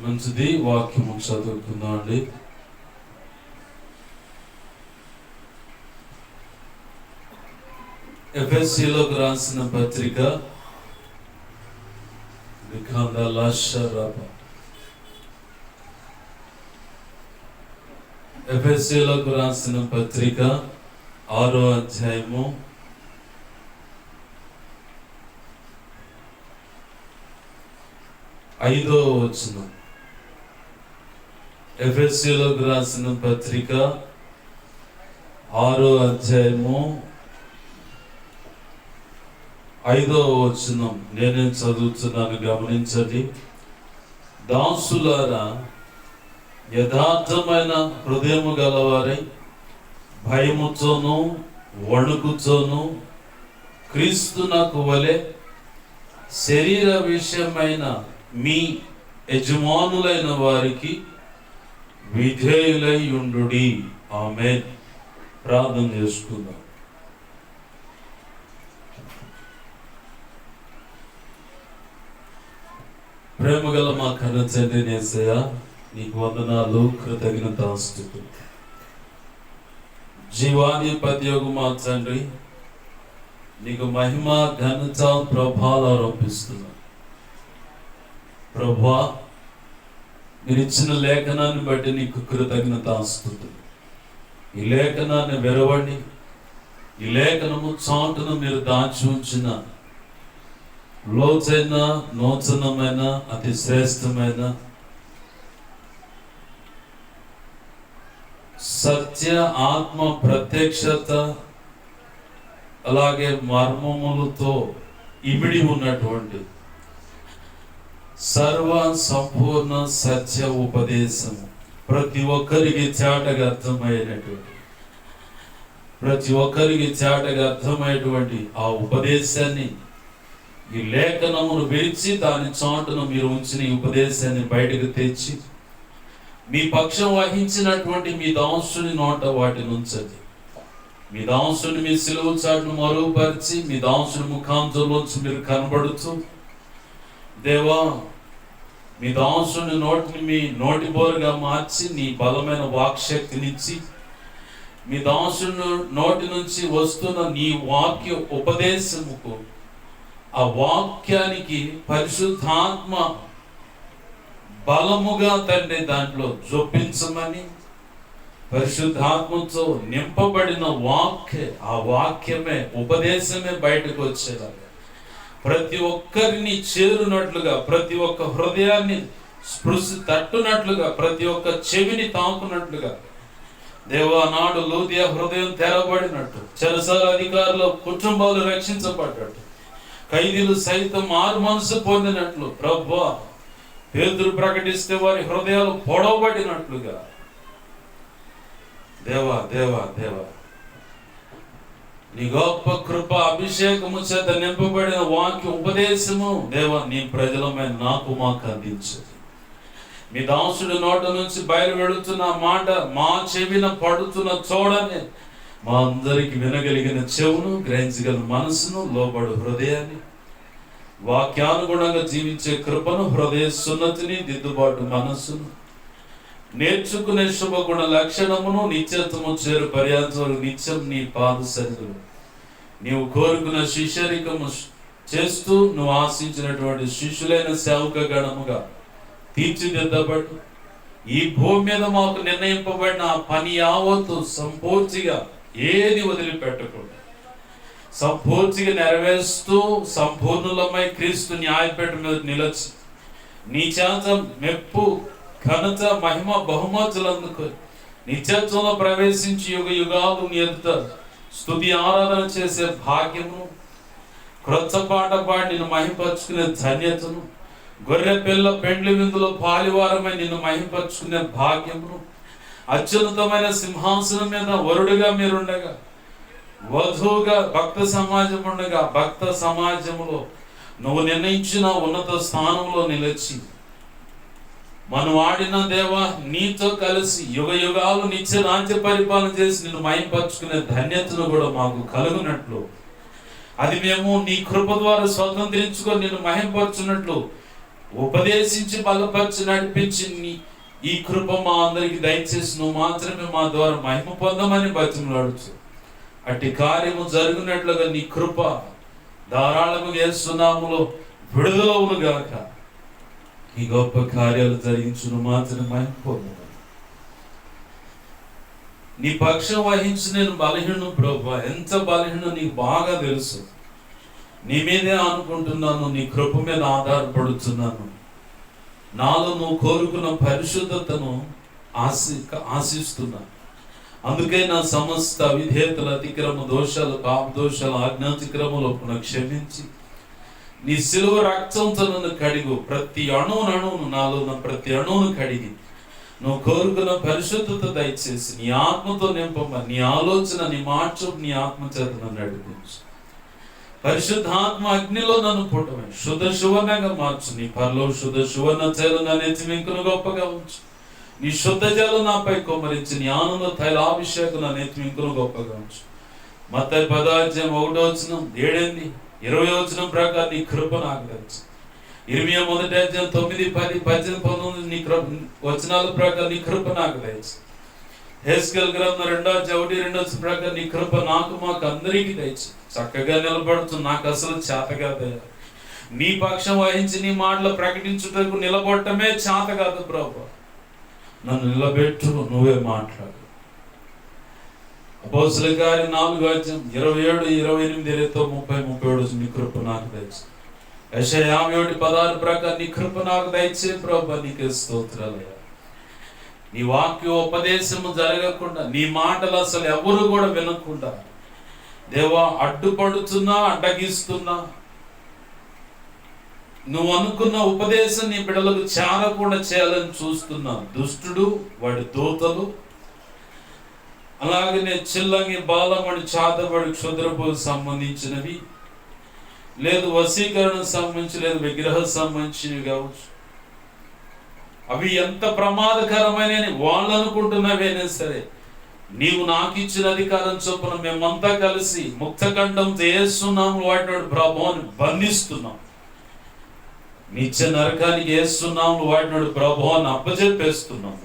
మంచిది. వాక్యము చదువుకుందాం అండి. ఎఫెసీయులకు రాసిన పత్రిక ఎఫెసీయులకు రాసిన పత్రిక 6వ అధ్యాయము 5వ వచనం. ఎఫెసీయులకు రాసిన పత్రిక 6వ అధ్యాయము 5వ వచనం నేనే చదువుతున్నాను, గమనించండి. దాసులారా, యథార్థమైన హృదయము గలవారై భయముతోనూ వణుకుతోనూ క్రీస్తునకు వలె శరీర విషయమైన మీ యజమానులైన వారికి విధేయులై ఉండుడి. ఆమేన్. ప్రార్థన చేసుకుందాం. ప్రేమగల మా కన్న తండ్రి యేసయ్యా, నీకు వందనాలు, కృతజ్ఞతాస్తుతులు. జీవాధిపత్యగు మా తండ్రి, నీకు మహిమ, ఘనత, ప్రభావాలు ఆరోపిస్తున్నాను. ప్రభువా, మీరు ఇచ్చిన లేఖనాన్ని బట్టి నీకు కృతజ్ఞతాస్తుతులు. ఈ లేఖనాన్ని వెరవండి. ఈ లేఖనము చాటును మీరు దాచి ఉంచిన లోతైన, నూతనమైన, అతి శ్రేష్టమైన సత్య ఆత్మ ప్రత్యక్షత, అలాగే మర్మములతో ఇమిడి ఉన్నటువంటి సర్వ సంపూర్ణ సత్య ఉపదేశము ప్రతి ఒక్కరికి చాటగా అర్థమయ్యేటువంటి ఆ ఉపదేశాన్ని, ఈ లేఖనమును విరిచి దాని చాటును మీరు ఉంచిన ఈ ఉపదేశాన్ని బయటకు తెచ్చి మీ పక్షం వహించినటువంటి మీ దాసుని నోట వాటిని ఉంచండి. మీ దాసుని మీ సిలువ చాటును మరుగుపరిచి మీ దాసుని ముఖాంతంలోంచి మీరు కనబడుతూ, దేవా, మీ దాసుని నోటిని మీ నోటి బోరుగా మార్చి నీ బలమైన వాక్శక్తినిచ్చి మీ దాసుని నోటి నుంచి వస్తున్న నీ వాక్య ఉపదేశముకు, ఆ వాక్యానికి పరిశుద్ధాత్మ బలముగా తండ్రి దాంట్లో జొప్పించమని, పరిశుద్ధాత్మతో నింపబడిన ఆ వాక్యమే, ఉపదేశమే బయటకు వచ్చేలాగా, ప్రతి ఒక్కరిని చేరునట్లుగా, ప్రతి ఒక్క హృదయాన్ని స్పృశి తట్టునట్లుగా, ప్రతి ఒక్క చెవిని తాకునట్లుగా, దేవా, నాడు లూదియా హృదయం తెరబడినట్టు, చెరసాల అధికారుల కుటుంబాలు రక్షించబడ్డట్టు, ఖైదీలు సైతం మారు మనసు పొందినట్లు, ప్రభువా, పేతురు ప్రకటిస్తే వారి హృదయాలు పొడవబడినట్లుగా, దేవా దేవా దేవా, నీ గొప్ప కృప అభిషేకము చేత నింపబడిన వాక్య ఉపదేశము దేవా, నీ ప్రజలమైన నాకు మాకు అందించదు. మీ దాసుడి నోట నుంచి బయలు వెళుతున్న మాట మా చెవిన పడుతున్న చూడని, మా అందరికి వినగలిగిన చెవును, గ్రహించగల మనసును, లోబడు హృదయాన్ని, వాక్యానుగుణంగా జీవించే కృపను, హృదయ సున్నతిని, దిద్దుబాటు మనస్సును, నేర్చుకునే శుభగుణ లక్షణమును, నిత్యత్వము చేరు పర్యాంతం నిత్యం నీ పాద సన్నిధిలో నీవు కోరుకున్న శిష్యరికము చేస్తూ నువ్వు ఆశించినటువంటి శిష్యులైన సేవక గణముగా తీర్చిదిద్దబడు. ఈ భూమి మీద మాకు నిర్ణయింపబడిన ఆ పని యావత్తు సంపూర్తిగా ఏది వదిలిపెట్టకుండా సంపూర్తిగా నెరవేరుస్తూ సంపూర్ణులమై క్రీస్తు న్యాయపీఠ మీద నిలచి నీ చేత మెప్పు, ఘనత, మహిమ, బహుమతులందుకు నిత్యత్వంలో ప్రవేశించి యుగ యుగాలు నీ ఎదుట స్తుతి ఆరాధన చేసే భాగ్యమును, క్రొత్త పాట పాడి నిన్ను మహిమపరుచుకునే ధన్యతను, గొర్రె పిల్ల పెండ్లి విందులో పాలివారమై నిన్ను మహిమపరుచుకునే భాగ్యమును, అత్యున్నతమైన సింహాసనం మీద వరుడుగా మీరుండగా, వధువుగా భక్త సమాజం ఉండగా, భక్త సమాజంలో నువ్వు నిర్ణయించిన ఉన్నత స్థానంలో నిలిచి మనం ఆడిన దేవా, నీతో కలిసి యుగ యుగాలు నిత్య రాజ్య పరిపాలన చేసి నిన్ను మహిమపరుచుకునే ధన్యతను కూడా మాకు కలుగునట్లు, అది మేము నీ కృప ద్వారా స్వతంత్రించుకొని నిన్ను మహిమపరచున్నట్లు ఉపదేశించి బలపరిచి నడిపించి ఈ కృప మా అందరికి దయచేసి నువ్వు మాత్రమే మా ద్వారా మహిమ పొందమని బతిమలాడుచు అట్టి కార్యము జరిగినట్లుగా నీ కృప ధారాళముగా యేసు నామములో విడుదలవును గాక. ఈ గొప్ప కార్యాలు జరిగించును మాత్రమే మహిమ పొందమని. నీ పక్షం వహించి నేను బలహీను ప్రభువా, ఎంత బలహీనో నీకు బాగా తెలుసు. నీ మీదే అనుకుంటున్నాను, నీ కృప మీద ఆధారపడుతున్నాను. నాలో నువ్వు కోరుకున్న పరిశుద్ధతను ఆశిస్తున్నా. అందుకే నా సమస్త విధేయతల అతిక్రమ దోషాలు, పాప దోషాలు, ఆజ్ఞాతిక్రమలు క్షమించి నీ సిలువ రక్తంతో నన్ను కడిగు. ప్రతి అణువును నాలో ఉన్న ప్రతి అణువును కడిగి నువ్వు కోరుకున్న పరిశుద్ధత దయచేసి నీ ఆత్మతో నింపమ్మ. నీ ఆలోచన, నీ మాట, నీ ఆత్మ చేత నన్ను నడిపించు. పరిశుద్ధాత్మ అగ్నిలో నన్ను పుట్టమే, శుద్ధ సువర్ణంగా మార్చు. నీ పరలో శుద్ధ సువర్ణ చేలు నా నెత్తి వెంకును గొప్పగా ఉంచు. నీ శుద్ధ జలు నాపై కొమ్మరించి, నీ ఆనంద తైలాభిషేకం నా నెత్తి వెంకును గొప్పగా ఉంచు. మత్తయి 10:1 7, 20 ప్రకారం నీ కృప నాకు తెలుసు. ఇర్మియా 1:9, 10, 18, 19 నీ వచనాల ప్రకారం నీ కృప నాకు దయచు. హెస్కేల్ గ్రంథం 2:1-2 ప్రకారం నీ కృప నాకు మాకు అందరికీ దయచు. చక్కగా నిలబడుతూ నాకు అసలు చేత కాదు. నీ పక్షం వహించి నీ మాటలు ప్రకటించుటకు నిలబడటమే చేత కాదు ప్రభు. నన్ను నిలబెట్టు, నువ్వే మాట్లాడు. అపోస్తలుల కార్యం 4:27, 28, 30, 37 నీ కృప నాకు దయచు. యెషయా 57:16 ప్రకారం నీ కృప నాకు దయచే ప్రభు. నీకే స్తోత్రాలయ్యా. నీ వాక్య ఉపదేశము జరగకుండా, నీ మాటలు అసలు ఎవరు కూడా వినకుండా దేవా అడ్డుపడుతున్నా, అడ్డగిస్తున్నా, నువ్వు అనుకున్న ఉపదేశం నీ బిడ్డలకు చేరకుండా చేయాలని చూస్తున్నా దుష్టుడు, వాడి దూతలు, అలాగనే చిల్లంగి, బాలమడి, చాతబడి, క్షుద్రపులకు సంబంధించినవి, లేదు వశీకరణకు సంబంధించి, లేదు విగ్రహ సంబంధించినవి కావచ్చు. అవి ఎంత ప్రమాదకరమైన వాళ్ళు అనుకుంటున్నవైనా సరే, నీవు నాకు ఇచ్చిన అధికారం చొప్పున మేమంతా కలిసి ముక్తఖండంతో యేసునామములో వాటిని ప్రభువుని బంధిస్తున్నాం. నిత్య నరకానికి యేసునామములో వాటిని ప్రభువుని అప్పచెప్పేస్తున్నాం.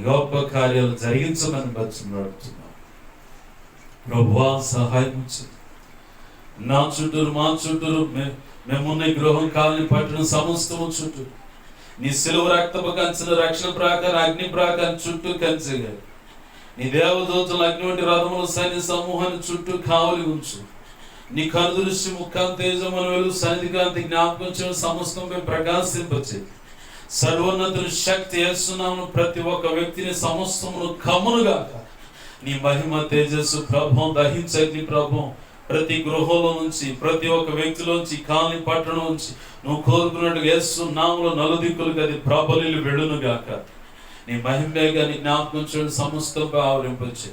గొప్ప కార్యాలు జరిగించమని బతిమలాడుతున్నాం. ప్రభువా సహాయం చేయి. నా చుట్టూరు, మా చుట్టూరు, మేమున్న గృహం, కాలనీ, పట్టణం సమస్తము చుట్టూ నీ సిలువ రక్తపు కంచెను, రక్షణ ప్రాకారం, అగ్ని ప్రాకారం చుట్టూ కంచెగా నీ దేవదూతలు, అగ్ని వంటి రథముల సైన్య సమూహాన్ని చుట్టూ కావలి ఉంచు. నీ కనుదృష్టి, ముఖం, తేజమును వెలుగు, సన్నిధికాంతి, జ్ఞాపకం చేయడం సమస్తంపై ప్రకాశింపచే. సర్వోన్నతుని శక్తి యేసునామమున ప్రతి ఒక్క వ్యక్తిని సమస్తమును కమ్మునుగాక. నీ మహిమ తేజస్సు ప్రభావం దహించగ్ని ప్రభావం ప్రతి గృహంలో నుంచి, ప్రతి ఒక్క వ్యక్తిలోంచి, కాలనీ, పట్టణం నుంచి నువ్వు కోరుకున్నట్టుగా యేసునామములో నలుదిక్కులకు అది ప్రబలిల్లు వెడునుగాక. నీ మహిమగా నీ జ్ఞాపకం చేయడం సమస్తంపై ఆవరింపచ్చు.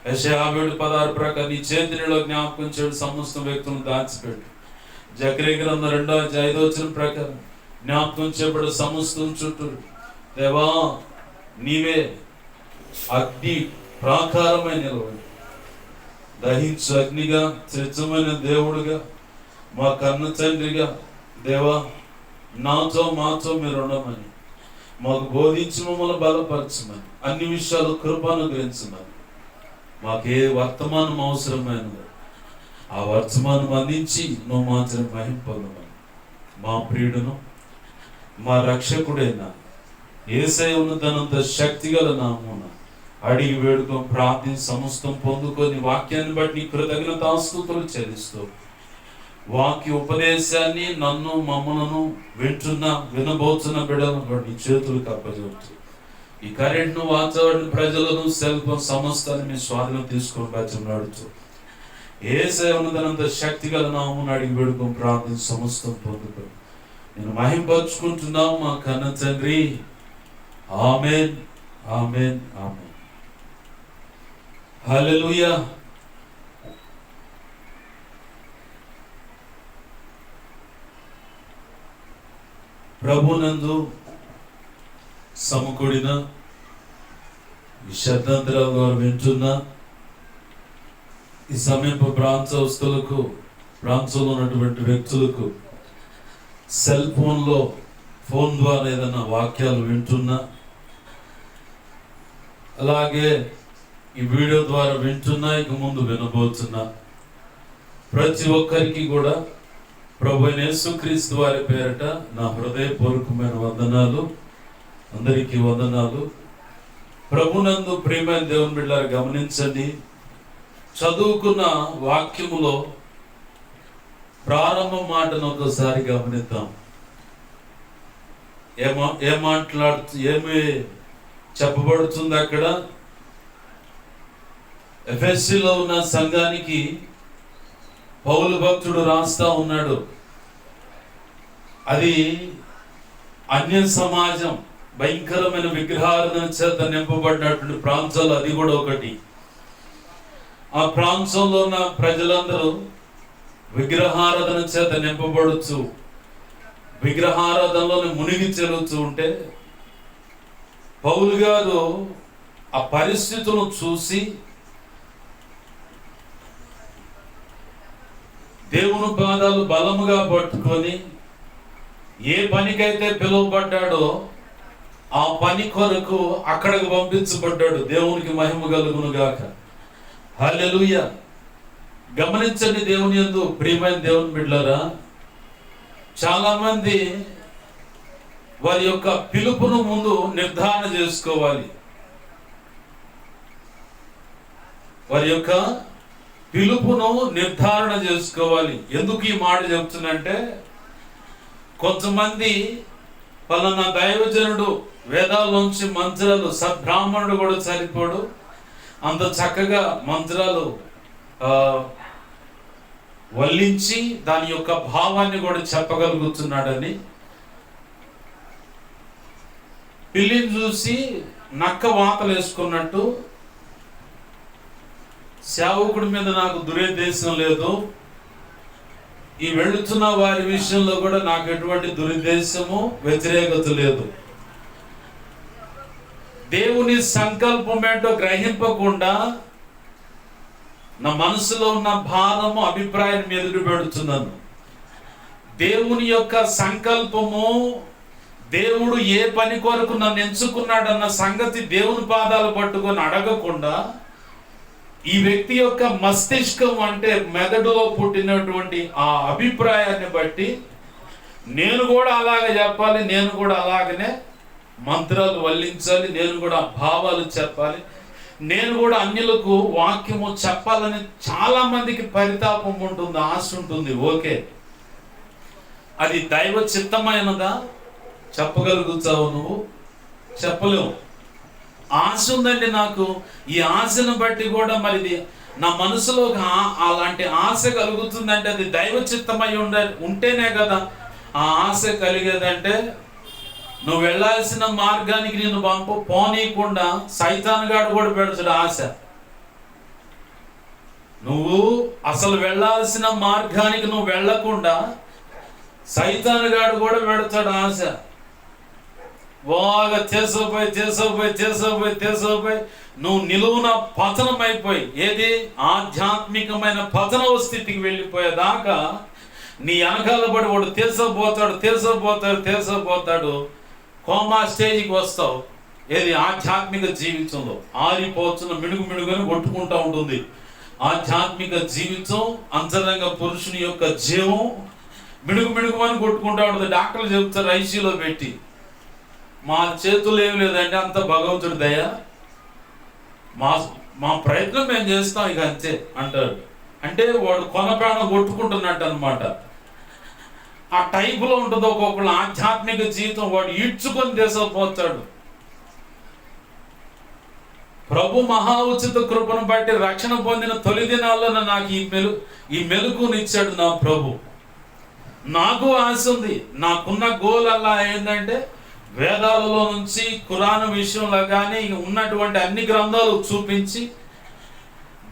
యెషయా 57:16 ప్రకారం నీ చేతిలో జ్ఞాపకం చేయడం సమస్త వ్యక్తులను దాచిపెట్టు. జకరియా గ్రంథం 2:5 ప్రకారం జ్ఞాపకం చేయబడే సమస్తం చుట్టూ దేవా నీవే అగ్ని ప్రాకారమై నిలబడి దహించు అగ్నిగా, స్వచ్ఛమైన దేవుడుగా, మా కన్న తండ్రిగా దేవా నాతో మాతో మీరు ఉండమని, మాకు బోధించి మమ్మల్ని బలపరచమని, అన్ని విషయాలు కృపను గ్రహించమని, మాకే వర్తమానం అవసరమైనది ఆ వర్తమానం అందించి నువ్వు మాత్రం మహిమ పొందమని మా ప్రియుడును మా రక్షకుడైన యేసయ్య ఉన్నతనంత శక్తిగల నామమున అడిగి వేడుకొని ప్రార్థించి సమస్తం పొందుకొని వాక్యాన్ని బట్టి కృతజ్ఞతాస్తుతులు చెల్లిస్తూ వాక్య ఉపదేశాన్ని నన్ను, మమ్మలను వినబోతున్న బిడ్డలను నీ చేతులకు అప్పచెప్తూ ఈ కరెంట్ను, వాతావరణ, ప్రజలను, సెల్ ఫోన్ సమస్తాన్ని మీ స్వాధీనం తీసుకొని బతిమలాడుతూ యేసయ్య ఉన్నతనంత శక్తిగల నామమున అడిగి వేడుకొని ప్రార్థించి సమస్తం పొందుకొని నేను మహింపరుచుకుంటున్నాం మా కన్న తండ్రి. ఆమేన్, ఆమేన్, ఆమేన్. హల్లెలూయా. ప్రభునందు సమకూడిన ఈ శబ్దాంతరాల ద్వారా వింటున్న ఈ సమీప ప్రాంతస్తులకు ప్రాంతంలో ఉన్నటువంటి వ్యక్తులకు సెల్ ఫోన్ ద్వారా ఏదైనా వాక్యాలు వింటున్నా, అలాగే ఈ వీడియో ద్వారా వింటున్నా, ఇక ముందు వినబోతున్నా ప్రతి ఒక్కరికి కూడా ప్రభు యేసుక్రీస్తు వారి పేరట నా హృదయపూర్వకమైన వందనాలు. అందరికీ వందనాలు. ప్రభునందు ప్రియమైన దేవుని బిడ్డలారా, గమనించండి. చదువుకున్న వాక్యములో ప్రారంభ మాటను ఒకసారి గమనిద్దాం. ఏమి చెప్పబడుతుంది అక్కడ? ఎఫెసీలో ఉన్న సంఘానికి పౌలు భక్తుడు రాస్తా ఉన్నాడు. అది అన్య సమాజం, భయంకరమైన విగ్రహారాధన చేత నింపబడినటువంటి ప్రాంతాలు అది కూడా ఒకటి. ఆ ప్రాంతంలో ఉన్న ప్రజలందరూ విగ్రహారాధన చేత నింపబడుచు విగ్రహారాధనలోని మునిగి చెలుతూ ఉంటే పౌలు గారు ఆ పరిస్థితులను చూసి దేవుని పాదాలు బలముగా పట్టుకొని ఏ పనికైతే పిలువబడ్డాడో ఆ పని కొరకు అక్కడికి పంపించబడ్డాడు. దేవునికి మహిమ కలుగును గాక. హల్లెలూయా. గమనించండి దేవుని యందు ప్రియమైన దేవుని బిడ్డలారా, చాలా మంది వారి యొక్క పిలుపును ముందు నిర్ధారణ చేసుకోవాలి. వారి యొక్క పిలుపును నిర్ధారణ చేసుకోవాలి. ఎందుకు ఈ మాట చెప్తున్నంటే, కొంతమంది పలానా దైవజనుడు వేదాల్లోంచి మంత్రాలు, సద్బ్రాహ్మణుడు కూడా సరిపోడు, అంత చక్కగా మంత్రాలు వల్లించి దాని యొక్క భావాన్ని కూడా చెప్పగలుగుతున్నాడని, పిల్లిని చూసి నక్క వాతలు వేసుకున్నట్టు సేవకుడి మీద నాకు దురుద్దేశం లేదు, ఈ వెళుతున్న వారి విషయంలో కూడా నాకు ఎటువంటి దురుద్దేశము, వ్యతిరేకత లేదు. దేవుని సంకల్పం ఏంటో గ్రహింపకుండా నా మనసులో ఉన్న భారము, అభిప్రాయం ఎదురు పెడుతున్నాను. దేవుని యొక్క సంకల్పము, దేవుడు ఏ పని కొరకు నన్ను ఎంచుకున్నాడన్న సంగతి దేవుని పాదాలు పట్టుకొని అడగకుండా, ఈ వ్యక్తి యొక్క మస్తిష్కం అంటే మెదడులో పుట్టినటువంటి ఆ అభిప్రాయాన్ని బట్టి నేను కూడా అలాగే చెప్పాలి, నేను కూడా అలాగనే మంత్రాలు వల్లించాలి, నేను కూడా భావాలు చెప్పాలి, నేను కూడా అన్యులకు వాక్యము చెప్పాలని చాలా మందికి పరితాపం ఉంటుంది, ఆశ ఉంటుంది. ఓకే, అది దైవ చిత్తమైనదా? చెప్పగలుగుతావు నువ్వు? చెప్పలేవు. ఆశ ఉందండి నాకు. ఈ ఆశను బట్టి కూడా మరి నా మనసులో అలాంటి ఆశ కలుగుతుందంటే అది దైవ చిత్తమై ఉంటేనే కదా ఆ ఆశ కలిగేదంటే. నువ్వు వెళ్ళాల్సిన మార్గానికి నేను పోనీయకుండా సైతానుగాడు కూడా పెడతాడు ఆశ. నువ్వు అసలు వెళ్ళాల్సిన మార్గానికి నువ్వు వెళ్ళకుండా సైతానుగాడు కూడా పెడతాడు ఆశ. బాగా చేసోపోయి నువ్వు నిలువున పతనం అయిపోయి, ఏది ఆధ్యాత్మికమైన పతనవ స్థితికి వెళ్ళిపోయేదాకా నీ వెనకాల పడి వాడు తీసపోతాడు కోమా స్టేజ్కి వస్తావు. ఏది ఆధ్యాత్మిక జీవితంలో ఆరిపోతున్న మిడుగుని కొట్టుకుంటూ ఉంటుంది. ఆధ్యాత్మిక జీవితం, అంతరంగ పురుషుని యొక్క జీవం మిడుగుమని కొట్టుకుంటూ ఉంటుంది. డాక్టర్లు చెబుతారు ఐసీలో పెట్టి, మా చేతులు ఏమి లేదంటే అంత భగవంతుడి దయ, మా ప్రయత్నం మేము చేస్తాం ఇక అంతే అంటాడు. అంటే వాడు కొన ప్రాణం కొట్టుకుంటున్నట్టు అనమాట. ఆ టైపులో ఉంటుంది ఒక్కొక్కళ్ళు ఆధ్యాత్మిక జీవితం. వాడు ఈడ్చుకొని దేశపోతాడు. ప్రభు మహా ఉచిత కృపను బట్టి రక్షణ పొందిన తొలి దినాల్లో నాకు ఈ మెలుకునిచ్చాడు నా ప్రభు. నాకు ఆశ ఉంది. నాకున్న గోల్ అలా ఏంటంటే వేదాలలో నుంచి ఖురాను విషయంలో కానీ ఉన్నటువంటి అన్ని గ్రంథాలు చూపించి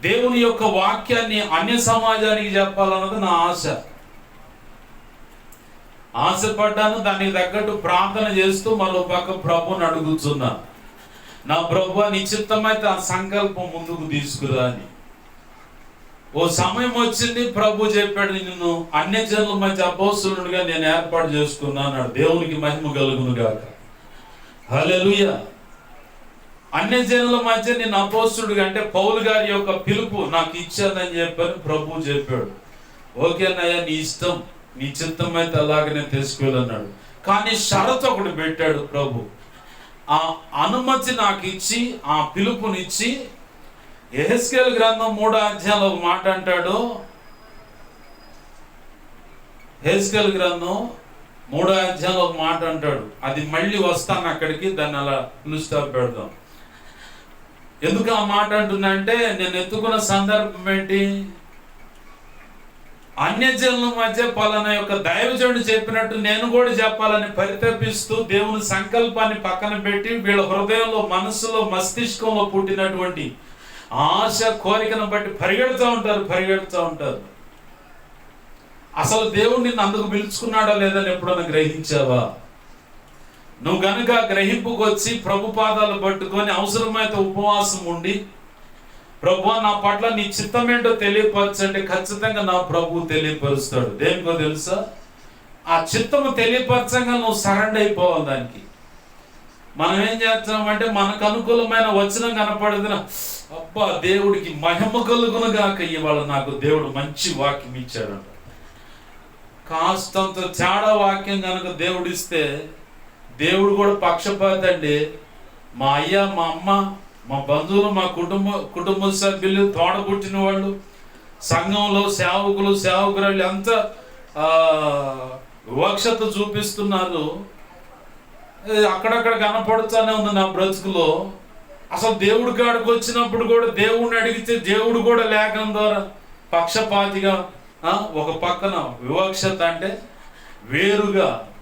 దేవుని యొక్క వాక్యాన్ని అన్య సమాజానికి చెప్పాలన్నది నా ఆశపడ్డాను. దానికి తగ్గట్టు ప్రార్థన చేస్తూ మరో పక్క ప్రభుని అడుగుతున్నా, నా ప్రభు నీ చిత్తమైతే ఆ సంకల్పం ముందుకు తీసుకురా అని. ఓ సమయం వచ్చింది, ప్రభు చెప్పాడు, నిన్ను అన్యజనుల మధ్య అపోస్తలునిగా నేను ఏర్పాటు చేసుకున్నాను. దేవునికి మహిమ కలుగును గాక. హల్లెలూయా. అన్యజనుల మధ్య నేను అపోస్తలుడిగా, అంటే పౌలు గారి యొక్క పిలుపు నాకు ఇచ్చానని చెప్పని ప్రభు చెప్పాడు. ఓకేనయ్యా, నీ ఇష్టం, నీ చిత్తం అయితే అలాగనే తీసుకెళ్ళన్నాడు. కానీ షరతు ఒకటి పెట్టాడు ప్రభు. ఆ అనుమతి నాకు ఇచ్చి, ఆ పిలుపునిచ్చి, యెహెజ్కేలు గ్రంథం 3వ అధ్యాయంలో ఒక మాట అంటాడు. యెహెజ్కేలు గ్రంథం 3వ అధ్యాయంలో ఒక మాట అంటాడు. అది మళ్ళీ వస్తాను అక్కడికి, దాన్ని అలా ఫుల్ స్టాప్ పెడదాం. ఎందుకు ఆ మాట అంటున్నా అంటే, నేను ఎత్తుకున్న సందర్భం ఏంటి, అన్యజనుల మధ్య పలానా యొక్క దైవజనుడు చెప్పినట్టు నేను కూడా చెప్పాలని పరితపిస్తూ దేవుని సంకల్పాన్ని పక్కన పెట్టి వీళ్ళ హృదయంలో, మనసులో, మస్తిష్కంలో పుట్టినటువంటి ఆశ, కోరికను బట్టి పరిగెడుతూ ఉంటారు. అసలు దేవుడు నిన్ను అందుకు పిలుచుకున్నాడా లేదని ఎప్పుడన్నా గ్రహించావా? నువ్వు గనుక గ్రహింపుకు వచ్చి ప్రభు పాదాలు పట్టుకొని అవసరమైతే ఉపవాసం ఉండి, ప్రభు నా పట్ల నీ చిత్తం ఏంటో తెలియపరచండి, ఖచ్చితంగా నా ప్రభు తెలియపరుస్తాడు. దేనికో తెలుసా? ఆ చిత్తము తెలియపరచంగా నువ్వు సరెండర్ అయిపోవాలి దానికి. మనం ఏం చేస్తామంటే, మనకు అనుకూలమైన వచనం కనపడదున, అబ్బా దేవుడికి మహిమ కలుగును గాక, ఇవాళ నాకు దేవుడు మంచి వాక్యం ఇచ్చాడంట. కాస్తంత తేడా వాక్యం కనుక దేవుడిస్తే, దేవుడు కూడా పక్షపాతి అండి. మా అయ్య, మా అమ్మ, మా బంధువులు, మా కుటుంబ సభ్యులు, తోడబుట్టిన వాళ్ళు, సంఘంలో సేవకులు, సేవకురాళ్ళు ఎంత వివక్షత చూపిస్తున్నారు. అక్కడక్కడ కనపడుతూనే ఉంది నా బ్రతుకులో. అసలు దేవుడి కాడికి వచ్చినప్పుడు కూడా దేవుడిని అడిగితే దేవుడు కూడా లేఖనం ద్వారా పక్షపాతిగా, ఒక పక్కన వివక్షత అంటే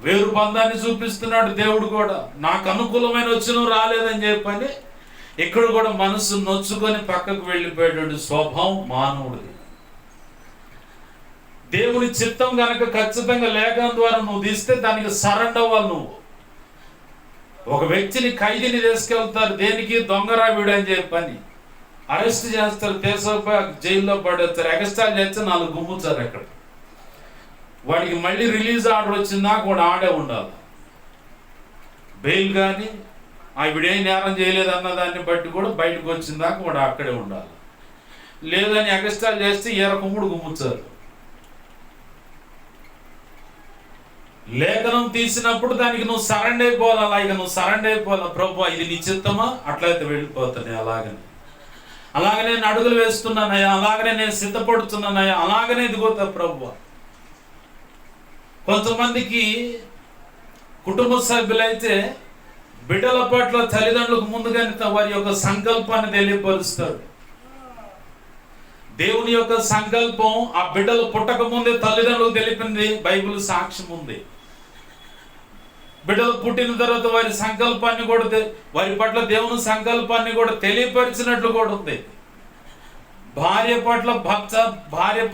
వేరు బంధాన్ని చూపిస్తున్నాడు. దేవుడు కూడా నాకు అనుకూలమైన వచ్చిన రాలేదని చెప్పని ఇక్కడ కూడా మనసు నొచ్చుకొని పక్కకు వెళ్ళిపోయేటువంటి స్వభావం మానవుడిది. దేవుని చిత్తం కనుక ఖచ్చితంగా లేఖనం ద్వారా నువ్వు తీస్తే దానికి సరెండర్ అవ్వాలి. నువ్వు ఒక వ్యక్తిని, ఖైదీని తీసుకెళ్తారు, దేనికి, దొంగరావిడు అని చెప్పని అరెస్ట్ చేస్తారు, తీసుకుపోయి జైల్లో పడేస్తారు, ఎగస్టాల్ చేస్తే 4 గుమ్ముతారు అక్కడ. వాడికి మళ్ళీ రిలీజ్ ఆర్డర్ వచ్చిందా కూడా ఆడే ఉండాలి. బెయిల్ కానీ వీడేం నేరం చేయలేదన్న దాన్ని బట్టి కూడా బయటకు వచ్చిందాక వాడు అక్కడే ఉండాలి. లేదని ఎగస్టాల్ చేస్తే 2 కుమ్ముడు గుమ్ముతారు. లేఖనం తీసినప్పుడు దానికి నువ్వు సరెండర్ అయిపోవాలి. అలాగే నువ్వు సరెండర్ అయిపోవాలి. ప్రభు ఇది నీ చిత్తమా? అట్లయితే వెళ్ళిపోతాను. అలాగనే నేను అడుగులు వేస్తున్నానయ్యా, అలాగనే నేను సిద్ధపడుతున్నానయ్యా, అలాగనే ఇదిగోతా ప్రభు. కొంతమందికి కుటుంబ సభ్యులైతే బిడ్డల పట్ల తల్లిదండ్రులకు ముందుగానే వారి యొక్క సంకల్పాన్ని తెలియపరుస్తారు. దేవుని యొక్క సంకల్పం ఆ బిడ్డలు పుట్టక ముందే తల్లిదండ్రులకు తెలిపింది బైబిల్ సాక్ష్యం ఉంది. బిడ్డలు పుట్టిన తర్వాత వారి సంకల్పాన్ని కూడా, వారి పట్ల దేవుని సంకల్పాన్ని కూడా తెలియపరిచినట్లు కూడా ఉంది. భార్య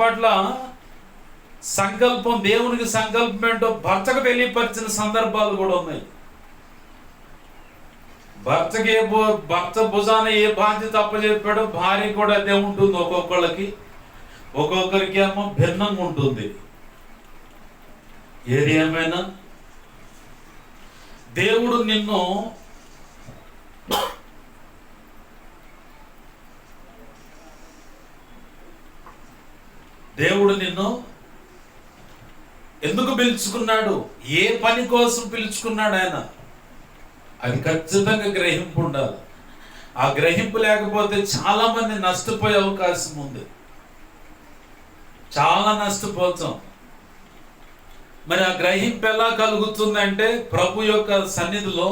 పట్ల సంకల్పం, దేవునికి సంకల్పం ఏంటో భర్తకు తెలియపరిచిన సందర్భాలు కూడా ఉన్నాయి. భర్త భుజాన ఏ బాధ్యత అప్పచెప్పాడో భార్య కూడా అదే ఉంటుంది. ఒక్కొక్కరికి ఏమో భిన్నంగా ఉంటుంది. ఏది ఏమైనా దేవుడు నిన్ను ఎందుకు పిలుచుకున్నాడు, ఏ పని కోసం పిలుచుకున్నాడు ఆయన, అది ఖచ్చితంగా గ్రహింపు ఉండాలి. ఆ గ్రహింపు లేకపోతే చాలా మంది నష్టపోయే అవకాశం ఉంది. చాలా నష్టపోతాం. మరి ఆ గ్రహింపు ఎలా కలుగుతుందంటే, ప్రభు యొక్క సన్నిధిలో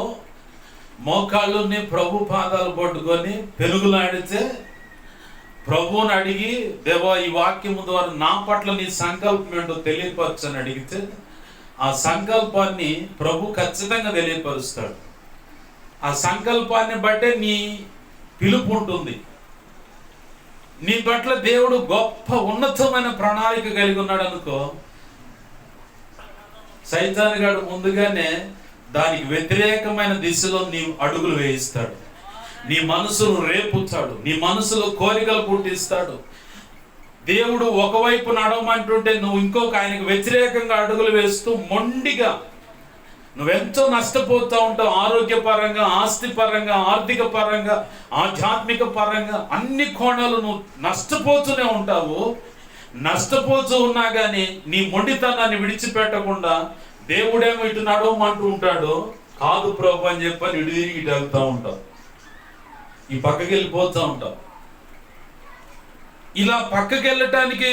మోకాళ్ళుని ప్రభు పాదాలు పట్టుకొని పెనుగులాడితే, ప్రభువుని అడిగి, దేవా ఈ వాక్యము ద్వారా నా పట్ల నీ సంకల్పం ఏంటో తెలియపరచని అడిగితే, ఆ సంకల్పాన్ని ప్రభు ఖచ్చితంగా తెలియపరుస్తాడు. ఆ సంకల్పాన్ని బట్టే నీ పిలుపు ఉంటుంది. నీ పట్ల దేవుడు గొప్ప ఉన్నతమైన ప్రణాళిక కలిగి ఉన్నాడు అనుకో, సైతాను గాడు ముందుగానే దానికి వ్యతిరేకమైన దిశలో నీ అడుగులు వేయిస్తాడు. నీ మనసును రేపుతాడు, నీ మనసులో కోరికలు పుట్టిస్తాడు. దేవుడు ఒకవైపు నడవమంటుంటే నువ్వు ఇంకొక ఆయనకు వ్యతిరేకంగా అడుగులు వేస్తూ మొండిగా నువ్వెంతో నష్టపోతూ ఉంటావు. ఆరోగ్యపరంగా, ఆస్తిపరంగా, ఆర్థిక పరంగా, ఆధ్యాత్మిక పరంగా అన్ని కోణాలు నువ్వు నష్టపోతూనే ఉంటావు. నష్టపోతూ ఉన్నా కానీ నీ మొండితనాన్ని విడిచిపెట్టకుండా దేవుడేమో ఇటు నడవమంటూ ఉంటాడు. కాదు ప్రభు అని చెప్పని ఇటు తిరిగి ఇటు వెళ్తూ ఉంటావు, ఈ పక్కకి వెళ్ళిపోతూ ఉంటావు. ఇలా పక్కకి వెళ్ళటానికి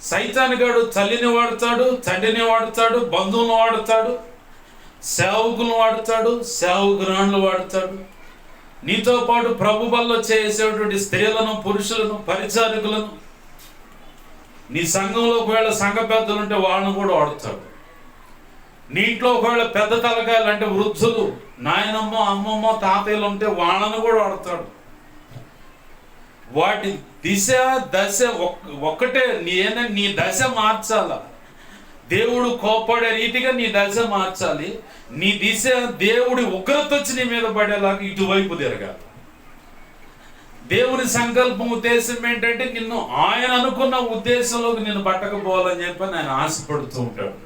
సైతానుగాడు చల్లిని వాడతాడు, చండిని వాడతాడు, బంధువులను వాడతాడు, సేవకులను వాడతాడు, సేవకురాణులు వాడతాడు. నీతో పాటు ప్రభు బల్లో చేసేటువంటి స్త్రీలను, పురుషులను, పరిచారకులను, నీ సంఘంలో ఒకవేళ సంఘ పెద్దలు ఉంటే వాళ్ళను కూడా వాడతాడు. నీ ఇంట్లో ఒకవేళ పెద్ద తలకాయలు అంటే వృద్ధులు, నాయనమ్మ, అమ్మమ్మ, తాతయ్యలు ఉంటే వాళ్ళను కూడా వాడతాడు. వాటి దిశ దశ ఒక్కటే. నీ దశ మార్చాల. దేవుడు కోపడే రీతిగా నీ దశ మార్చాలి. నీ దిశ దేవుడి ఉగ్రత వచ్చి నీ మీద పడేలాగా ఇటువైపు తిరగాలి. దేవుని సంకల్పం, ఉద్దేశం ఏంటంటే నిన్ను ఆయన అనుకున్న ఉద్దేశంలోకి నిన్ను పట్టకపోవాలని చెప్పని ఆయన ఆశపడుతూ ఉంటాడు.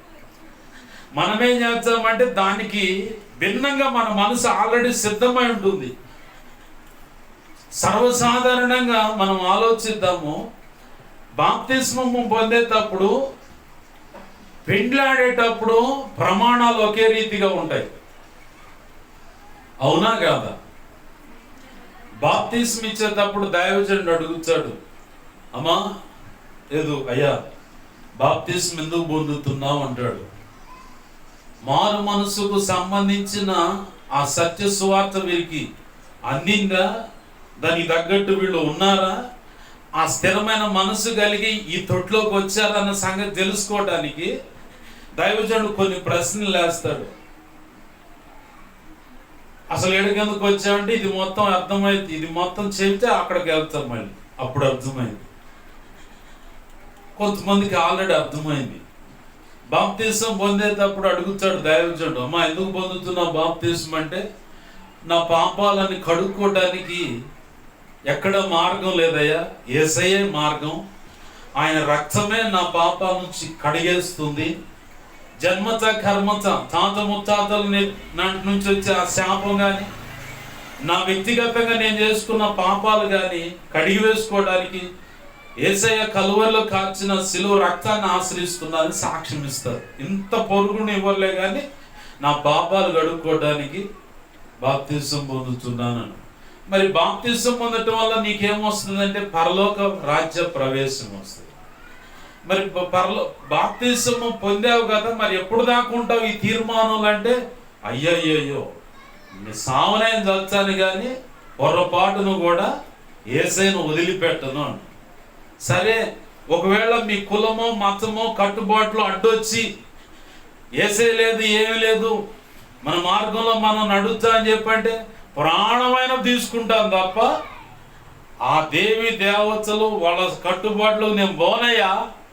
మనమేం చేస్తామంటే దానికి భిన్నంగా మన మనసు ఆల్రెడీ సిద్ధమై ఉంటుంది. సర్వసాధారణంగా మనం ఆలోచిద్దాము, బాప్తిస్మము పొందేటప్పుడు, పెండ్లాడేటప్పుడు ప్రమాణాలు ఒకే రీతిగా ఉంటాయి. అవునా కాదా? బాప్తిస్మ ఇచ్చేటప్పుడు దైవజనుడు అడుగుతాడు, అమ్మా లేదు అయ్యా బాప్తిస్మ ఎందుకు పొందుతున్నావు అంటాడు. మారు మనసుకు సంబంధించిన ఆ సత్య సువార్త వీరికి అందిందా? దానికి తగ్గట్టు వీళ్ళు ఉన్నారా? ఆ స్థిరమైన మనసు కలిగి ఈ తొట్లోకి వచ్చారన్న సంగతి తెలుసుకోవడానికి దైవజనుడు కొన్ని ప్రశ్నలు వేస్తాడు. అసలు ఎక్కడికెందుకు వచ్చామంటే ఇది మొత్తం అర్థమైంది, ఇది మొత్తం చెబితే అక్కడికి వెళ్తాం, మళ్ళీ అప్పుడు అర్థమైంది. కొంతమందికి ఆల్రెడీ అర్థమైంది. బాప్తిసం పొందేటప్పుడు అడుగుతాడు దైవజనుడు, అమ్మా ఎందుకు పొందుతున్నావు బాప్తిసం అంటే, నా పాపాలని కడుక్కోవడానికి ఎక్కడ మార్గం లేదయ్యా, యేసయ్యే మార్గం, ఆయన రక్తమే నా పాపాల నుంచి కడిగేస్తుంది. జన్మత కర్మత తాత ముత్తాతల నుంచి వచ్చే ఆ శాపం కానీ, నా వ్యక్తిగతంగా నేను చేసుకున్న పాపాలు కానీ కడిగి వేసుకోవడానికి యేసయ్య కలువరిలో కార్చిన శిలువ రక్తాన్ని ఆశ్రయిస్తున్నారని సాక్ష్యం ఇస్తారు. ఇంత పొరుగుని ఇవ్వలే కానీ నా పాపాలు కడుక్కోవడానికి బాప్తిసం పొందుతున్నాను. మరి బాప్తిసం పొందటం వల్ల నీకేమొస్తుందంటే పరలోక రాజ్య ప్రవేశం వస్తుంది. మరి బాప్తిసము పొందావు కదా, మరి ఎప్పుడు దాకా ఉంటావు ఈ తీర్మానాలు అంటే, అయ్యయ్యో సావనైన చచ్చాను కానీ పొరపాటును కూడా యేసయ్యను వదిలిపెట్టను అంట. సరే, ఒకవేళ మీ కులమో మతమో కట్టుబాట్లు అడ్డొచ్చి యేసయ్య లేదు ఏమీ లేదు మన మార్గంలో మనం నడుస్తా అని చెప్పంటే ప్రాణమైన తీసుకుంటాం తప్ప ఆ దేవి దేవతలు వాళ్ళ కట్టుబాట్లు నేను పోనయ్యా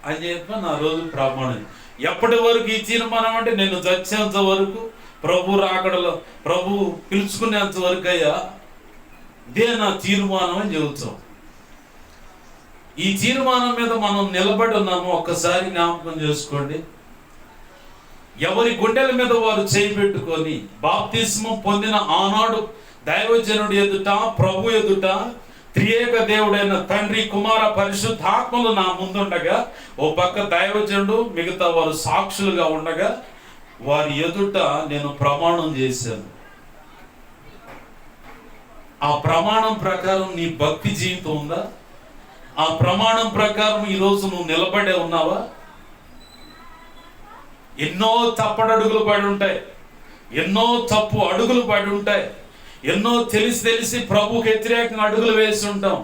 అని చెప్పి నా రోజు ప్రమాణం. ఎప్పటి వరకు ఈ తీర్మానం అంటే నేను చచ్చేంత వరకు, ప్రభు రాకడలో ప్రభు పిలుచుకునేంత వరకు అయ్యా, ఇదే నా తీర్మానం అని చెబుతాం. ఈ తీర్మానం మీద మనం నిలబడి ఉన్నాము. ఒక్కసారి జ్ఞాపకం చేసుకోండి. ఎవరి గుండెల మీద వారు చేయి పెట్టుకొని బాప్తిస్మం పొందిన ఆనాడు దైవజనుడి ఎదుట, ప్రభు ఎదుట త్రియేక దేవుడైన తండ్రి, కుమార, పరిశుద్ధాత్మలు నా ముందుండగా, ఓ పక్క దైవజనుడు, మిగతా వారు సాక్షులుగా ఉండగా, వారి ఎదుట నేను ప్రమాణం చేశాను. ఆ ప్రమాణం ప్రకారం నీ భక్తి జీవితం ఉందా? ఆ ప్రమాణం ప్రకారం ఈరోజు నువ్వు నిలబడే ఉన్నావా? ఎన్నో తప్పడడుగులు పడి ఉంటాయి, ఎన్నో తప్పు అడుగులు పడి ఉంటాయి, ఎన్నో తెలిసి ప్రభుకి వ్యతిరేకంగా అడుగులు వేసి ఉంటాం.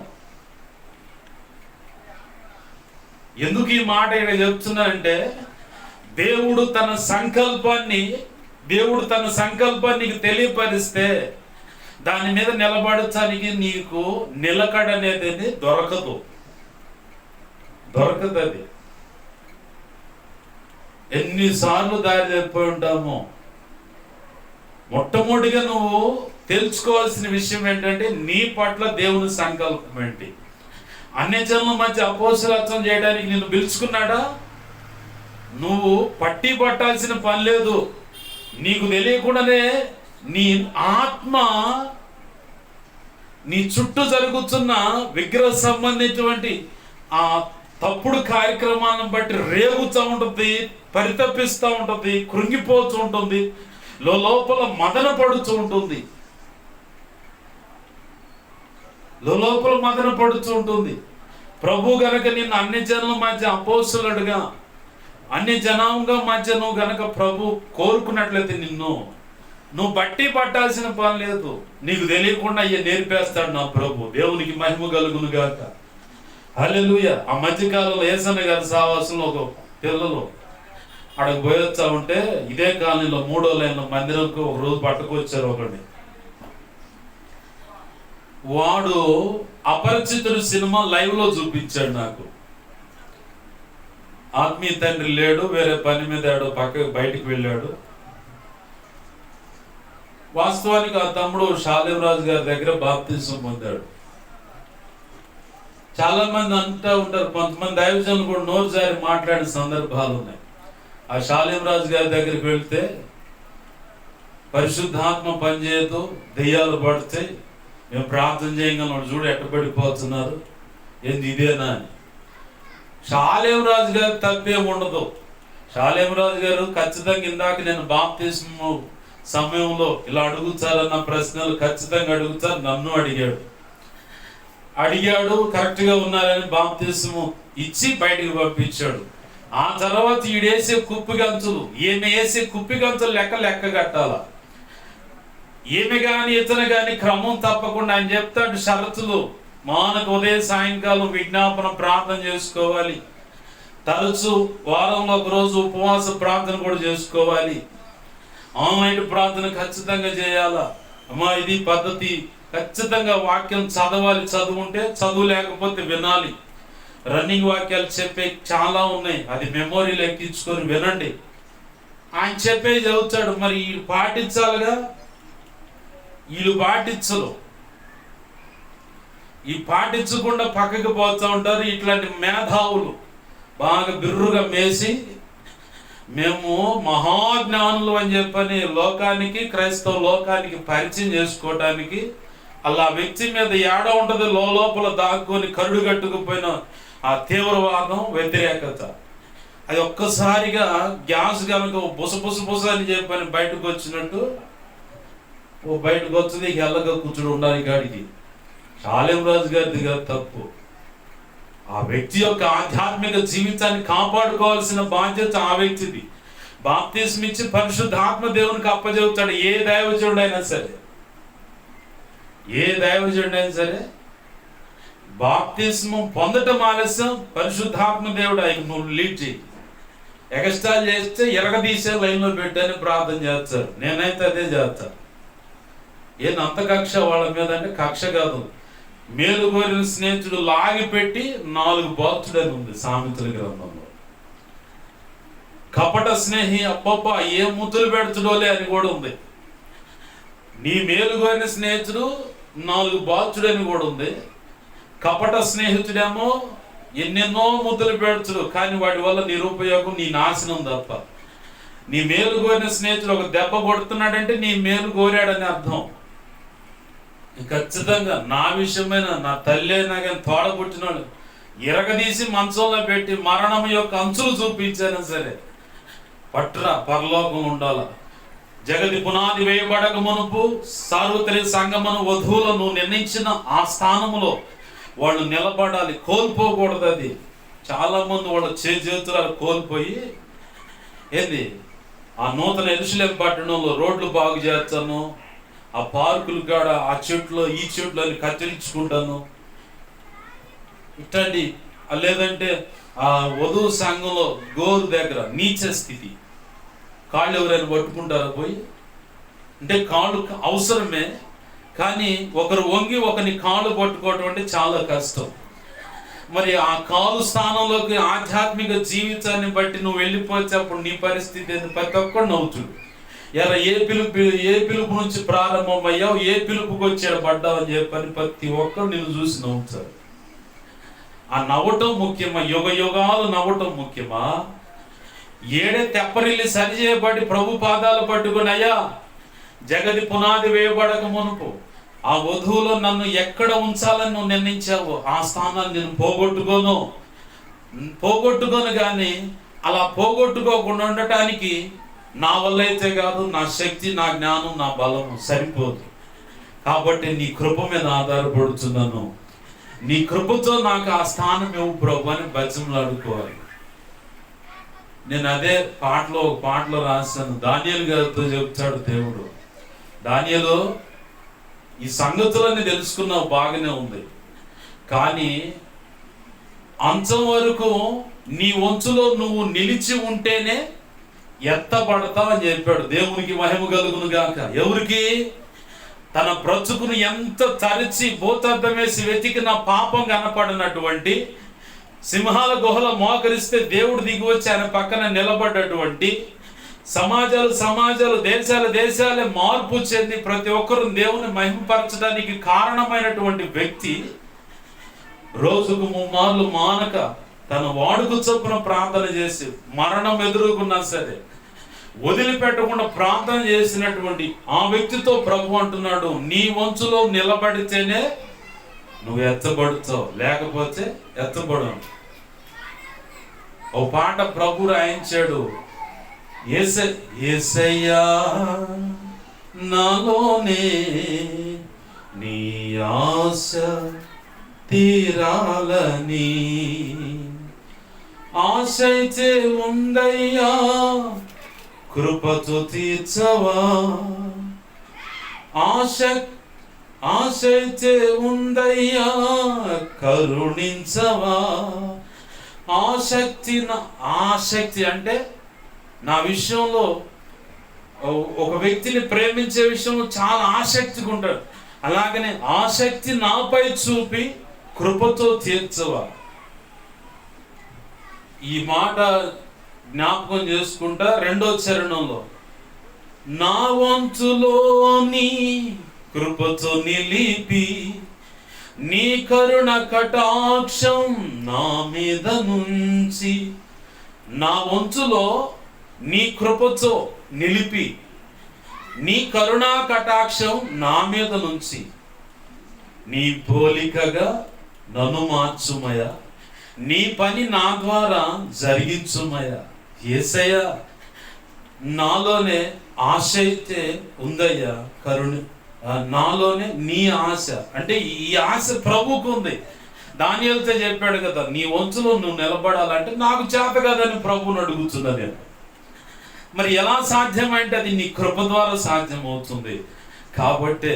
ఎందుకు ఈ మాట ఇక్కడ చెప్తున్నానంటే, దేవుడు తన సంకల్పాన్ని తెలియపరిస్తే దాని మీద నిలబడటానికి నీకు నిలకడ అనేది దొరకదు. అది ఎన్నిసార్లు దారి తప్పిపోయి ఉంటామో. మొట్టమొదటిగా నువ్వు తెలుసుకోవాల్సిన విషయం ఏంటంటే, నీ పట్ల దేవుని సంకల్పం ఏంటి? అన్యజనుల మధ్య అపోస్తలత్వం చేయడానికి నిన్ను పిలుచుకున్నాడా? నువ్వు పట్టి పట్టాల్సిన పని లేదు. నీకు తెలియకుండానే నీ ఆత్మ నీ చుట్టూ జరుగుతున్న విగ్రహ సంబంధించినటువంటి ఆ తప్పుడు కార్యక్రమాలను బట్టి రేగుతూ ఉంటుంది, పరితపిస్తూ ఉంటుంది, కృంగిపోతూ ఉంటుంది, లోపల మదన పడుతూ ఉంటుంది, లోపల మదన పడుతూ ఉంటుంది. ప్రభు గనక నిన్ను అన్ని జనుల మధ్య అపోస్తలుడుగా, అన్ని జనాంగం మధ్య నువ్వు గనక ప్రభు కోరుకున్నట్లయితే నువ్వు బట్టి పట్టాల్సిన పని లేదు. నీకు తెలియకుండా అయ్యే నేర్పేస్తాడు నా ప్రభు. దేవునికి మహిమ కలుగును గాక. హల్లెలూయా. ఆ మధ్యకాలంలో యేసన్న గారి సావాసంలో ఒక పిల్లలు అక్కడికి పోయొచ్చా ఉంటే ఇదే కాలనీలో 3వ లైన్లో మందిరంకు ఒక రోజు పట్టుకొచ్చారు. ఒకటి వాడు అపరిచితుడు సినిమా లైవ్ లో చూపించాడు నాకు. ఆత్మీయ తండ్రి లేడు, వేరే పని మీద పక్కకు బయటికి వెళ్ళాడు. వాస్తవానికి ఆ తమ్ముడు షాలేం రాజు గారి దగ్గర బాప్తిసం పొందాడు. చాలా మంది అంటూ ఉంటారు, కొంతమంది దైవజనులు కూడా నోరు జారి మాట్లాడిన సందర్భాలు ఉన్నాయి. ఆ షాలేం రాజు గారి దగ్గరికి వెళ్తే పరిశుద్ధాత్మ పనిచేయదు, దెయ్యాలు పడితే మేము ప్రార్థన చేయగలం, చూడు ఎట్టబడిపోతున్నారు, ఏంది ఇదేనా అని. షాలేం రాజు గారు తప్పేం ఉండదు. షాలేం రాజు గారు ఖచ్చితంగా ఇందాక నేను బాప్తిస్మ సమయంలో ఇలా అడుగుతారన్న ప్రశ్నలు ఖచ్చితంగా అడుగుతారు. నన్ను అడిగాడు, కరెక్ట్గా ఉన్నారని బాప్తిస్మ ఇచ్చి బయటికి పంపించాడు. ఆ తర్వాత ఈడేసే కుప్పిగంతులు, ఈమె వేసే కుప్పిగంతులు లెక్క కట్టాల. ఈమె కానీ ఇతను కానీ క్రమం తప్పకుండా ఆయన చెప్తాడు షరతులు. మానకు ఉదయం సాయంకాలం విజ్ఞాపన ప్రార్థన చేసుకోవాలి, తరచు వారంలో ఒక రోజు ఉపవాస ప్రార్థన కూడా చేసుకోవాలి, ఆన్లైన్ ప్రార్థన ఖచ్చితంగా చేయాలా. అమ్మా ఇది పద్ధతి. ఖచ్చితంగా వాక్యం చదవాలి, చదువుంటే చదువు లేకపోతే వినాలి. రన్నింగ్ వాక్యాలు చెప్పే చాలా ఉన్నాయి, అది మెమొరీలు ఎక్కించుకొని వినండి. ఆయన చెప్పే చదువుతాడు, మరి వీళ్ళు పాటించాలిగా. వీళ్ళు పాటించరు, ఈ పాటించకుండా పక్కకి పోతూ ఉంటారు. ఇట్లాంటి మేధావులు బాగా బిర్రుగా మేసి మేము మహాజ్ఞానులు అని చెప్పని లోకానికి, క్రైస్తవ లోకానికి పరిచయం చేసుకోవటానికి అలా వ్యక్తి మీద ఏడ ఉంటుంది లోపల దాక్కుని కరుడు కట్టుకుపోయిన ఆ తీవ్రవాదం, వ్యతిరేకత. అది ఒక్కసారిగా గ్యాస్ కనుక బుస అని చెప్పని బయటకు వచ్చినట్టు బయటకు వచ్చింది. ఎల్లగా కూర్చుని ఉండాలి గాడికి. షాలేం రాజు గారిది గారు తప్పు. ఆ వ్యక్తి యొక్క ఆధ్యాత్మిక జీవితాన్ని కాపాడుకోవాల్సిన బాధ్యత ఆ వ్యక్తిది. బాప్తిస్మ ఇచ్చి పరిశుద్ధాత్మ దేవునికి అప్పచెబుతాడు. ఏ దైవజనుడైనా సరే బాప్తిస్మం పొందటం ఆలస్యం, పరిశుద్ధాత్మ దేవుడు ఆయన నువ్వు లీడ్ చేయి, ఎగస్ట్రాల్ చేస్తే ఎరగదీసే లైన్లో పెట్టని ప్రార్థన చేస్తారు. నేనైతే అదే చేస్తాను. ఏంది అంత కక్ష వాళ్ళ మీద అంటే కక్ష కాదు. మేలు కోరిన స్నేహితుడు లాగి పెట్టి 4 బాతుడని ఉంది సామెతల గ్రంథంలో. కపట స్నేహి అబ్బబ్బా ఏ ముద్దులు పెడుతుడోలే అని కూడా ఉంది. నీ మేలు కోరిన స్నేహితుడు 4 బాతుడని కూడా ఉంది. కపట స్నేహితుడేమో ఎన్నెన్నో ముద్దులు పెడుతుడు, కానీ వాడి వల్ల నిరుపయోగం, నీ నాశనం తప్ప. నీ మేలు కోరిన స్నేహితుడు ఒక దెబ్బ కొడుతున్నాడంటే నీ మేలు కోరాడని అర్థం. ఖచ్చితంగా నా విషయమైన నా తల్లి అయినా కానీ తోడబుట్టినోడు ఇరగదీసి మంచంలో పెట్టి మరణం యొక్క అంచులు చూపించాను సరే పట్రా పరలోకం ఉండాల. జగతి పునాది వేయబడక మునుపు సార్వత్రిక సంగమను వధువులను నిర్ణయించిన ఆ స్థానంలో వాళ్ళు నిలబడాలి, కోల్పోకూడదు. అది చాలా మంది వాళ్ళ చేతులు కోల్పోయి ఏంది ఆ నూతన యెరూషలేము పట్టణంలో రోడ్లు బాగు చేస్తాను, ఆ పార్కులు కాడ ఆ చెట్లు ఈ చెట్లు అని కత్తిరించుకుంటాను ఇట్లాంటి. లేదంటే ఆ వధువు సంఘంలో గోరు దగ్గర నీచ స్థితి, కాళ్ళు ఎవరైనా పట్టుకుంటారా పోయి అంటే కాళ్ళు అవసరమే, కానీ ఒకరు వంగి ఒకరిని కాళ్ళు పట్టుకోవటం అంటే చాలా కష్టం. మరి ఆ కాలు స్థానంలోకి ఆధ్యాత్మిక జీవితాన్ని బట్టి నువ్వు వెళ్ళిపోతే అప్పుడు నీ పరిస్థితి ఏంది? ప్రతి ఒక్కడు నవ్వుతుడు. ఎరా ఏ పిలుపు నుంచి ప్రారంభమయ్యావు, ఏ పిలుపుకి వచ్చాడు పడ్డావు అని చెప్పని ప్రతి ఒక్కరు నిన్ను చూసి నవ్వుతారు. ఆ నవ్వటం ముఖ్యమా? యుగ యుగాలు నవ్వటం ముఖ్యమా? ఏడే తెప్పరిల్లి సరిచేయబడి ప్రభు పాదాలు పట్టుకుని, అయ్యా జగతి పునాది వేయబడక మునుపు ఆ వధువులో నన్ను ఎక్కడ ఉంచాలని నువ్వు నిర్ణయించావు, ఆ స్థానాన్ని నేను పోగొట్టుకోను కానీ అలా పోగొట్టుకోకుండా ఉండటానికి నా వల్ల అయితే కాదు, నా శక్తి, నా జ్ఞానం, నా బలము సరిపోదు. కాబట్టి నీ కృప మీద ఆధారపడుతున్నాను. నీ కృపతో నాకు ఆ స్థానం ఇవ్వు ప్రభు అని బతిమలాడుకోవాలి. నేను అదే పాటలో రాశాను. దానియేలు గారితో చెప్తాడు దేవుడు, దానియేలు ఈ సంగతులన్నీ తెలుసుకున్నావు, బాగానే ఉంది, కానీ అంచం వరకు నీ వంచులో నువ్వు నిలిచి ఉంటేనే ఎత్తబడతావు అని చెప్పాడు. దేవునికి మహిమ కలుగును గాక. ఎవరికి? తన బ్రతుకును ఎంత తరిచి భూతద్దం వేసి వెతికిన పాపం కనపడినటువంటి, సింహాల గుహలో మోకరిస్తే దేవుడు దిగి వచ్చి ఆయన పక్కన నిలబడ్డటువంటి, సమాజాలు దేశాలే మార్పు చెంది ప్రతి ఒక్కరు దేవుని మహిమపరచడానికి కారణమైనటువంటి వ్యక్తి రోజుకు 3 మార్లు మానక తన వాడుకు చొప్పున ప్రార్థన చేసి మరణం ఎదుర్కొన్నా సరే వదిలిపెట్టకుండా ప్రార్థన చేసినటువంటి ఆ వ్యక్తితో ప్రభు అంటున్నాడు, నీ వంచులో నిలబడితేనే నువ్వు ఎత్తబడుతావు, లేకపోతే ఎత్తబడు. ఓ పాట ప్రభు రాయించాడు, యేసయ్యా నాలోనే నీ ఆశ తీరాలని, ఆశైతే ఉందయ్యా కృపతో తీర్చవా, ఆశైతే ఉందయ్యా కరుణించవా. ఆసక్తి అంటే నా విషయంలో ఒక వ్యక్తిని ప్రేమించే విషయంలో చాలా ఆసక్తిగా ఉంటాడు. అలాగనే ఆసక్తి నాపై చూపి కృపతో తీర్చవా. ఈ మాట జ్ఞాపకం చేసుకుంటా 2వ చరణంలో, నా వంతులోని కృపతో నిలిపి నీ కరుణ కటాక్షం నా మీద నుంచి. నా వంతులో నీ కృపతో నిలిపి నీ కరుణా కటాక్షం నా మీద నుంచి నీ పోలికగా నన్ను మార్చుమయ్యా, నీ పని నా ద్వారా జరిగించుమయ్యా. యేసయ్యా నాలోనే ఆశ అయితే ఉందయ్యా, నాలోనే నీ ఆశ. అంటే ఈ ఆశ ప్రభువుకు ఉంది. దానియేలుతో చెప్పాడు కదా, నీ వంతులో నువ్వు నిలబడాలంటే నాకు చేత కదని ప్రభువుని అడుగుతున్నా నేను. మరి ఎలా సాధ్యమంటే అది నీ కృప ద్వారా సాధ్యమవుతుంది. కాబట్టి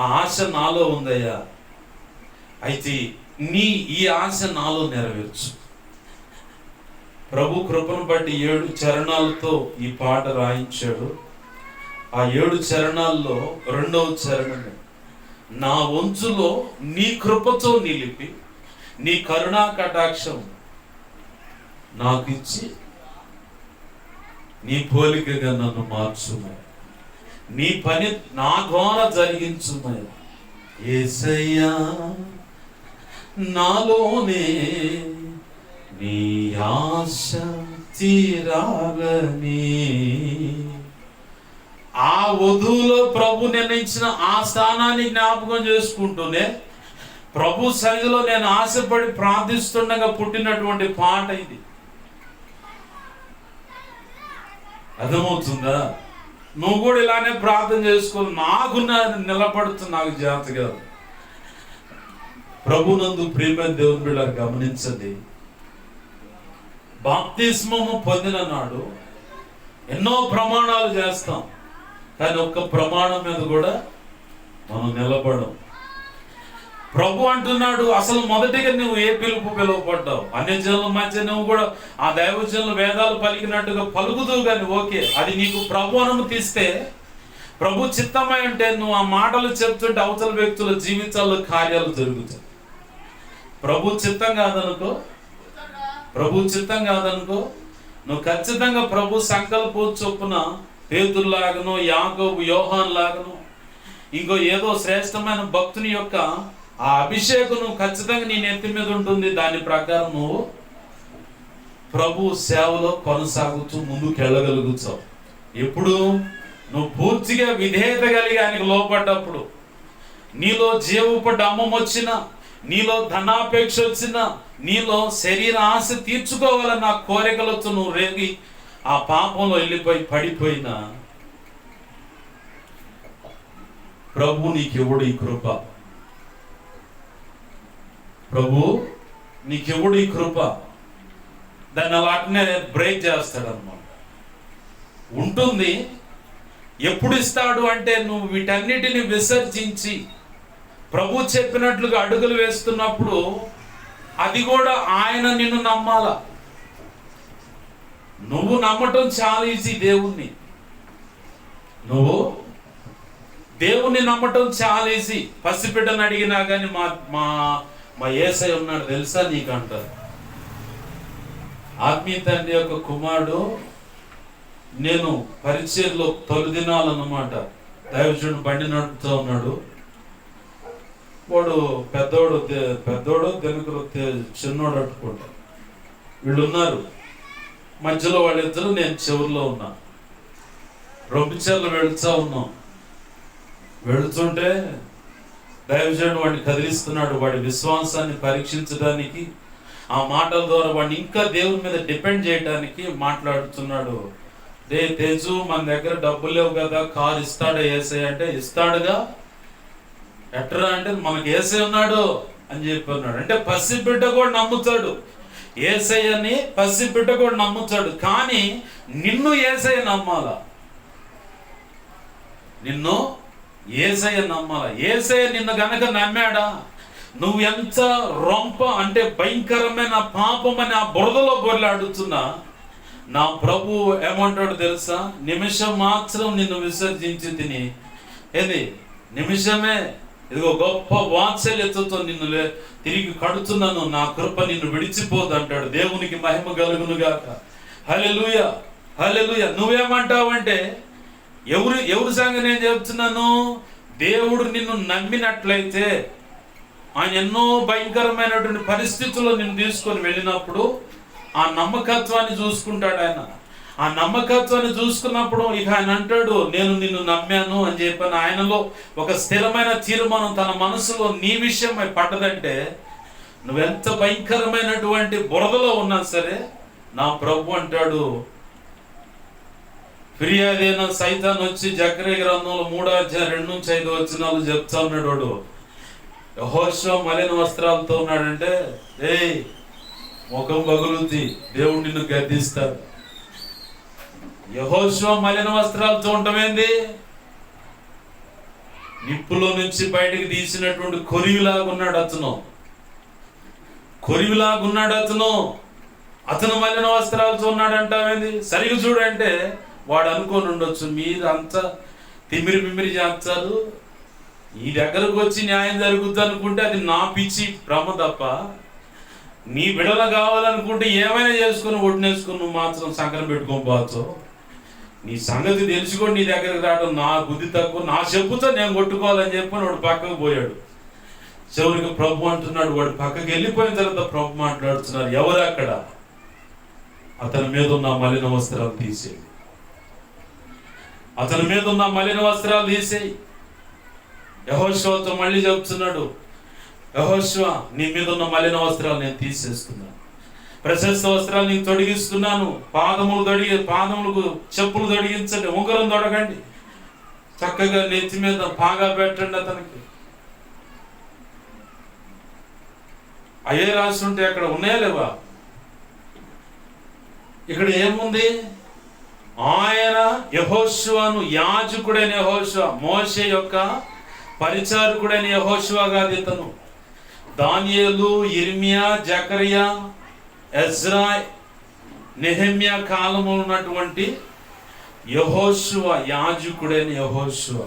ఆ ఆశ నాలో ఉందయ్యా, అయితే ఈ ఆశ నాలో నెరవేర్చు. ప్రభు కృపను బట్టి 7 చరణాలతో ఈ పాట రాయించాడు. ఆ 7 చరణాల్లో 2వ చరణమే, నా వంచులో నీ కృపతో నిలిపి నీ కరుణా కటాక్షం నాకు ఇచ్చి నీ పోలికగా నన్ను మార్చుమయ్యా, నీ పని నా ద్వారా జరిగించుమయ్యా. యేసయ్యా నాలోనే నీ ఆశ తీరాలని. ఆ వధువులో ప్రభు నిర్ణయించిన ఆ స్థానాన్ని జ్ఞాపకం చేసుకుంటూనే ప్రభు సన్నిధిలో నేను ఆశపడి ప్రార్థిస్తుండగా పుట్టినటువంటి పాట ఇది. అర్థమవుతుందా? నువ్వు కూడా ఇలానే ప్రార్థన చేసుకో. నాకు నిలబడుతు నాకు జాత కాదు. ప్రభునందు ప్రియమైన దేవుని బిడ్డలారా గమనించండి, బాప్తిస్మము పొందిన నాడు ఎన్నో ప్రమాణాలు చేస్తాం, కానీ ఒక్క ప్రమాణం మీద కూడా మనం నిలబడం. ప్రభు అంటున్నాడు, అసలు మొదటిగా నువ్వు ఏ పిలువపడ్డావు? అన్యజనుల మధ్య నువ్వు కూడా ఆ దైవజనులు వేదాలు పలికినట్టుగా పలుకుతూ కానీ ఓకే, అది నీకు ప్రభు అనుమతిస్తే, ప్రభు చిత్తమై ఉంటే నువ్వు ఆ మాటలు చెప్తుంటే అవతల వ్యక్తుల జీవితాల్లో కార్యాలు జరుగుతాయి. ప్రభు చిత్తం కాదనుకో నువ్వు ఖచ్చితంగా ప్రభు సంకల్పం చొప్పున పేతురులాగనో, యాకోబు, యోహాన్ లాగనో, ఇంకో ఏదో శ్రేష్టమైన భక్తుని యొక్క ఆ అభిషేకం నువ్వు ఖచ్చితంగా నీ నెత్తి మీద ఉంటుంది. దాని ప్రకారం నువ్వు ప్రభు సేవలో కొనసాగుతూ ముందుకు వెళ్ళగలుగుతావు. ఎప్పుడు నువ్వు పూర్తిగా విధేయత కలిగి ఆయనకు లోపడ్డప్పుడు. నీలో జీవపు డమ్మం వచ్చినా, నీలో ధనాపేక్ష వచ్చినా, నీలో శరీర ఆశ తీర్చుకోవాలన్న కోరికలతో నువ్వు రేగి ఆ పాపంలో వెళ్ళిపోయి పడిపోయినా, ప్రభు నీకెవడు ఈ కృప, ప్రభు నీకెవడు ఈ కృప, దాన్ని అలాంటినే బ్రేక్ చేస్తాడన్నమాట. ఉంటుంది. ఎప్పుడు ఇస్తాడు అంటే నువ్వు వీటన్నిటిని విసర్జించి ప్రభు చెప్పినట్లుగా అడుగులు వేస్తున్నప్పుడు, అది కూడా ఆయన నిన్ను నమ్మాల. నువ్వు నమ్మటం చాలా ఈజీ. దేవుణ్ణి నమ్మటం చాలా ఈజీ. పసిబిడ్డను అడిగినా కానీ మా మా మా యేసయ్య ఉన్నాడు తెలుసా నీకు అంటారు. ఆత్మీయ తండ్రి యొక్క కుమారుడు, నేను పరిచయంలో తొలి దినాలన్నమాట, దైవజనుడు బండి నడుపుతూ ఉన్నాడు. వాడు పెద్దోడు వెనుకలు చిన్నోడు అట్టుకుంటా, వీళ్ళు ఉన్నారు మధ్యలో, వాళ్ళిద్దరు, నేను చివరిలో ఉన్నా. రొంపిచెర్లు వెళుతుంటే దైవజనుడు వాడిని కదిలిస్తున్నాడు. వాడి విశ్వాసాన్ని పరీక్షించడానికి, ఆ మాటల ద్వారా వాడిని ఇంకా దేవుని మీద డిపెండ్ చేయడానికి మాట్లాడుతున్నాడు. రే తేజు, మన దగ్గర డబ్బులు లేవు కదా, కారు ఇస్తాడా యేసయ్య అంటే, ఇస్తాడుగా. ఎట్రా అంటే, మనకి యేసయ్య ఉన్నాడు అని చెప్పి అన్నాడు. అంటే పసిబిడ్డ కూడా నమ్ముతాడు యేసయ్యని, పసిబిడ్డ కూడా నమ్ముతాడు. కానీ నిన్ను యేసయ్య నమ్మాల, నిన్ను యేసయ్య నమ్మాల. యేసయ్య నిన్ను గనక నమ్మాడా, నువ్వు ఎంత రొంప అంటే భయంకరమైన పాపం అని ఆ బురదలో బొర్లాడుతున్నా, నా ప్రభు ఏమంటాడు తెలుసా, నిమిషం మాత్రం నిన్ను విసర్జించి తిని, ఏది నిమిషమే, ఇదిగో గొప్ప వాత్సల్యతతో నిన్ను తిరిగి కడుతున్నాను, నా కృప నిన్ను విడిచిపోదు అంటాడు. దేవునికి మహిమ కలుగును గాక. హల్లెలూయా, హల్లెలూయా. నువ్వేమంటావంటే, ఎవరి సంగతి నేను చెప్తున్నాను, దేవుడు నిన్ను నమ్మినట్లయితే, ఆయన ఎన్నో భయంకరమైనటువంటి పరిస్థితుల్లో నిన్ను తీసుకొని వెళ్ళినప్పుడు ఆ నమ్మకత్వాన్ని చూసుకుంటాడు ఆయన. ఆ నమ్మకత్వాన్ని చూసుకున్నప్పుడు ఇక ఆయన అంటాడు, నేను నిన్ను నమ్మాను అని చెప్పాను. ఆయనలో ఒక స్థిరమైన తీర్మానం తన మనసులో నీ విషయమై పడ్డదంటే, నువ్వెంత భయంకరమైనటువంటి బురదలో ఉన్నా సరే, నా ప్రభు అంటాడు, ఫిర్యాదైన సైతాన్ వచ్చి జకర్యా గ్రంథంలో 3:2-5 చెప్తా ఉన్నాడు. వాడు యెహోషువ మలిన వస్త్రాలతో ఉన్నాడంటే, ఏయ్ ముఖం పగులుద్ది, దేవుడు నిన్ను గద్దిస్తాడు. యెహోషువ మలిన వస్త్రాలతో ఉండమేంది, నిప్పులో నుంచి బయటికి తీసినటువంటి కొరివిలాగున్నాడు అతను. అతను మలిన వస్త్రాలతో ఉన్నాడంటావేంది? సరిగ్గా చూడంటే వాడు అనుకొని ఉండొచ్చు, మీరు అంతా తిమ్మిరి చేస్తారు, ఈ దగ్గరకు వచ్చి న్యాయం జరుగుద్ది అనుకుంటే అది నా పిచ్చి భ్రమ తప్ప, నీ బిడల కావాలనుకుంటే ఏమైనా చేసుకుని ఒడినేసుకుని నువ్వు మాత్రం సంకరం పెట్టుకొని పోవచ్చు. నీ సంగతి తెలుసుకొని నీ దగ్గరకు రావడం నా బుద్ధి తక్కువ, నా చెప్పుతో నేను కొట్టుకోవాలని చెప్పి వాడు పక్కకు పోయాడు. చివరికి ప్రభు అంటున్నాడు, వాడు పక్కకి వెళ్ళిపోయిన తర్వాత ప్రభు మాట్లాడుతున్నారు, ఎవరు అక్కడ, అతని మీద ఉన్న మలిన వస్త్రాలు తీసేయి, అతని మీద ఉన్న మలిన వస్త్రాలు తీసేయి. యెహోషువతో మళ్ళీ చెప్తున్నాడు, యెహోషువ నీ మీద ఉన్న మలిన వస్త్రాలు నేను తీసేస్తున్నాను, ప్రశస్త వస్త్రాలు నీకు తొడిగిస్తున్నాను, పాదములకు చెప్పులు తొడిగించండి, ఉంగరం తొడగండి, చక్కగా నెత్తి మీద పాగా పెట్టండి అతనికి. అయ్యే రాసి ఉంటే అక్కడ ఉన్నాయా లేవా? ఇక్కడ ఏముంది, ఆయన యెహోషువను, యాజకుడైన యెహోషువ, మోషే యొక్క పరిచారకుడైన యెహోషువ కాదు ఇతను. దానియేలు, ఇర్మియా, జకర్యా, ఎజ్రా, నెహెమ్యా కాలంలో ఉన్నటువంటి యెహోషువ, యాజకుడైన యెహోషువ.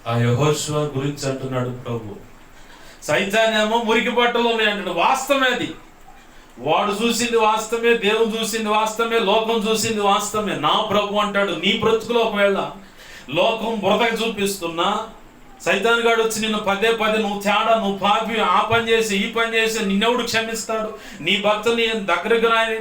ఆ యెహోషువ గురించి అంటున్నాడు ప్రభు. సైతానేమో మురికి బట్టలు ఉన్నాయి అంటాడు. వాస్తవమే అది. వాడు చూసింది వాస్తవమే, దేవుడు చూసింది వాస్తవమే, లోకం చూసింది వాస్తవమే. నా ప్రభు అంటాడు, నీ బ్రతుకులో ఒకవేళ లోకం బ్రతక చూపిస్తున్నా, సైతాన్ గాడు వచ్చి నిన్ను పదే పదే నువ్వు తేడా, నువ్వు పాపి, ఆ పని చేసి ఈ పని చేసి నిన్నెవడు క్షమిస్తాడు? నీ భర్త నీ దగ్గరకు రాని,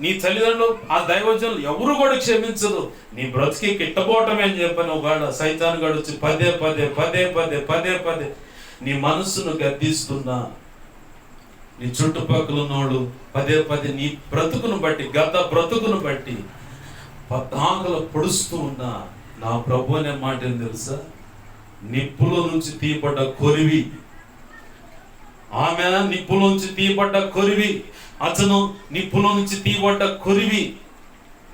నీ తల్లిదండ్రులు, ఆ దైవజనులు ఎవరు కూడా క్షమించదు. నీ బ్రతికి కిట్టపోవటమే అని చెప్పని ఒకవేళ సైతాన్ గాడు వచ్చి పదే పదే పదే పదే పదే పదే నీ మనస్సును గద్దిస్తున్నా, నీ చుట్టుపక్కల ఉన్నోడు పదే పదే నీ బ్రతుకును బట్టి, గత బ్రతుకును బట్టి పద్దాకలు పొడుస్తూ ఉన్నా, నా ప్రభు అనే మాట ఏం తెలుసా? నిప్పులో నుంచి తీయబడ్డ కొరివి, ఆమె నిప్పులో నుంచి తీయబడ్డ కొరివి, అతను నిప్పులో నుంచి తీయబడ్డ కొరివి.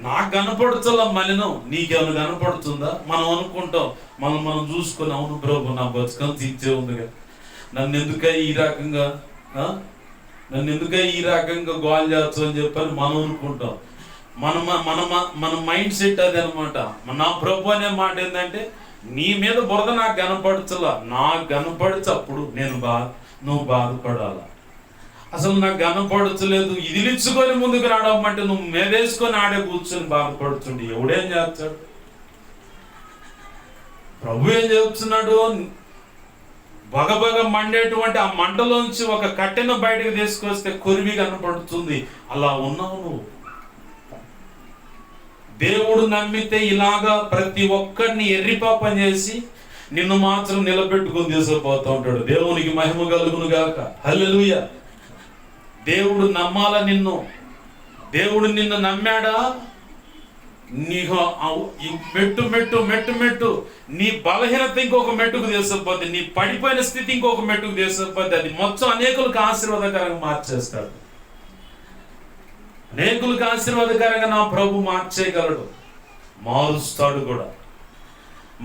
నాకు కనపడుతుందా మలినం? నీకేమైనా కనపడుతుందా? మనం అనుకుంటాం, మనం చూసుకొని, అవును ప్రభు నా బతుకం తీర్చే ఉందిగా, నన్ను ఎందుకై ఈ రకంగా గోల్ చేస్తావు అని చెప్పని మనం అనుకుంటాం. మన మైండ్ సెట్ అది అనమాట. నా ప్రభు అనే మాట ఏంటంటే, నీ మీద బురద నాకు కనపడుతులా, నాకు కనపడితే అప్పుడు నువ్వు బాధపడాలా. అసలు నాకు కనపడలేదు, ఇదిలిచ్చుకొని ముందుకు రావడం నువ్వు మేదేసుకొని ఆడే కూర్చొని బాధపడుతుండే ఎవడేం చేస్తాడు? ప్రభు ఏం చెప్తున్నాడు? బగబగ మండేటువంటి ఆ మంటలోంచి ఒక కట్టెను బయటకు తీసుకొస్తే కొరివి కనపడుతుంది. అలా ఉన్నావు నువ్వు. దేవుడు నమ్మితే ఇలాగా ప్రతి ఒక్కరిని ఎర్రిపాపం చేసి నిన్ను మాత్రం నిలబెట్టుకుని తీసుకుపోతూ ఉంటాడు. దేవునికి మహిమ కలుగును గాక. హల్లెలూయా. దేవుడు నమ్మాల నిన్ను. దేవుడు నిన్ను నమ్మాడా? నీకు మెట్టు మెట్టు మెట్టు మెట్టు నీ బలహీనత ఇంకొక మెట్టుకు తీసుకుపోద్ది, నీ పడిపోయిన స్థితి ఇంకొక మెట్టుకు తీసుకుపోద్ది. అది మొత్తం అనేకులకు ఆశీర్వాదకరంగా మార్చేస్తాడు. అనేకులకు ఆశీర్వాదకరంగా నా ప్రభు మార్చేయగలడు, మారుస్తాడు కూడా.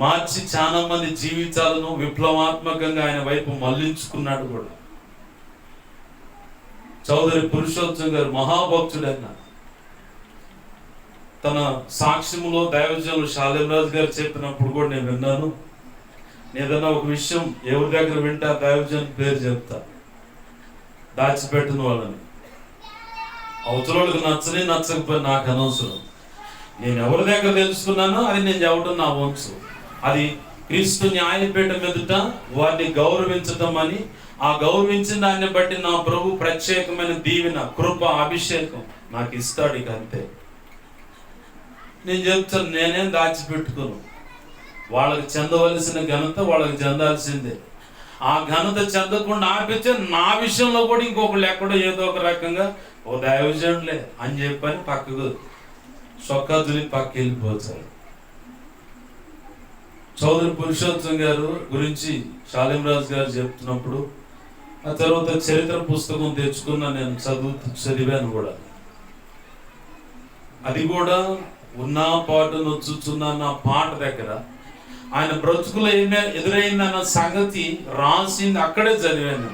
మార్చి చాలా మంది జీవితాలను విప్లవాత్మకంగా ఆయన వైపు మళ్లించుకున్నాడు కూడా. చౌదరి పురుషోత్తం గారు మహాభక్తుడైన, తన సాక్ష్యములో దైవజనులు శాలింరాజు గారు చెప్పినప్పుడు కూడా నేను విన్నాను. ఏదన్నా ఒక విషయం ఎవరి దగ్గర వింటా దైవజను పేరు చెప్తా, దాచిపెట్టిన వాళ్ళని. అవతలోళ్ళకి నచ్చకపోయి నాకు అనవసరం. నేను ఎవరి దగ్గర తెలుసుకున్నానో అది నేను చెప్పడం నా వంశు. అది క్రీస్తు న్యాయపీఠం ఎదుట వారిని గౌరవించటం అని, ఆ గౌరవించిన దాన్ని బట్టి నా ప్రభు ప్రత్యేకమైన దీవెన, కృప, అభిషేకం నాకు ఇస్తాడు. ఇక అంతే. నేను చెప్తాను, నేనేం దాచిపెట్టుకోను. వాళ్ళకి చెందవలసిన ఘనత వాళ్ళకి చెందాల్సిందే. ఆ ఘనత చెందకుండా ఆపితే నా విషయంలో కూడా ఇంకొకళ్ళు ఎక్కడో ఏదో ఒక రకంగా ఓ దైవజనులే అని చెప్పని పక్కకు సొక్కదులి పక్కకి వెళ్ళిపోతారు. చౌదరి పురుషోత్తం గారు గురించి శాలింరాజు గారు చెప్తున్నప్పుడు, ఆ తర్వాత చరిత్ర పుస్తకం తెచ్చుకున్నా, నేను చదివాను కూడా. అది కూడా ఉన్నా పాటు నొచ్చుచున్నా నా పాట దగ్గర ఆయన బ్రతుకులో ఏమే ఎదురైందన్న సంగతి రాసింది అక్కడే చదివాను.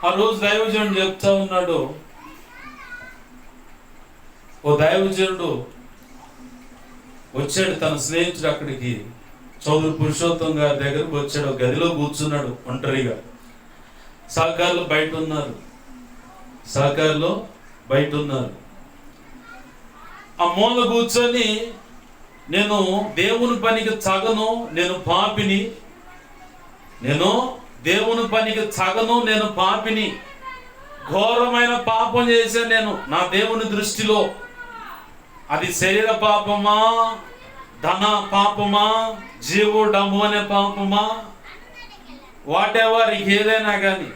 ఆ రోజు దైవజనుడు చెప్తా ఉన్నాడు, ఓ దైవజనుడు వచ్చాడు, తన స్నేహితుడు అక్కడికి చౌదరి పురుషోత్తం గారి దగ్గరకు వచ్చాడు. గదిలో కూర్చున్నాడు ఒంటరిగా. సహకారులు బయట ఉన్నారు. ఆ మూల కూర్చొని, నేను దేవుని పనికి చగను, నేను పాపిని, నేను పాపిని, ఘోరమైన పాపం చేశాను నేను నా దేవుని దృష్టిలో. అది శరీర పాపమా, ధన పాపమా, జీవుడము అనే పాపమా, వాట్ ఎవర్, ఏదైనా కానీ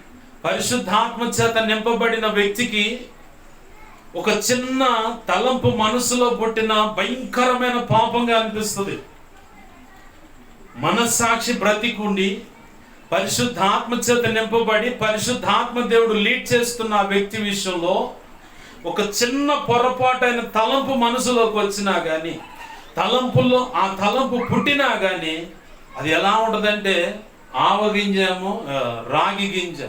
పరిశుద్ధాత్మ చేత నింపబడిన వ్యక్తికి ఒక చిన్న తలంపు మనసులో పుట్టిన భయంకరమైన పాపంగా అనిపిస్తుంది. మనస్సాక్షి బ్రతికుండి పరిశుద్ధాత్మ చేత నింపబడి పరిశుద్ధాత్మ దేవుడు లీడ్ చేస్తున్న ఆ వ్యక్తి విషయంలో ఒక చిన్న పొరపాటైన తలంపు మనసులోకి వచ్చినా కానీ, ఆ తలంపు పుట్టినా కానీ, అది ఎలా ఉంటుందంటే ఆవగింజ ఏమో రాగి గింజ,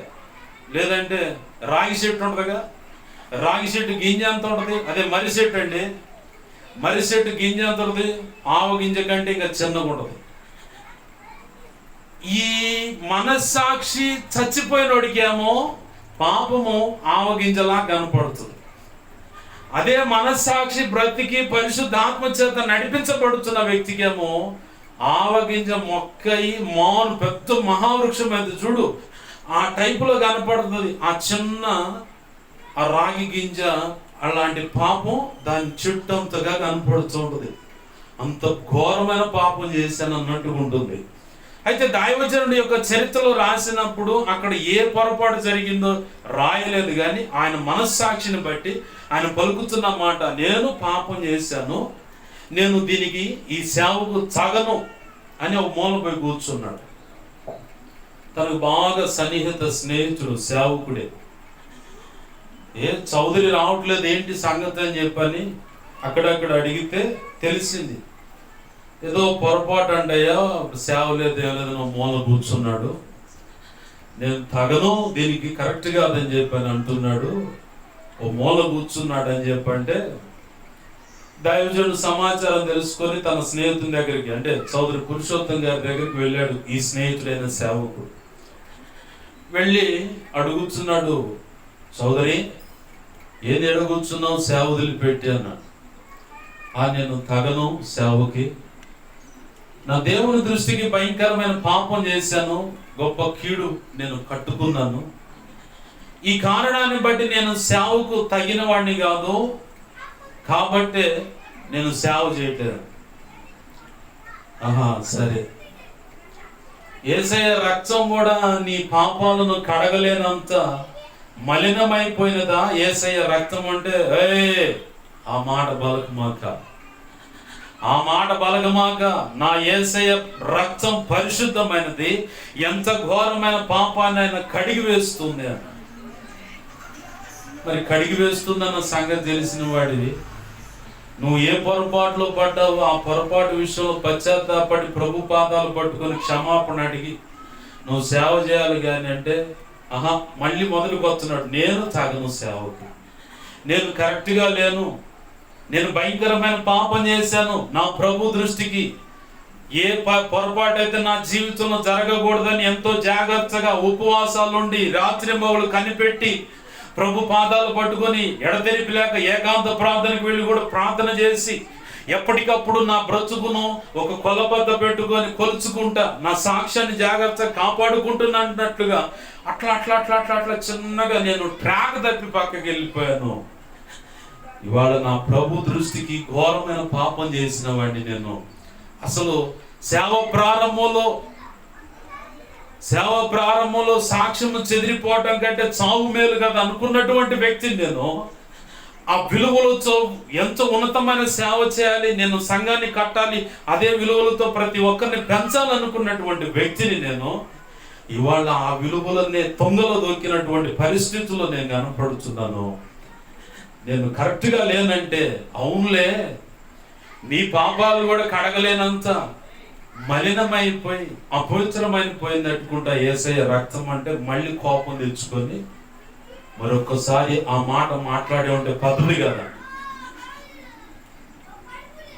లేదంటే రాగి చెట్టు ఉంటుందిగా, రాగి చెట్టు గింజ ఎంత ఉంటుంది, అదే మర్రి చెట్టు అండి. మర్రి చెట్టు గింజ ఎంత ఉంటుంది, ఆవ గింజ కంటే ఇంకా చిన్నగా ఉంటుంది. ఈ మనస్సాక్షి చచ్చిపోయినోడికేమో పాపము ఆవగింజలా కనపడుతుంది. అదే మనస్సాక్షి బ్రతికి పరిశుద్ధాత్మ చేత నడిపించబడుతున్న వ్యక్తికేమో ఆవగింజ మొక్క అయి మాను పెద్ద మహావృక్షం అయితే చూడు, ఆ టైపులో కనపడుతుంది ఆ చిన్న ఆ రాగి గింజ. అలాంటి పాపం దాని చుట్టంతగా కనపడుతుంటుంది. అంత ఘోరమైన పాపం చేశాను అన్నట్టుగా ఉంటుంది. అయితే దైవజనుడి యొక్క చరిత్రలో రాసినప్పుడు అక్కడ ఏ పొరపాటు జరిగిందో రాయలేదు, కానీ ఆయన మనస్సాక్షిని బట్టి ఆయన పలుకుతున్న మాట, నేను పాపం చేశాను, నేను దీనికి ఈ సేవకు తగను అని ఒక మూలపై కూర్చున్నాడు. తనకు బాగా సన్నిహిత స్నేహితుడు సేవకుడే. చౌదరి రావట్లేదు ఏంటి సంగతి అని చెప్పని అక్కడక్కడ అడిగితే తెలిసింది. ఏదో పొరపాటు అంటయ్యా, సేవ లేదు ఏం మూల కూర్చున్నాడు, నేను తగను, దీనికి కరెక్ట్ కాదని చెప్పని అంటున్నాడు, ఓ మూల కూర్చున్నాడు అని చెప్పంటే దైవజనుడు సమాచారం తెలుసుకొని తన స్నేహితుని దగ్గరికి, అంటే చౌదరి పురుషోత్తం గారి దగ్గరికి వెళ్ళాడు. ఈ స్నేహితుడైన సేవకుడు వెళ్ళి అడుగుతున్నాడు, చౌదరి ఏది అడుగుతున్నావు, సేవ వదిలిపెట్టి అన్నాడు. నేను తగను సేవకి, నా దేవుని దృష్టికి భయంకరమైన పాపం చేశాను, గొప్ప కీడు నేను కట్టుకున్నాను, ఈ కారణాన్ని బట్టి నేను సేవకు తగిన వాడిని కాదు, కాబట్టే నేను సేవ చేయట్లేదు. సరే, యేసయ్య రక్తం కూడా నీ పాపాలను కడగలేనంత మలినమైపోయినదా యేసయ్య రక్తం అంటే? ఆ మాట బలకమాక, ఆ మాట బలగమాక. నా యేసయ్య రక్తం పరిశుద్ధమైనది, ఎంత ఘోరమైన పాపాన్ని ఆయన కడిగి వేస్తుంది అన్న. మరి కడిగి వేస్తుందన్న సంగతి తెలిసిన వాడివి, నువ్వు ఏ పొరపాటులో పడ్డావో ఆ పొరపాటు విషయంలో పశ్చాత్తాపడి ప్రభు పాదాలు పట్టుకొని క్షమాపణ అడిగి నువ్వు సేవ చేయాలి. కానీ అంటే మళ్ళీ మొదలుకు వస్తున్నాడు, నేను తగను సేవకు, నేను కరెక్ట్గా లేను, నేను భయంకరమైన పాపం చేశాను, నా ప్రభు దృష్టికి ఏ పొరపాటు అయితే నా జీవితంలో జరగకూడదని ఎంతో జాగ్రత్తగా ఉపవాసాలుండి రాత్రింబవళ్ళు కనిపెట్టి ప్రభు పాదాలు పట్టుకొని ఎడతెరిపి లేక ఏకాంత ప్రార్థనకు వెళ్ళి కూడా ప్రార్థన చేసి ఎప్పటికప్పుడు నా బ్రతుకును ఒక కొలబద్ద పెట్టుకొని కొలుచుకుంటా, నా సాక్ష్యాన్ని జాగ్రత్తగా కాపాడుకుంటున్నట్లుగా అట్లా అట్లా అట్లా అట్లా అట్లా చిన్నగా నేను ట్రాక్ తప్పి పక్కకి వెళ్ళిపోయాను. ఇవాళ నా ప్రభు దృష్టికి ఘోరమైన పాపం చేసిన వాడిని నేను. అసలు సేవ ప్రారంభంలో సాక్ష్యము చెదిరిపోవటం కంటే చావు మేలు కదా అనుకున్నటువంటి వ్యక్తిని నేను. ఆ విలువలతో ఎంతో ఉన్నతమైన సేవ చేయాలి, నేను సంఘాన్ని కట్టాలి, అదే విలువలతో ప్రతి ఒక్కరిని పెంచాలనుకున్నటువంటి వ్యక్తిని నేను. ఇవాళ ఆ విలువలనే తొంగలో దొక్కినటువంటి పరిస్థితుల్లో నేను కనపడుతున్నాను. నేను కరెక్ట్గా లేనంటే, అవునులే నీ పాపాలు కూడా కడగలేనంత మలినమైపోయి అపవిత్రమైపోయిందట్టుకుంటా యేసయ్య రక్తం అంటే మళ్ళీ కోపం తెచ్చుకొని మరొకసారి ఆ మాట మాట్లాడే ఉంటే పద్ధతి కదా.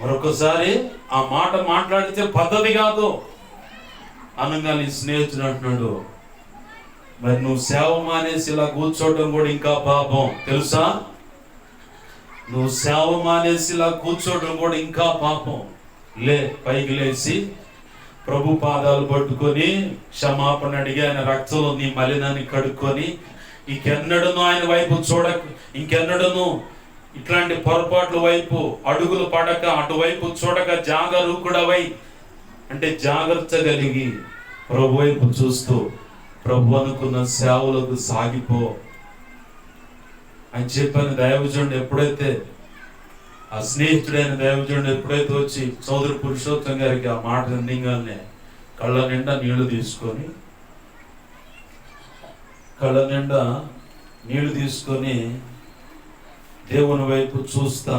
మరొకసారి ఆ మాట మాట్లాడితే పద్ధతి కాదు అనగా నీ స్నేహితుడు అంటున్నాడు, మరి నువ్వు సేవ మానేసి ఇలా కూర్చోవడం కూడా ఇంకా పాపం తెలుసా, నువ్వు సేవ మానేసి ఇలా కూర్చోవడం కూడా ఇంకా పాపం. పైకి లేచి ప్రభు పాదాలు పట్టుకొని క్షమాపణ అడిగి ఆయన రక్తంలో నీ మలినాన్ని కడుక్కొని ఇంకెన్నడను ఆయన వైపు చూడక, ఇంకెన్నడను ఇట్లాంటి పొరపాట్ల వైపు అడుగులు పడక, అటువైపు చూడక జాగరూకుడవై, అంటే జాగ్రత్త కలిగి ప్రభు వైపు చూస్తూ ప్రభు అనుకున్న సేవలకు సాగిపో అని చెప్పిన దైవజనుడు ఎప్పుడైతే, ఆ స్నేహితుడైన దైవజనుడు ఎప్పుడైతే వచ్చి చౌదరి పురుషోత్తం గారికి ఆ మాట నింగానే కళ్ళ నిండా నీళ్లు తీసుకొని దేవుని వైపు చూస్తా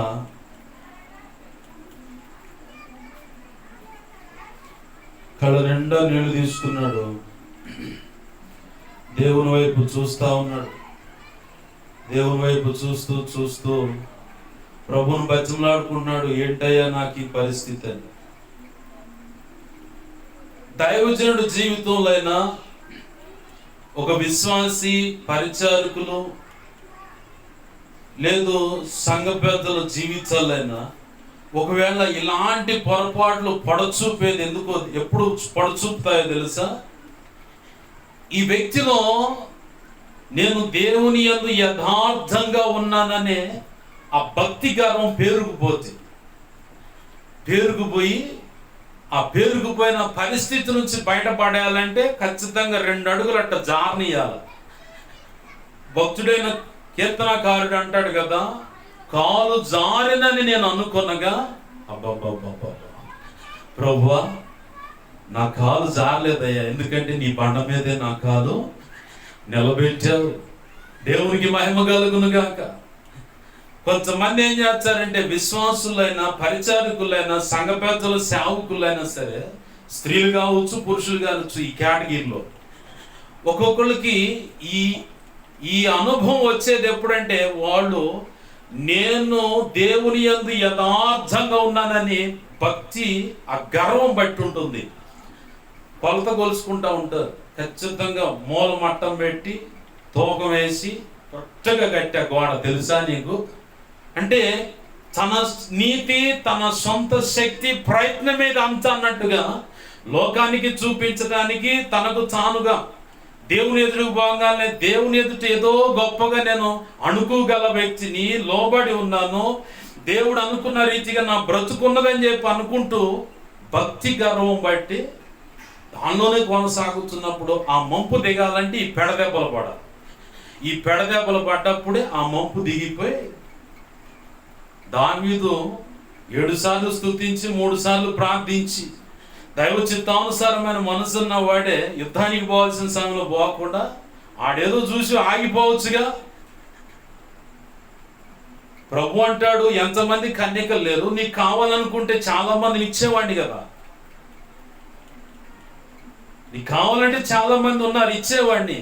కళ్ళ నిండా నీళ్లు తీసుకున్నాడు, దేవుని వైపు చూస్తా ఉన్నాడు. దేవుని వైపు చూస్తూ ప్రభువును బతిమలాడుకున్నాడు, ఏంటయ్యా నాకు ఈ పరిస్థితి అని. దైవజనుడు జీవితంలో అయినా, ఒక విశ్వాసి పరిచారకులు లేదు సంఘ పెద్దల జీవితాలైనా ఒకవేళ ఇలాంటి పొరపాట్లు పొడచూపేది ఎందుకో, ఎప్పుడు పొడచూపుతాయో తెలుసా? ఈ వ్యక్తిలో నేను దేవుని యందు యథార్థంగా ఉన్నాననే ఆ భక్తి గర్వం పేరుకుపోయి ఆ పేరుకుపోయిన పరిస్థితి నుంచి బయటపడేయాలంటే ఖచ్చితంగా 2 అడుగులు అట్ట జారనీయాలి. భక్తుడైన కీర్తనకారుడు అంటాడు కదా, కాలు జారినని నేను అనుకున్నగా అబ్బబ్బబ్బబ్బా ప్రభువా నా కాలు జారలేదయ్యా, ఎందుకంటే నీ బండ మీదే నా కాలు నిలబెట్టావు. దేవునికి మహిమ కలుగును గాక. కొంతమంది ఏం చేస్తారంటే, విశ్వాసులైనా పరిచారకులైనా సంఘ పెద్దలు సేవకులైనా సరే, స్త్రీలు కావచ్చు పురుషులు కావచ్చు, ఈ కేటగిరీలో ఒక్కొక్కరికి ఈ అనుభవం వచ్చేది ఎప్పుడంటే, వాళ్ళు నేను దేవుని యందు యథార్థంగా ఉన్నానని భక్తి ఆ గర్వం బట్టి ఉంటుంది. కొలత కొలుసుకుంటూ ఉంటారు. ఖచ్చితంగా మూల మట్టం పెట్టి తూకం వేసి కొత్తగా కట్టే గోడ తెలుసా నీకు అంటే, తన నీతి తన సొంత శక్తి ప్రయత్నం మీద అంత అన్నట్టుగా లోకానికి చూపించడానికి తనకు తానుగా దేవుని ఎదురు పోగానే దేవుని ఎదుట ఏదో గొప్పగా నేను అనుకోగల వ్యక్తిని, లోబడి ఉన్నాను, దేవుడు అనుకున్న రీతిగా నా బ్రతుకున్నదని చెప్పి అనుకుంటూ భక్తి గర్వం బట్టి దానిలోనే కొనసాగుతున్నప్పుడు ఆ మంపు దిగాలంటే ఈ పెడదెబ్బలు పడాలి. ఈ పెడదెబ్బలు పడ్డప్పుడే ఆ మంపు దిగిపోయి దావీదు 7 సార్లు స్తుతించి 3 సార్లు ప్రార్థించి దైవ చిత్తానుసారమైన మనసున్న వాడే యుద్ధానికి పోవాల్సిన సమయంలో పోకుండా ఆడేదో చూసి ఆగిపోవచ్చుగా. ప్రభు అంటాడు, ఎంతమంది కన్యకలు లేరు, నీకు కావాలనుకుంటే చాలా మందిని ఇచ్చేవాడిని కదా, నీకు కావాలంటే చాలా మంది ఉన్నారు ఇచ్చేవాడిని.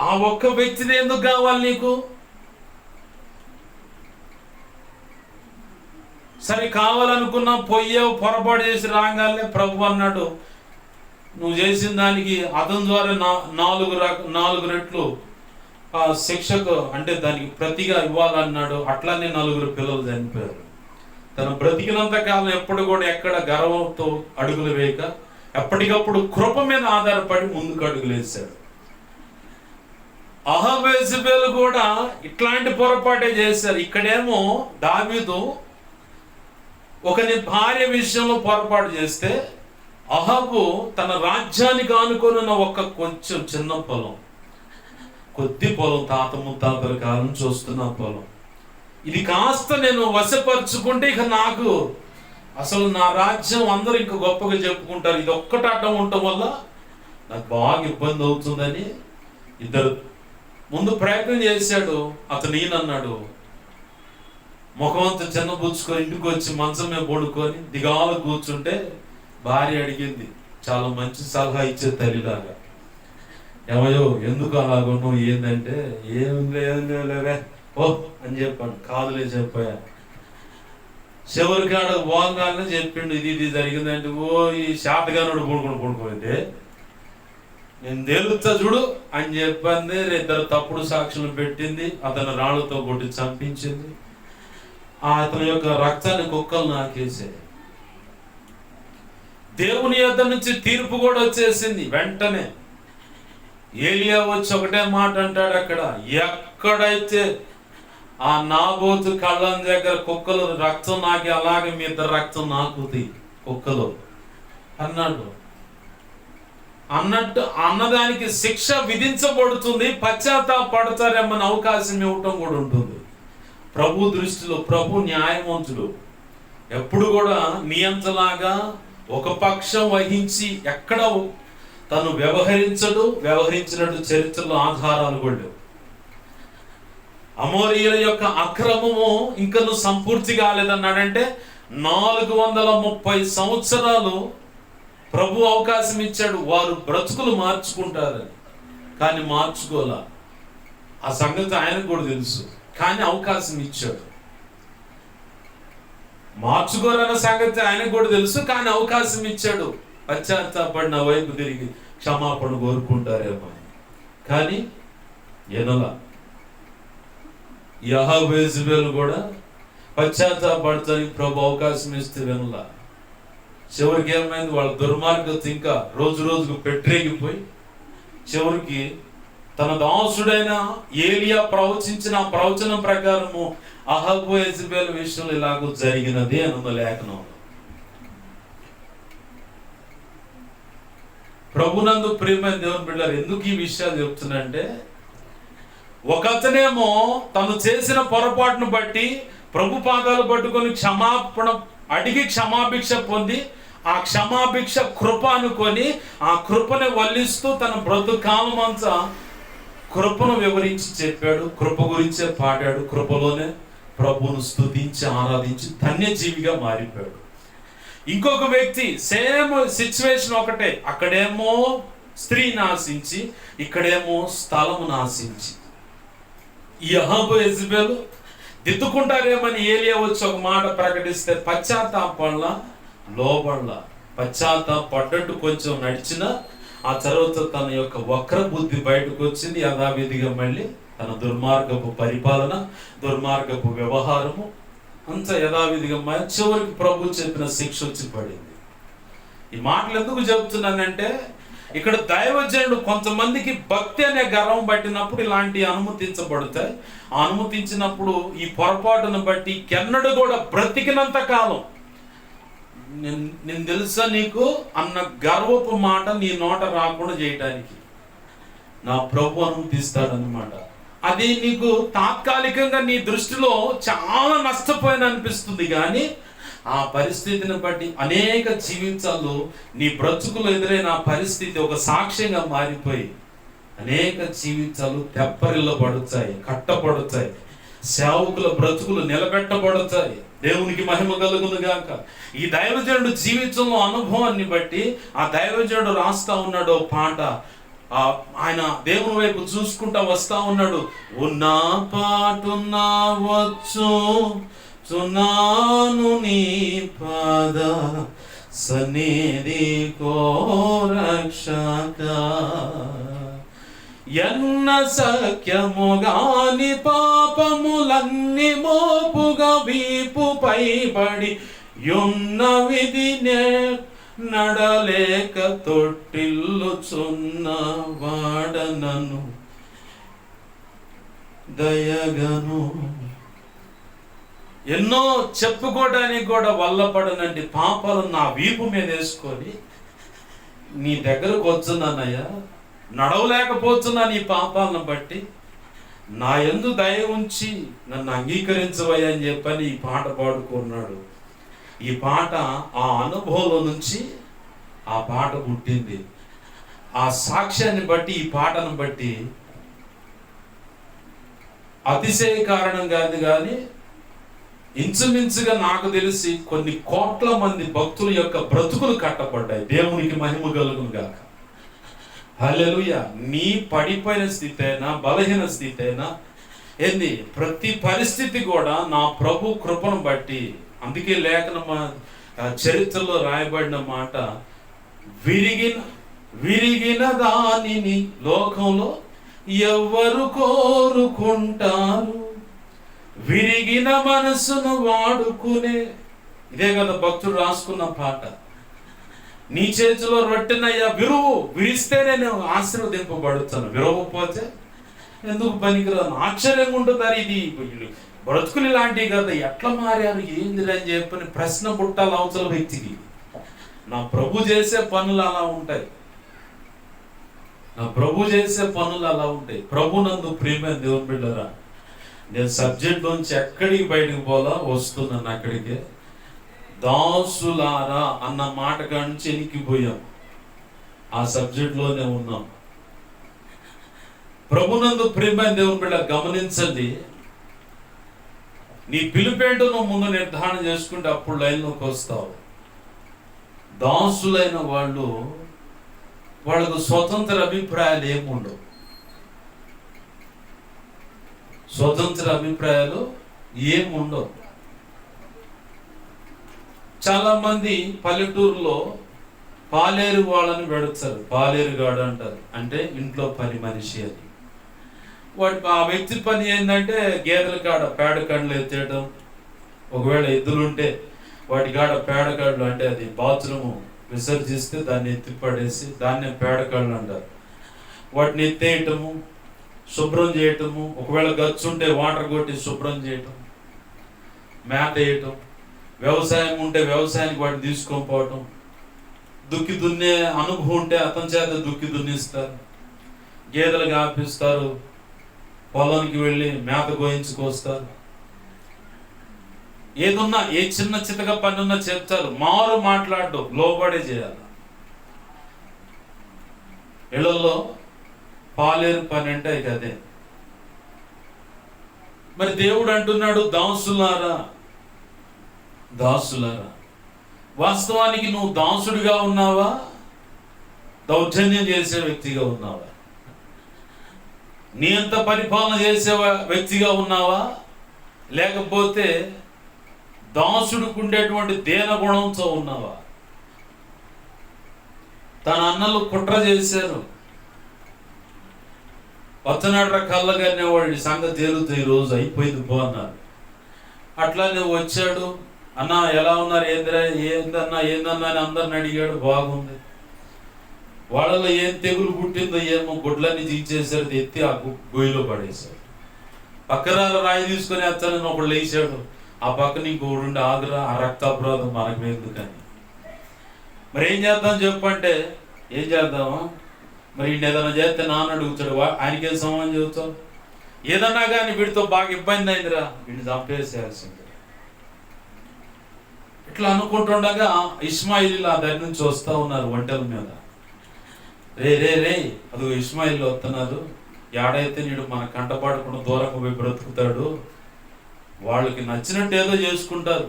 ఆ ఒక్క వ్యక్తిని ఎందుకు కావాలి నీకు? సరే కావాలనుకున్నా పొయ్యావు, పొరపాటు చేసి రాగానే ప్రభు అన్నాడు, నువ్వు చేసిన దానికి అతని ద్వారా 4 రెట్లు శిక్షకు అంటే దానికి ప్రతిగా ఇవ్వాలన్నాడు. అట్లానే 4 పిల్లలు చనిపోయారు. తన బ్రతికినంత కాలం ఎప్పుడు కూడా ఎక్కడ గర్వంతో అడుగులు వేయక ఎప్పటికప్పుడు కృప మీద ఆధారపడి ముందుకు అడుగులు వేశాడు. అహాబు యెజెబెలు కూడా ఇట్లాంటి పొరపాటే చేశారు. ఇక్కడేమో దావీదు ఒకని భార్య విషయంలో పొరపాటు చేస్తే, అహాబు తన రాజ్యానికి ఆనుకొని ఒక కొంచెం చిన్న పొలం, కొద్ది పొలం, తాత ముత్తాతల కాలం చూస్తున్న పొలం, ఇది కాస్త నేను వశపరుచుకుంటే ఇక నాకు అసలు నా రాజ్యం అందరూ ఇంకా గొప్పగా చెప్పుకుంటారు, ఇది ఒక్కటి అడ్డం ఉండటం వల్ల నాకు బాగా ఇబ్బంది అవుతుందని ఇద్దరు ముందు ప్రయత్నం చేశాడు. అతను ఈయనన్నాడు, ముఖమంతా చిన్నబుచ్చుకొని ఇంటికి వచ్చి మంచం మీద పడుకొని దిగాలు కూర్చుంటే భార్య అడిగింది, చాలా మంచి సలహా ఇచ్చే తల్లిలాగా, ఏమయ్యో ఎందుకు అలాగో ఏందంటే, ఏం లేవే ఓ అని చెప్పాను. కాదులే చెప్పాయా. చివరికి ఆడ బాగానే చెప్పిండు, ఇది జరిగిందంటే, ఓ ఈ శాతగానుడు పడుకోబెడితే నేను తేలుస్తా చూడు అని చెప్పింది. 2 తప్పుడు సాక్షులు పెట్టింది. అతను రాళ్ళతో కొట్టి చంపించింది. అతని యొక్క రక్తాన్ని కుక్కలు నాకేసాయి. దేవుని యొద్ద నుంచి తీర్పు కూడా వచ్చేసింది. వెంటనే ఏలియా వచ్చి ఒకటే మాట అంటాడు, అక్కడ ఎక్కడైతే ఆ నాబోతు కళ్ళం దగ్గర కుక్కలు రక్తం నాకి, అలాగే మీ ఇద్దరు రక్తం నాకుది కుక్కలు అన్నట్టు అన్నదానికి శిక్ష విధించబడుతుంది. పశ్చాత్తాపడతారేమని అవకాశం ఇవ్వటం కూడా ఉంటుంది. ప్రభు దృష్టిలో ప్రభు న్యాయవంతుడు. ఎప్పుడు కూడా నియంతలాగా ఒక పక్షం వహించి ఎక్కడ తను వ్యవహరించినట్టు చరిత్రలో ఆధారాలు కూడా. అమోరీయుల యొక్క అక్రమము ఇంకను సంపూర్తి కాలేదన్నాడంటే 430 సంవత్సరాలు ప్రభు అవకాశం ఇచ్చాడు, వారు బ్రతుకులు మార్చుకుంటారని. కానీ మార్చుకోలే. ఆ సంగతి ఆయనకు కూడా తెలుసు, కానీ అవకాశం ఇచ్చాడు. మార్చుకోరన్న సంగతి ఆయనకు కూడా తెలుసు, కానీ అవకాశం ఇచ్చాడు. పశ్చాత్తాపడిన వైపు తిరిగి క్షమాపణ కోరుకుంటారేమో. కానీ ఎనలా అహాబు యెజెబెలు కూడా పశ్చాత్తాపడతానికి ప్రభు అవకాశం ఇస్తే వినలా. చివరికి ఏమైంది, వాళ్ళ దుర్మార్గత ఇంకా రోజు రోజుకు పెట్టరేగిపోయి చివరికి తన దాసుడైన ఏలియా ప్రవచించిన ఆ ప్రవచనం ప్రకారము అహాబు యెజెబెల్ విషయంలో ఇలాగూ జరిగినది అని లేఖనం. ప్రభునందు ప్రియమైన దేవుని బిడ్డలారా, ఎందుకు ఈ విషయాలు చెప్తున్నంటే, ఒకతనేమో తను చేసిన పొరపాటును బట్టి ప్రభు పాదాలు పట్టుకొని క్షమాపణ అడిగి క్షమాభిక్ష పొంది ఆ క్షమాభిక్ష కృప అనుకొని ఆ కృపను వల్లిస్తూ తన బ్రతుకాలం అంతా కృపను వివరించి చెప్పాడు, కృప గురించే పాడాడు, కృపలోనే ప్రభువును స్తుతించి ఆరాధించి ధన్యజీవిగా మారిపోయాడు. ఇంకొక వ్యక్తి సేమ్ సిచ్యువేషన్ ఒకటే, అక్కడేమో స్త్రీ నాశించి ఇక్కడేమో స్థలము నాశించి. ఈ అహాబు యెజెబెలు దిద్దుకుంటారేమని ఏలియా వచ్చి ఒక మాట ప్రకటిస్తే పశ్చాత్తాపడలా, లోబడలా. పశ్చాత్తాపడ్డట్టు కొంచెం నడిచిన ఆ తర్వాత తన యొక్క వక్ర బుద్ధి బయటకు వచ్చింది. యథావిధిగా మళ్ళీ తన దుర్మార్గపు పరిపాలన, దుర్మార్గపు వ్యవహారము అంత యథావిధిగా చివరికి ప్రభు చెప్పిన శిక్ష వచ్చి పడింది. ఈ మాటలు ఎందుకు చెబుతున్నానంటే, ఇక్కడ దైవజనుడు కొంతమందికి భక్తి అనే గర్వం పట్టినప్పుడు ఇలాంటి అనుమతించబడతాయి. అనుమతించినప్పుడు ఈ పొరపాటును బట్టి కెన్నడు కూడా బ్రతికినంత కాలం నేను తెలుసా నీకు అన్న గర్వపు మాట నీ నోట రాకుండా చేయడానికి నా ప్రభు అనుమతిస్తాడన్నమాట. అది నీకు తాత్కాలికంగా నీ దృష్టిలో చాలా నష్టపోయిన అనిపిస్తుంది, కానీ ఆ పరిస్థితిని బట్టి అనేక జీవితాలు నీ బ్రతుకులు ఎదురైన ఆ పరిస్థితి ఒక సాక్ష్యంగా మారిపోయి అనేక జీవితాలు తెప్పరిల్లబడతాయి, కట్టబడతాయి, సేవకుల బ్రతుకులు నిలబెట్టబడతాయి. దేవునికి మహిమ కలుగును గాక. ఈ దైవజనుడు జీవితంలో అనుభవాన్ని బట్టి ఆ దైవజనుడు రాస్తా ఉన్నాడు పాట. ఆయన దేవుని వైపు చూసుకుంటా వస్తా ఉన్నాడు. ఉన్నా పాటున్నా వచ్చు చున్నాను నీ పాద సన్నిధి కో రక్షక, ఎన్న సఖ్యముగాని పాపములన్నీ మోపుగా వీపుపై పడి యున్న విధినే నడలేక తొట్టిల్లుచున్న వాడనను దయగను. ఎన్నో చెప్పుకోవడానికి కూడా వల్లపడనండి పాపాలు నా వీపు మీద వేసుకొని నీ దగ్గరకు వచ్చున్నానయ్యా, నడవలేకపోతున్నా నీ పాపాలను బట్టి, నా యందు దయ ఉంచి నన్ను అంగీకరించవయ్యా అని చెప్పని ఈ పాట పాడుకున్నాడు. ఈ పాట ఆ అనుభవంలో నుంచి ఆ పాట పుట్టింది. ఆ సాక్ష్యాన్ని బట్టి ఈ పాటను బట్టి అతిశయ కారణం కాదు, కానీ ఇంచుమించుగా నాకు తెలిసి కొన్ని కోట్ల మంది భక్తుల యొక్క బ్రతుకులు కట్టబడ్డాయి. దేవునికి మహిమ కలుగును గాక. హల్లెలూయా. నీ పడిపోయిన స్థితి అయినా బలహీన స్థితి అయినా ఏంది, ప్రతి పరిస్థితి కూడా నా ప్రభు కృపను బట్టి. అందుకే లేఖన చరిత్రలో రాయబడిన మాట, విరిగిన దానిని లోకంలో ఎవరు కోరుకుంటారు, విరిగిన మనసును వాడుకునే. ఇదే కదా భక్తుడు రాసుకున్న పాట. నీ చేతిలో రొట్టెనయ్యా విరువు, విరిస్తే నేను ఆశీర్వదింపబడుతాను, విరవకపోతే ఎందుకు పనికిరాను. ఆశ్చర్యంగా ఉంటుంది. ఇది బ్రతుకులు ఇలాంటివి కదా, ఎట్లా మారారు ఏంది అని చెప్పని ప్రశ్న పుట్టాలి అవతల వ్యక్తికి. నా ప్రభు చేసే పనులు అలా ఉంటాయి, నా ప్రభు చేసే పనులు అలా ఉంటాయి. ప్రభునందు ప్రియమైన దేవుని బిడ్డరా, నేను సబ్జెక్ట్ నుంచి ఎక్కడికి బయటకు పోలా, వస్తున్నాను అక్కడికే. దాసులారా అన్న మాట కాంచి ఎనికిపోయాం, ఆ సబ్జెక్ట్లోనే ఉన్నాం. ప్రభునందు ప్రియమైన దేవుని బిడ్డ గమనించండి, నీ పిలుపేంటో నువ్వు ముందు నిర్ధారణ చేసుకుంటే అప్పుడు లైన్లోకి వస్తావు. దాసులైన వాళ్ళకు స్వతంత్ర అభిప్రాయాలు ఏముండవు. స్వతంత్ర అభిప్రాయాలు ఏముండవు. చాలా మంది పల్లెటూరులో పాలేరు వాళ్ళని పెడతారు, పాలేరుగాడు అంటారు, అంటే ఇంట్లో పని మనిషి అని. వాడి ఆ వ్యక్తి పని ఏంటంటే గేదెల కాడ పేడ కండ్లు ఎత్తేయడం, ఒకవేళ ఎద్దులుంటే వాటి కాడ పేడకాళ్ళు, అంటే అది బాత్రూము విసర్జిస్తే దాన్ని ఎత్తిపడేసి దాన్నే పేడకాళ్ళు అంటారు. వాటిని ఎత్తేయటము, శుభ్రం చేయటము, ఒకవేళ గచ్చుంటే వాటర్ కొట్టి శుభ్రం చేయటం, మేత వేయటం, వ్యవసాయం ఉంటే వ్యవసాయానికి వాటిని తీసుకొని పోవటం, దుక్కి దున్నే అనుభవం ఉంటే అతని చేత దుక్కి దున్నిస్తారు, గేదెలు కాపిస్తారు, పొలానికి వెళ్ళి మేత గోయించుకొస్తారు. ఏదున్నా ఏ చిన్న చితక పని ఉన్నా చెప్తారు. మారు మాట్లాడడం, లోబడే చేయాలి. ఇళ్లలో పాలేరు పని అంటే ఇక అదే. మరి దేవుడు అంటున్నాడు, దాసులారా దాసులారా. వాస్తవానికి నువ్వు దాసుడిగా ఉన్నావా, దౌర్జన్యం చేసే వ్యక్తిగా ఉన్నావా? నీ అంత పరిపాలన చేసే వ్యక్తిగా ఉన్నావా, లేకపోతే దాసుడికి ఉండేటువంటి దేన గుణంతో ఉన్నావా? తన అన్నలు కుట్ర చేశారు, పచ్చనాడ్ర కళ్ళగానే వాడి సంగతి తేలుతుంది, ఈరోజు అయిపోయింది పో అన్నారు. అట్లా నువ్వు వచ్చాడు, అన్న ఎలా ఉన్నారు, ఏందన్నా అని అందరిని అడిగాడు. బాగుంది. వాళ్ళలో ఏం తెగులు పుట్టిందో ఏమో, గుడ్లన్నీ తీసేసారు, ఎత్తి ఆ గొయ్యిలో పడేశాడు. పక్కరాల రాయి తీసుకొని ఎత్తానని ఒకళ్ళు లేచాడు, ఆ పక్కన ఇంకొకడు ఆగురా, ఆ రక్తాపరాధం మనకు ఎందుకని. మరి ఏం చేద్దాం చెప్పంటే, ఏం చేద్దామా మరి ఈయన ఏదైనా చేస్తే నాన్న అడుగుతాడు, ఆయనకేం సమానం చెబుతావు? ఏదన్నా కానీ వీడితో బాగా ఇబ్బంది అయిందిరా, వీడిని చంపేసేయాల్సింది. ఇట్లా అనుకుంటుండగా ఇస్మాయిల్ ఆ దగ్గర నుంచి వస్తూ ఉన్నారు ఒంటెల మీద. రే రే రే అది ఇస్మాయిల్ వస్తున్నారు, ఏడైతే నీడు మన కంటపడకుండా దూరంగా పోయి బ్రతుకుతాడు, వాళ్ళకి నచ్చినట్టు ఏదో చేసుకుంటారు,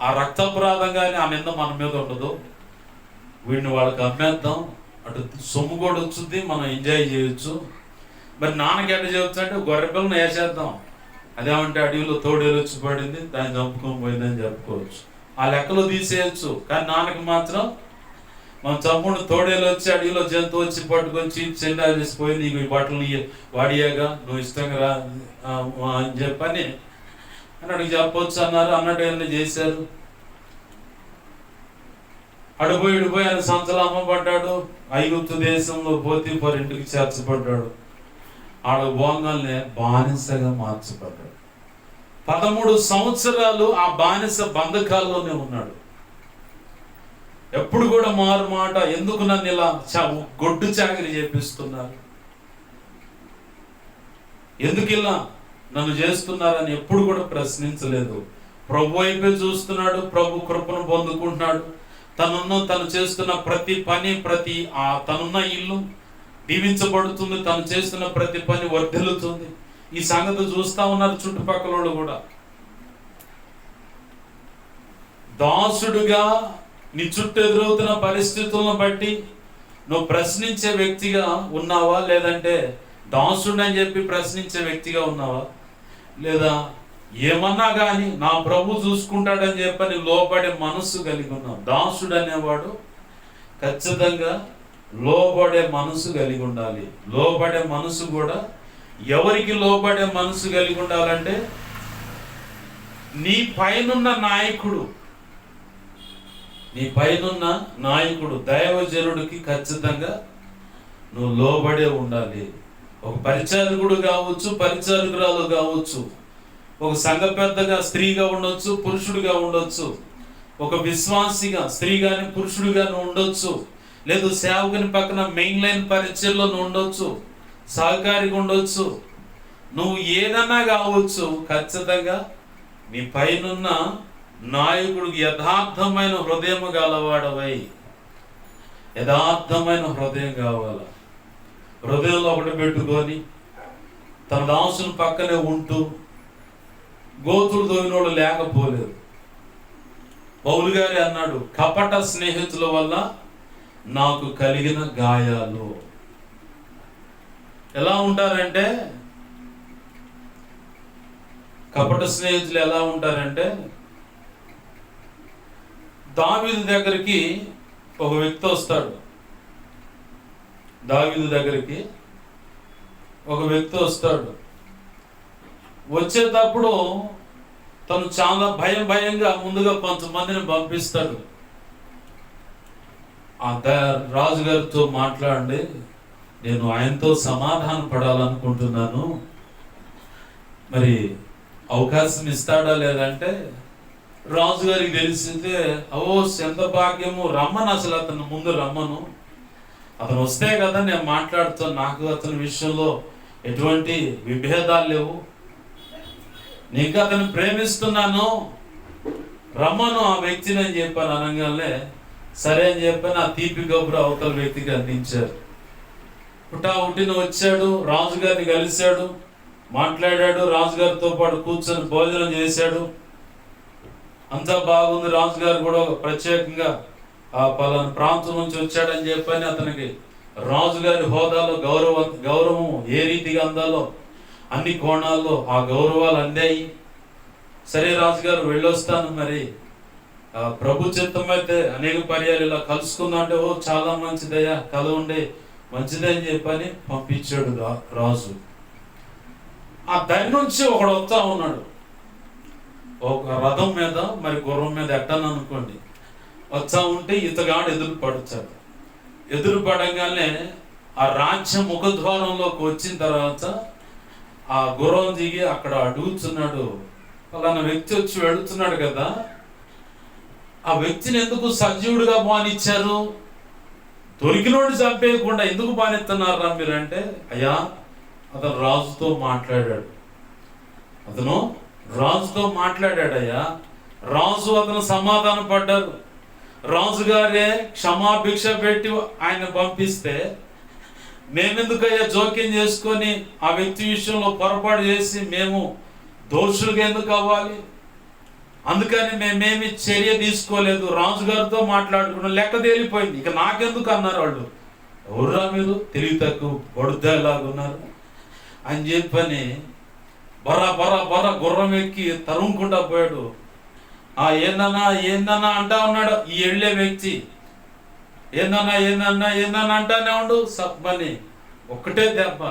ఆ రక్తాపరాధం కానీ ఆ నింద మన మీద ఉండదు, వీడిని వాళ్ళకి అమ్మేద్దాం, అటు సొమ్ము కూడా వచ్చింది, మనం ఎంజాయ్ చేయొచ్చు. మరి నాన్నకి ఎట్లా చెబుతా అంటే, గొర్రె పిల్లని వేసేద్దాం, అదేమంటే అడవిలో తోడేలు వచ్చి పడింది, దాన్ని చంపుకొని పోయిందని చెప్పుకోవచ్చు, ఆ లెక్కలో తీసేయచ్చు. కానీ నాన్నకి మాత్రం మన చంపుడు తోడేలు వచ్చి అడవిలో జంతువు వచ్చి పట్టుకొచ్చి చెండా చేసిపోయి, నీకు ఈ బట్టలు వాడియాగా నువ్వు ఇష్టంగా రా అని చెప్పని అన్నట్టు చెప్పొచ్చు అన్నారు. అన్నట్టు ఏమైనా చేశారు. అడిపోయి ఆయన సంచలు అమ్మబడ్డాడు, ఐగుప్తు దేశంలో పోతీఫర్ ఇంటికి చేర్చబడ్డాడు. ఆడ భోగాల్నే బానిసగా మార్చబడ్డాడు. 13 సంవత్సరాలు ఆ బానిస బంధకాల్లోనే ఉన్నాడు. ఎప్పుడు కూడా మారు మాట, ఎందుకు నన్ను ఇలా గొడ్డు చాకరీ చేపిస్తున్నారు, ఎందుకు ఇలా నన్ను చేస్తున్నారని ఎప్పుడు కూడా ప్రశ్నించలేదు. ప్రభు వైపే చూస్తున్నాడు, ప్రభు కృపను పొందుకుంటున్నాడు. తను చేస్తున్న ప్రతి పని, తనున్న ఇల్లు దీవించబడుతుంది, తను చేస్తున్న ప్రతి పని వర్ధిల్లుతుంది. ఈ సంగతి చూస్తా ఉన్నారు చుట్టుపక్కల వాళ్ళు కూడా. దాసుడుగా నీ చుట్టూ ఎదురవుతున్న పరిస్థితులను బట్టి నువ్వు ప్రశ్నించే వ్యక్తిగా ఉన్నావా, లేదంటే దాసుడు అని చెప్పి ప్రశ్నించే వ్యక్తిగా ఉన్నావా, లేదా ఏమన్నా కానీ నా ప్రభు చూసుకుంటాడని చెప్పని లోబడే మనస్సు కలిగి ఉన్నావు? దాసుడు అనేవాడు ఖచ్చితంగా లోబడే మనసు కలిగి ఉండాలి. లోబడే మనసు కూడా ఎవరికి లోబడే మనసు కలిగి ఉండాలంటే, నీ పైనున్న నాయకుడు దైవజనుడికి ఖచ్చితంగా నువ్వు లోబడే ఉండాలి. ఒక పరిచారకుడు కావచ్చు, పరిచారకురాలు కావచ్చు, ఒక సంఘ పెద్దగా స్త్రీగా ఉండొచ్చు, పురుషుడిగా ఉండొచ్చు, ఒక విశ్వాసిగా స్త్రీ కానీ పురుషుడిగా నువ్వు ఉండొచ్చు, లేదు సేవకుని పక్కన మెయిన్ లైన్ పరిచయంలో నువ్వు ఉండొచ్చు, సహకారిగా ఉండొచ్చు, నువ్వు ఏదన్నా కావచ్చు. ఖచ్చితంగా నీ పైనున్న నాయకుడికి యథార్థమైన హృదయం గలవాడవై, యథార్థమైన హృదయం కావాలి. హృదయంలో ఒకటి పెట్టుకొని తన దాసుని పక్కనే ఉంటూ గోతులు తోగినోడు లేకపోలేదు. పౌలు గారి అన్నాడు, కపట స్నేహితుల వల్ల నాకు కలిగిన గాయాలు. ఎలా ఉంటారంటే, కపట స్నేహితులు ఎలా ఉంటారంటే, దావీదు దగ్గరికి ఒక వ్యక్తి వస్తాడు. వచ్చేటప్పుడు తను చాలా భయంగా ముందుగా కొంతమందిని పంపిస్తాడు. ఆ రాజుగారితో మాట్లాడండి, నేను ఆయనతో సమాధాన పడాలనుకుంటున్నాను, మరి అవకాశం ఇస్తాడా లేదంటే రాజుగారికి తెలిసిందే, ఎంత భాగ్యము, రమ్మను, అసలు అతను ముందు రమ్మను, అతను వస్తే కదా నేను మాట్లాడుతాను, నాకు అతని విషయంలో ఎటువంటి విభేదాలు లేవు, నీకు అతను ప్రేమిస్తున్నాను, రమ్మను ఆ వ్యక్తిని అని చెప్పాను. అనగానే సరే అని చెప్పాను. ఆ తీపి కబురు అవతల వ్యక్తికి అందించారు. పుట్టిన వచ్చాడు, రాజుగారిని కలిశాడు, మాట్లాడాడు, రాజుగారితో పాటు కూర్చొని భోజనం చేశాడు. అంతా బాగుంది. రాజుగారు కూడా ప్రత్యేకంగా ఆ పలానా ప్రాంతం నుంచి వచ్చాడని చెప్పని అతనికి రాజుగారి హోదాలో గౌరవం ఏ రీతిగా అందాలో అన్ని కోణాల్లో ఆ గౌరవాలు అందాయి. సరే రాజుగారు వెళ్ళొస్తాను, మరి ప్రభు చిత్తం అయితే అనేక పర్యాలు ఇలా కలుసుకుందాం అంటే, చాలా మంచిదయ్యా, కలవండి, మంచిదే అని చెప్పని పంపించాడు రాజు. ఆ దాని నుంచి ఒకడు వస్తా ఉన్నాడు, ఒక రథం మీద, మరి గుర్రం మీద ఎట్టని అనుకోండి, వచ్చా ఉంటే ఇతగాడు ఎదురు పడగానే ఆ రాజ్య ముఖద్వారంలోకి వచ్చిన తర్వాత ఆ గుర్రం దిగి అక్కడ అడుగుతున్నాడు, పలానా వ్యక్తి వచ్చి వెళుతున్నాడు కదా, ఆ వ్యక్తిని ఎందుకు సజీవుడిగా బానిచ్చారు, దొరికినోడు చంపేయకుండా ఎందుకు బానిస్తున్నారా మీరంటే, అయ్యా అతను రాజుతో మాట్లాడాడయ్యా, రాజు అతను సమాధానం పడ్డారు. రాజుగారే క్షమాభిక్ష పెట్టి ఆయన పంపిస్తే మేమెందుకయ్యా జోక్యం చేసుకొని ఆ వ్యక్తి విషయంలో పొరపాటు చేసి మేము దోషులుగా ఎందుకు అవ్వాలి, అందుకని మేమేమి చర్య తీసుకోలేదు, రాజుగారితో మాట్లాడుకున్నాం, లెక్క తేలిపోయింది, ఇక నాకెందుకు అన్నారు వాళ్ళు. ఎవర్రా మీరు, తెలివి తక్కువ బొడుద్దాలాగున్నారు అని చెప్పని బర్ర గుర్రం ఎక్కి తరుముకుంటా పోయాడు. ఏందన్నా అంటా ఉన్నాడు ఈ వెళ్ళే వ్యక్తి, ఏందన్నా అంటానే ఉండు, సబ్బని ఒక్కటే దెబ్బ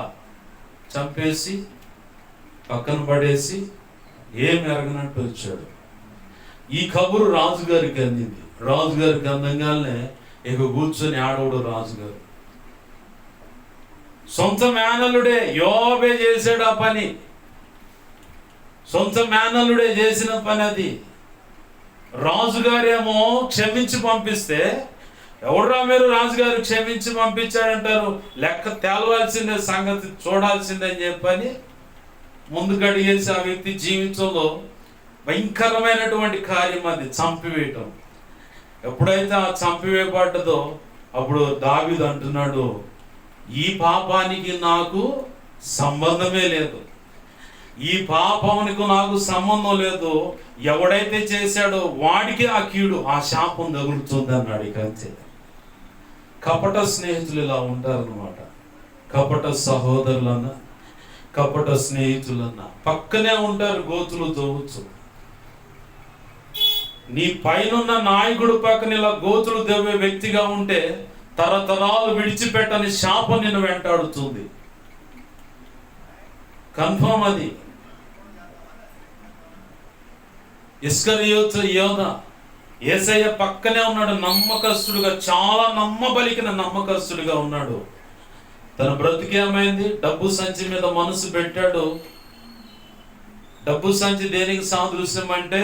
చంపేసి పక్కన పడేసి ఏమి ఎరగనట్టు వచ్చాడు. ఈ కబురు రాజుగారికి అందింది. రాజుగారికి అందంగానే ఇక కూర్చొని ఆడవుడు రాజుగారు. సొంత మేనల్లుడే యోబే చేశాడు ఆ పని, సొంత మేనల్లుడే చేసిన పని అది. రాజుగారేమో క్షమించి పంపిస్తే, ఎవడ్రా మీరు రాజుగారు క్షమించి పంపించాడంటారు, లెక్క తేలవలసిందే, సంగతి చూడాల్సిందని చెప్పని ముందుకు అడిగేసి ఆ వ్యక్తి జీవితంలో భయంకరమైనటువంటి కార్యం అది, చంపివేయటం. ఎప్పుడైతే ఆ చంపివేయబడ్డదో అప్పుడు దావీదు అంటున్నాడు, ఈ పాపానికి నాకు సంబంధమే లేదు, ఈ పాపానికి నాకు సంబంధం లేదు, ఎవడైతే చేశాడో వాడికి ఆ కీడు, ఆ శాపం తగులుతుంది అన్నాడు. ఇక అంతే. కపట స్నేహితులు ఇలా ఉంటారన్నమాట. కపట సహోదరులన్నా, కపట స్నేహితులన్నా పక్కనే ఉంటారు, గోతులు తవ్వచ్చు. నీ పైనున్న నాయకుడు పక్కన ఇలా గోతులు తవ్వే వ్యక్తిగా ఉంటే తరతరాలు విడిచిపెట్టని శాపం నిన్ను వెంటాడుతుంది. కన్ఫర్మ్ అది. ఇస్కరియోతు యోధా యేసయ్య పక్కనే ఉన్నాడు, నమ్మకస్తుడుగా, చాలా నమ్మబలికిన నమ్మకస్తుడిగా ఉన్నాడు. తన బ్రతికేమైంది, డబ్బు సంచి మీద మనసు పెట్టాడు. డబ్బు సంచి దేనికి సాదృశ్యం అంటే,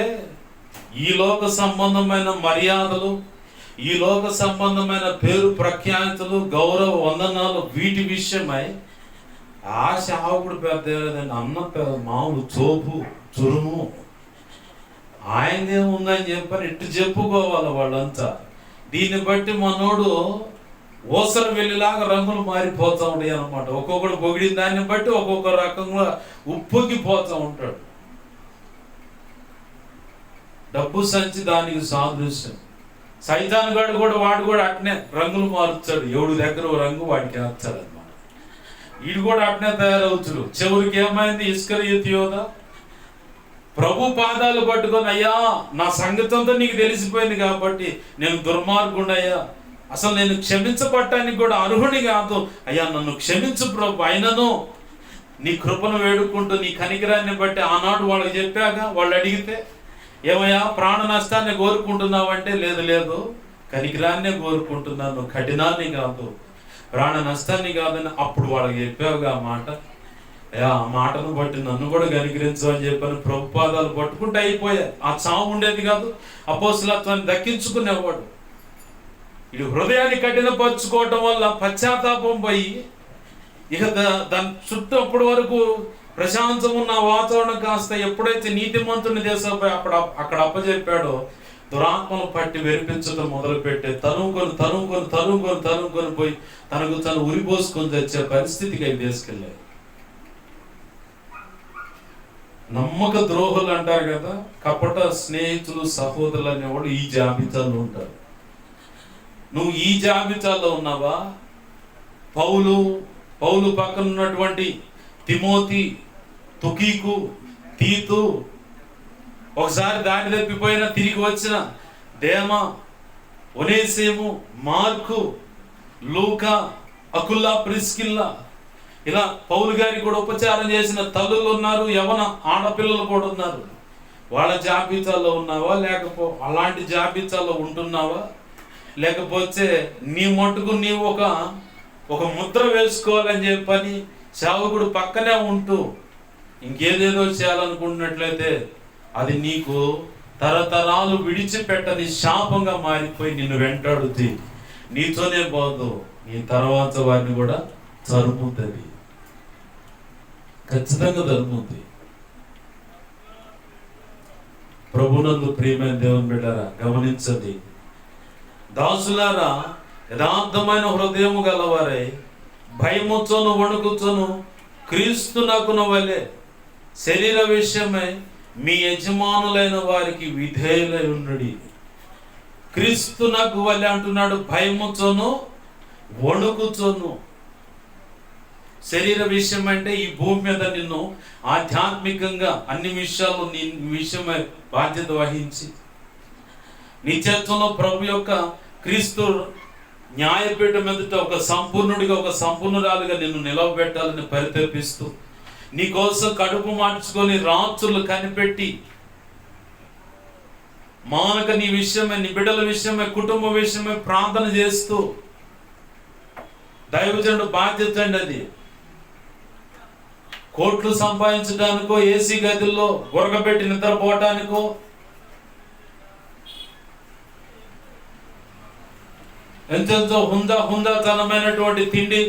ఈ లోక సంబంధమైన మర్యాదలు, ఈ లోక సంబంధమైన పేరు ప్రఖ్యాతులు, గౌరవ వందనాలు, వీటి విషయమై ఆ సేవకుడు పెద్ద లేదండి, అన్న పెద్ద మామూలు చోపు చురుము ఆయనేముందని చెప్పని ఇట్టు చెప్పుకోవాలి వాళ్ళంతా. దీన్ని బట్టి మనోడు ఓసర వెళ్ళిలాగా రంగులు మారిపోతూ ఉంటాయి అన్నమాట. ఒక్కొక్కడు పొగిడిన దాన్ని బట్టి ఒక్కొక్క రకంగా ఉప్పొంగిపోతూ ఉంటాడు. డబ్బు సంచి దానికి సాదృశ్యం. సైతాన్ గాడు కూడా వాడు కూడా అట్నే రంగులు మారుస్తాడు, ఎవడి దగ్గర రంగు వాడికి వేస్తాడు అనమాట. వీడు కూడా అట్నే తయారవుతాడు. చివరికి ఏమైంది, ఇస్కరియోతు యోధా ప్రభు పాదాలు పట్టుకొని, అయ్యా నా సంగతంతో నీకు తెలిసిపోయింది కాబట్టి నేను దుర్మార్గుడయ్యా, అసలు నేను క్షమించబడటానికి కూడా అర్హుని కాదు, అయ్యా నన్ను క్షమించు ప్రభు, అయినను నీ కృపను వేడుకుంటూ నీ కనికరాన్ని బట్టి ఆనాడు వాళ్ళకి చెప్పాక వాళ్ళు అడిగితే, ఏమయ్యా ప్రాణ నష్టాన్ని కోరుకుంటున్నావు అంటే, లేదు లేదు కనికరాన్నే కోరుకుంటున్నాను, కఠినాన్ని కాదు, ప్రాణ నష్టాన్ని కాదని అప్పుడు వాళ్ళకి చెప్పావుగా ఆ మాట. ఆ మాటను బట్టి నన్ను కూడా కనికరించు అని చెప్పని ప్రభుపాదాలు పట్టుకుంటే అయిపోయా. ఆ చావు ఉండేది కాదు, అపోస్తలత్వాన్ని దక్కించుకునేవాడు. ఇది హృదయాన్ని కఠినపరుచుకోవటం వల్ల పశ్చాత్తాపం పోయి ఇక దాని చుట్టూ అప్పటి వరకు ప్రశాంతం ఉన్న వాతావరణం కాస్త ఎప్పుడైతే నీతిమంతుని దేశంపై అక్కడ అప్పచెప్పాడో దురాత్మను పట్టి వెరిపించడం మొదలుపెట్టే తనుకొని పోయి తనకు తను ఉరిపోసుకొని తెచ్చే పరిస్థితికి అవి తీసుకెళ్ళాయి. నమ్మక ద్రోహులు అంటారు కదా, కపట స్నేహితులు సహోదరులు అనేవాడు ఈ జాబితాలో ఉంటారు. నువ్వు ఈ జాబితాలో ఉన్నావా? పౌలు పక్కన ఉన్నటువంటి తిమోతి, తుకీకు, తీతు, ఒకసారి దారి తప్పిపోయిన తిరిగి వచ్చిన దేమా, ఒనేసిము, మార్కు, లూకా, అకుల్లా, ప్రిస్కిల్లా, ఇలా పౌలు గారికి కూడా ఉపచారం చేసిన తల్లులు ఉన్నారు, యవన ఆడపిల్లలు కూడా ఉన్నారు. వాళ్ళ జాబితాలో ఉన్నావా? అలాంటి జాబితాలో ఉంటున్నావా? లేకపోతే నీ మట్టుకు నీవు ఒక ముద్ర వేసుకోవాలని చెప్పని సేవకుడు పక్కనే ఉంటూ ఇంకేదేదో చేయాలనుకుంటున్నట్లయితే అది నీకు తరతరాలు విడిచిపెట్టని శాపంగా మారిపోయి నిన్ను వెంటాడుతుంది. నీతోనే పోదు, నీ తర్వాత వారిని కూడా తరుముతుంది, ఖచ్చితంగా తరుముతుంది. ప్రభునందు ప్రియమైన దేవుని బిడ్డలారా గమనించండి. దాసులారా, యథార్థమైన హృదయము గలవారై భయముతోను వణుకుతోను క్రీస్తునకును వలె శరీర విషయమై మీ యజమానులైన వారికి విధేయులై ఉండుడి. క్రీస్తునకు వలె అంటున్నాడు, భయముతోను వణుకుతోను. శరీర విషయం అంటే ఈ భూమి మీద నిన్ను ఆధ్యాత్మికంగా అన్ని విషయాలు నీ విషయమై బాధ్యత వహించి నిత్యత్వంలో ప్రభు యొక్క క్రీస్తు న్యాయపీఠం ఎదుట ఒక సంపూర్ణుడిగా, ఒక సంపూర్ణురాలుగా నిన్ను నిలవబెట్టాలని పరితపిస్తూ నీకోసం కడుపు మార్చుకొని రాత్రులు కనిపెట్టి మానక నీ విషయమే, నీ బిడ్డల విషయమే, కుటుంబ విషయమే ప్రార్థన చేస్తూ దైవజనుడు బాధ్యత అండి అది. కోట్లు సంపాదించడానికో, ఏసీ గదుల్లో గురగబెట్టి నిద్రపోవటానికో, ఎంతెంతో హుందాతనమైనటువంటి తిండి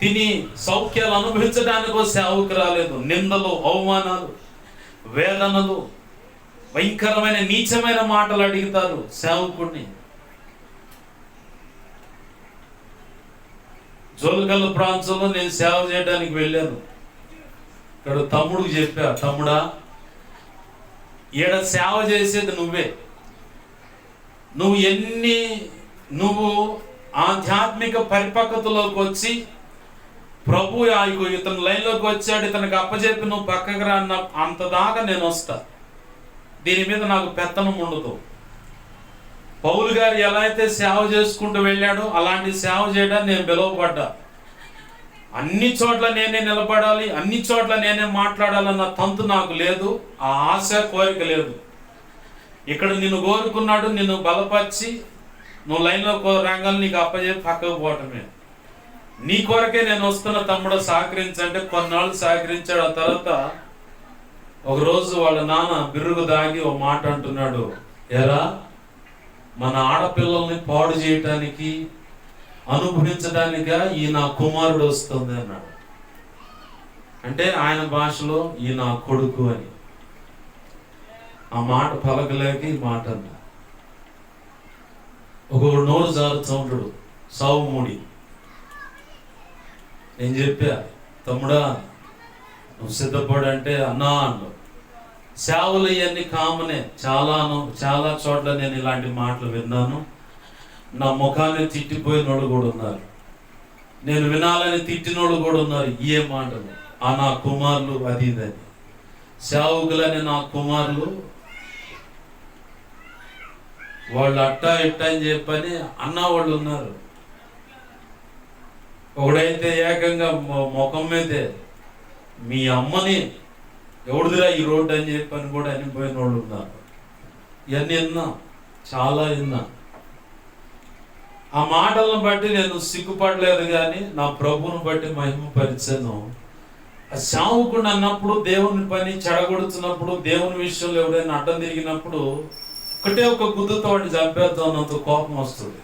తిని సౌఖ్యాలు అనుభవించడానికో సేవకు రాలేదు. నిందలు, అవమానాలు, వేదనలు, భయంకరమైన నీచమైన మాటలు అడుగుతారు సేవకుడిని. జోలకల్లు ప్రాంతంలో నేను సేవ చేయడానికి వెళ్ళాను. ఇక్కడ తమ్ముడికి చెప్పా, తమ్ముడా ఈడ సేవ చేసేది నువ్వే. నువ్వు ఆధ్యాత్మిక పరిపక్వతలోకి వచ్చి ప్రభు ఇతను లైన్లోకి వచ్చాడు, ఇతనికి అప్పచెప్పి నువ్వు పక్కకు రా అన్న అంతదాకా నేను వస్తా. దీని మీద నాకు పెత్తనం ఉండదు. పౌలు గారు ఎలా అయితే సేవ చేసుకుంటూ వెళ్ళాడో అలాంటి సేవ చేయడానికి నేను పిలువబడ్డా. అన్ని చోట్ల నేనే నిలబడాలి, అన్ని చోట్ల నేనే మాట్లాడాలన్న తంతు నాకు లేదు, ఆ ఆశ కోరిక లేదు. ఇక్కడ నిన్ను కోరుకున్నాడు, నిన్ను బలపరిచి నువ్వు లైన్లో రంగాలు నీకు అప్పచెప్పి పక్కకు పోవటమే. నీ కొరకే నేను వస్తున్న తమ్ముడు సహకరించంటే కొన్నాళ్ళు సహకరించాడు. ఆ తర్వాత ఒకరోజు వాళ్ళ నాన్న బిర్రుగు దాగి ఒక మాట అంటున్నాడు, ఎరా మన ఆడపిల్లల్ని పాడు చేయటానికి, అనుభవించడానిగా ఈ నా కుమారుడు వస్తుంది అన్నాడు. అంటే ఆయన భాషలో ఈ నా కొడుకు అని. ఆ మాట పలకలేక ఈ మాట అన్నా. ఒకడు నోరు జారుతూ ఉంటాడు, సావు మూడి. నేను చెప్పా, తమ్ముడా నువ్వు సిద్ధపడంటే అన్నా అన్నాడు. సేవలు ఇవన్నీ కామనే, చాలా చోట్ల నేను ఇలాంటి మాటలు విన్నాను. నా ముఖాన్ని తిట్టిపోయినోడు కూడా ఉన్నారు, నేను వినాలని తిట్టినోడు కూడా ఉన్నారు. ఏ మాటలు ఆ నా కుమారులు అది ఇదని. సేవకులని నా కుమారులు వాళ్ళు అట్టా ఇట్టా అని చెప్పని అన్నవాళ్ళు ఉన్నారు. ఒకడైతే ఏకంగా ముఖం మీదే మీ అమ్మని ఎవడిదిరా ఈ రోడ్డు అని చెప్పని కూడా అనిపోయిన వాళ్ళు ఉన్నారు. ఇవన్నీ విన్నా, చాలా విన్నా. ఆ మాటలను బట్టి నేను సిగ్గుపడలేదు, కానీ నా ప్రభువును బట్టి మహిమపరిచాను. ఆ సావుకుడు అన్నప్పుడు, దేవుని పని చెడగొడుతున్నప్పుడు, దేవుని విషయంలో ఎవడైనా అడ్డం తిరిగినప్పుడు ఒకటే ఒక గుద్దుతో వాడిని చంపేద్దాం అన్నంత కోపం వస్తుంది.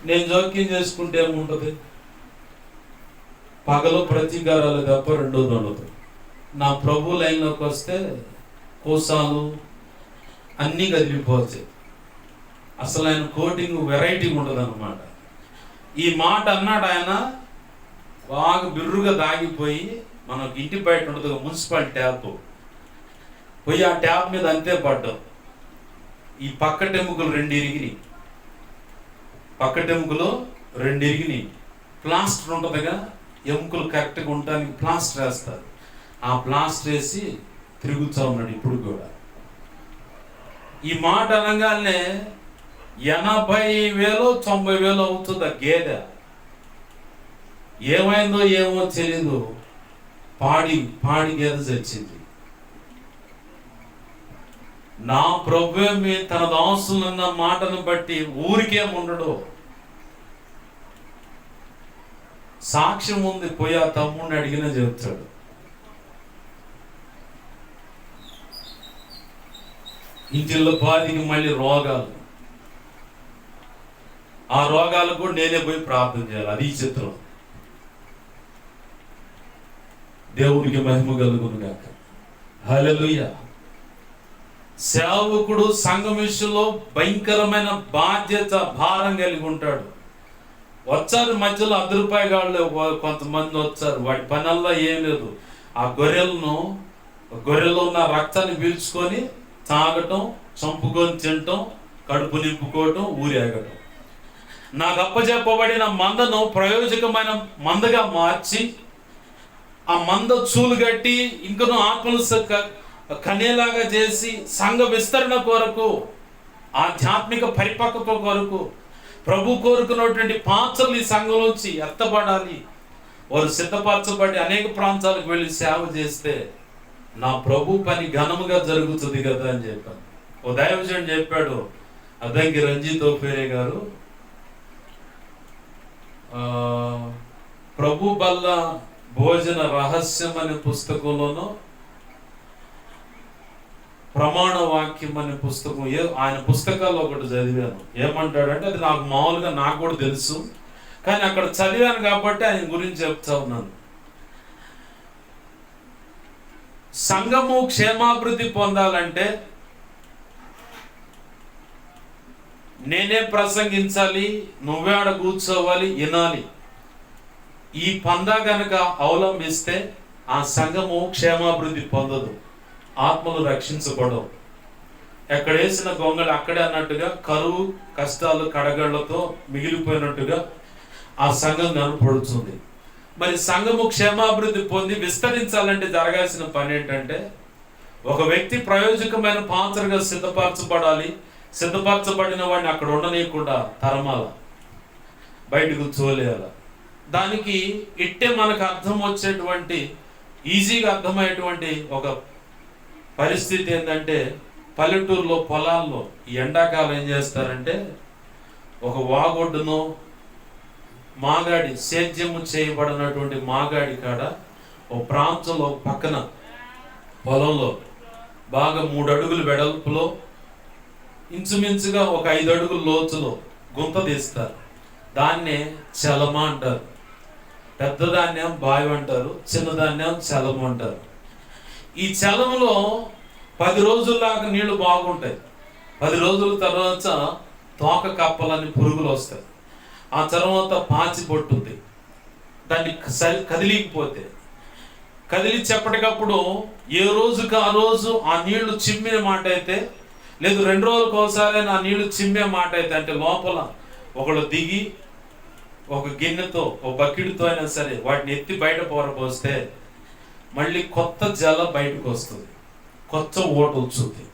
నేను జోక్యం చేసుకుంటే ఏముంటుంది? పగలు ప్రతీకారాలు తప్ప రెండోది ఉండదు. నా ప్రభు లైన్లోకి వస్తే కోసాలు అన్నీ కదిలిపోతాయి. అసలు ఆయన కోటింగ్ వెరైటీ ఉండదు అన్నమాట. ఈ మాట అన్నాడు ఆయన, బాగా బిర్రుగా దాగిపోయి, మనకి ఇంటి బయట ఉండదు మున్సిపల్ ట్యాప్, పోయి ఆ ట్యాప్ మీద అంతే పడ్డాం. ఈ పక్కటెముకలు రెండు ఇరిగినాయి, ప్లాస్టర్ ఉంటుందిగా, ఎముకలు కరెక్ట్గా ఉండటానికి ప్లాస్టర్ వేస్తారు. ఆ ప్లాస్టర్ వేసి తిరుగుతూ ఉన్నాడు ఇప్పుడు కూడా. ఈ మాట అనగానే 80,000 90,000 అవుతుంది ఆ గేదె. ఏమైందో ఏమో తెలీదు, పాడి గేదె చచ్చింది. నా ప్రభువే తన దాసులన్న మాటను బట్టి ఊరికేముండడు, సాక్ష్యం ఉంది. పోయి ఆ తమ్ముడిని అడిగినా చెప్తాడు. ఇంటిల్లో పాదికి మళ్ళీ రోగాలు, ఆ రోగాలకు కూడా నేనే పోయి ప్రార్థన చేయాలి. అది ఈ చిత్రం. దేవునికి మహిమ కలుగును గాక. హల్లెలూయా. సేవకుడు సంఘం విషయంలో భయంకరమైన బాధ్యత, భారం కలిగి ఉంటాడు. వచ్చారు మధ్యలో ₹10 కొంతమంది వచ్చారు. వాడి పనల్లా ఏం లేదు, ఆ గొర్రెల్లో ఉన్న రక్తాన్ని పీల్చుకొని తాగటం, చంపుకొని తినటం, కడుపు నింపుకోవటం, ఊరేగటం. నాకు అప్పచెప్పబడిన మందను ప్రయోజకమైన మందగా మార్చి, ఆ మంద చూలు కట్టి ఇంకనూ ఆత్మలు కనేలాగా చేసి, సంఘ విస్తరణ కొరకు, ఆధ్యాత్మిక పరిపక్వత కొరకు, ప్రభు కోరుకున్నటువంటి పాత్రలు ఈ సంఘంలోంచి ఎత్తబడాలి. వారు సిద్ధపరచబడి అనేక ప్రాంతాలకు వెళ్ళి సేవ చేస్తే నా ప్రభు పని ఘనముగా జరుగుతుంది కదా అని చెప్పాను. ఓ దైవజనుడు చెప్పాడు, అద్దంకి రంజిత్ ఓఫేరే గారు, ప్రభు బల్ల భోజన రహస్యం అనే పుస్తకంలోనూ ప్రమాణ వాక్యం అనే పుస్తకం, ఆయన పుస్తకాల్లో ఒకటి చదివాను. ఏమంటాడంటే, అది నాకు మామూలుగా నాకు కూడా తెలుసు, కానీ అక్కడ చదివాను కాబట్టి ఆయన గురించి చెప్తా ఉన్నాను. సంఘము క్షేమాభివృద్ధి పొందాలంటే నేనే ప్రసంగించాలి, నువ్వే ఆడ కూర్చోవాలి, వినాలి. ఈ పందా గనక అవలంబిస్తే ఆ సంఘము క్షేమాభివృద్ధి పొందదు, ఆత్మలు రక్షించబడవు. ఎక్కడ వేసిన గొంగళి అక్కడే అన్నట్టుగా కరువు కష్టాలు కడగళ్లతో మిగిలిపోయినట్టుగా ఆ సంఘం కనపడుతుంది. మరి సంఘము క్షేమాభివృద్ధి పొంది విస్తరించాలంటే జరగాల్సిన పని ఏంటంటే, ఒక వ్యక్తి ప్రయోజకమైన పాత్రగా సిద్ధపరచబడాలి. సిద్ధపరచబడిన వాడిని అక్కడ ఉండనీయకుండా తరమాల, బయటకు తోలేయాల. దానికి ఇట్టే మనకు అర్థం వచ్చేటువంటి, ఈజీగా అర్థమయ్యేటువంటి ఒక పరిస్థితి ఏంటంటే, పల్లెటూరులో పొలాల్లో ఈ ఎండాకాలం ఏం చేస్తారంటే, ఒక వాగొడ్డును మాగాడి, సేద్యము చేయబడినటువంటి మాగాడి కాడ ఓ ప్రాంతంలో పక్కన పొలంలో బాగా 3 అడుగులు వెడల్పులో, ఇంచుమించుగా ఒక 5 అడుగుల లోతులో గుంత తీస్తారు. దాన్నే చలమ అంటారు. పెద్ద ధాన్యం బావి అంటారు, చిన్న ధాన్యం చలము అంటారు. ఈ చలములో 10 రోజుల్లాగా నీళ్లు బాగుంటాయి. 10 రోజుల తర్వాత తోక కప్పలని పురుగులు వస్తాయి. ఆ తర్వాత పాచి పట్టుద్ది. దాన్ని కదిలించేపటికప్పుడు ఏ రోజుకి ఆ రోజు ఆ నీళ్లు చిమ్మే మాట అయితే, లేదు 2 రోజులకు ఒకసారి ఆ నీళ్లు చిమ్మే మాట అయితే, అంటే లోపల ఒకళ్ళు దిగి ఒక గిన్నెతో, ఒక బకెట్తో అయినా సరే వాటిని ఎత్తి బయట పోరపోస్తే మళ్ళీ కొత్త జల బయటకు వస్తుంది, కొత్త ఓటు వచ్చుద్ది.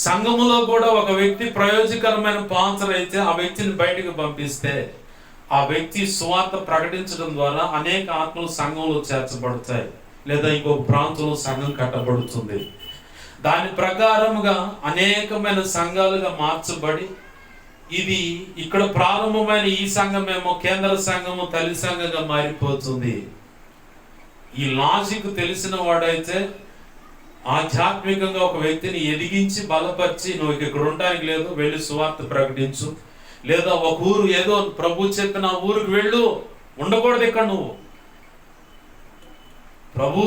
సంఘములో కూడా ఒక వ్యక్తి ప్రయోజకరమైన పాత్ర అయితే ఆ వ్యక్తిని బయటకు పంపిస్తే ఆ వ్యక్తి సువార్త ప్రకటించడం ద్వారా అనేక ఆత్మలు సంఘంలో చేర్చబడతాయి, లేదా ఇంకొక ప్రాంతంలో సంఘం కట్టబడుతుంది. దాని ప్రకారముగా అనేకమైన సంఘాలుగా మార్చబడి, ఇది ఇక్కడ ప్రారంభమైన ఈ సంఘమేమో కేంద్ర సంఘము, తల్లి సంఘంగా మారిపోతుంది. ఈ లాజిక్ తెలిసిన వాడైతే ఆధ్యాత్మికంగా ఒక వ్యక్తిని ఎదిగించి బలపరిచి, నువ్వు ఇక్కడ ఉండడానికి లేదు, వెళ్ళి సువార్త ప్రకటించు, లేదా ఒక ఊరు ఏదో ప్రభు చెప్పిన ఊరికి వెళ్ళు, ఉండకూడదు ఇక్కడ నువ్వు. ప్రభు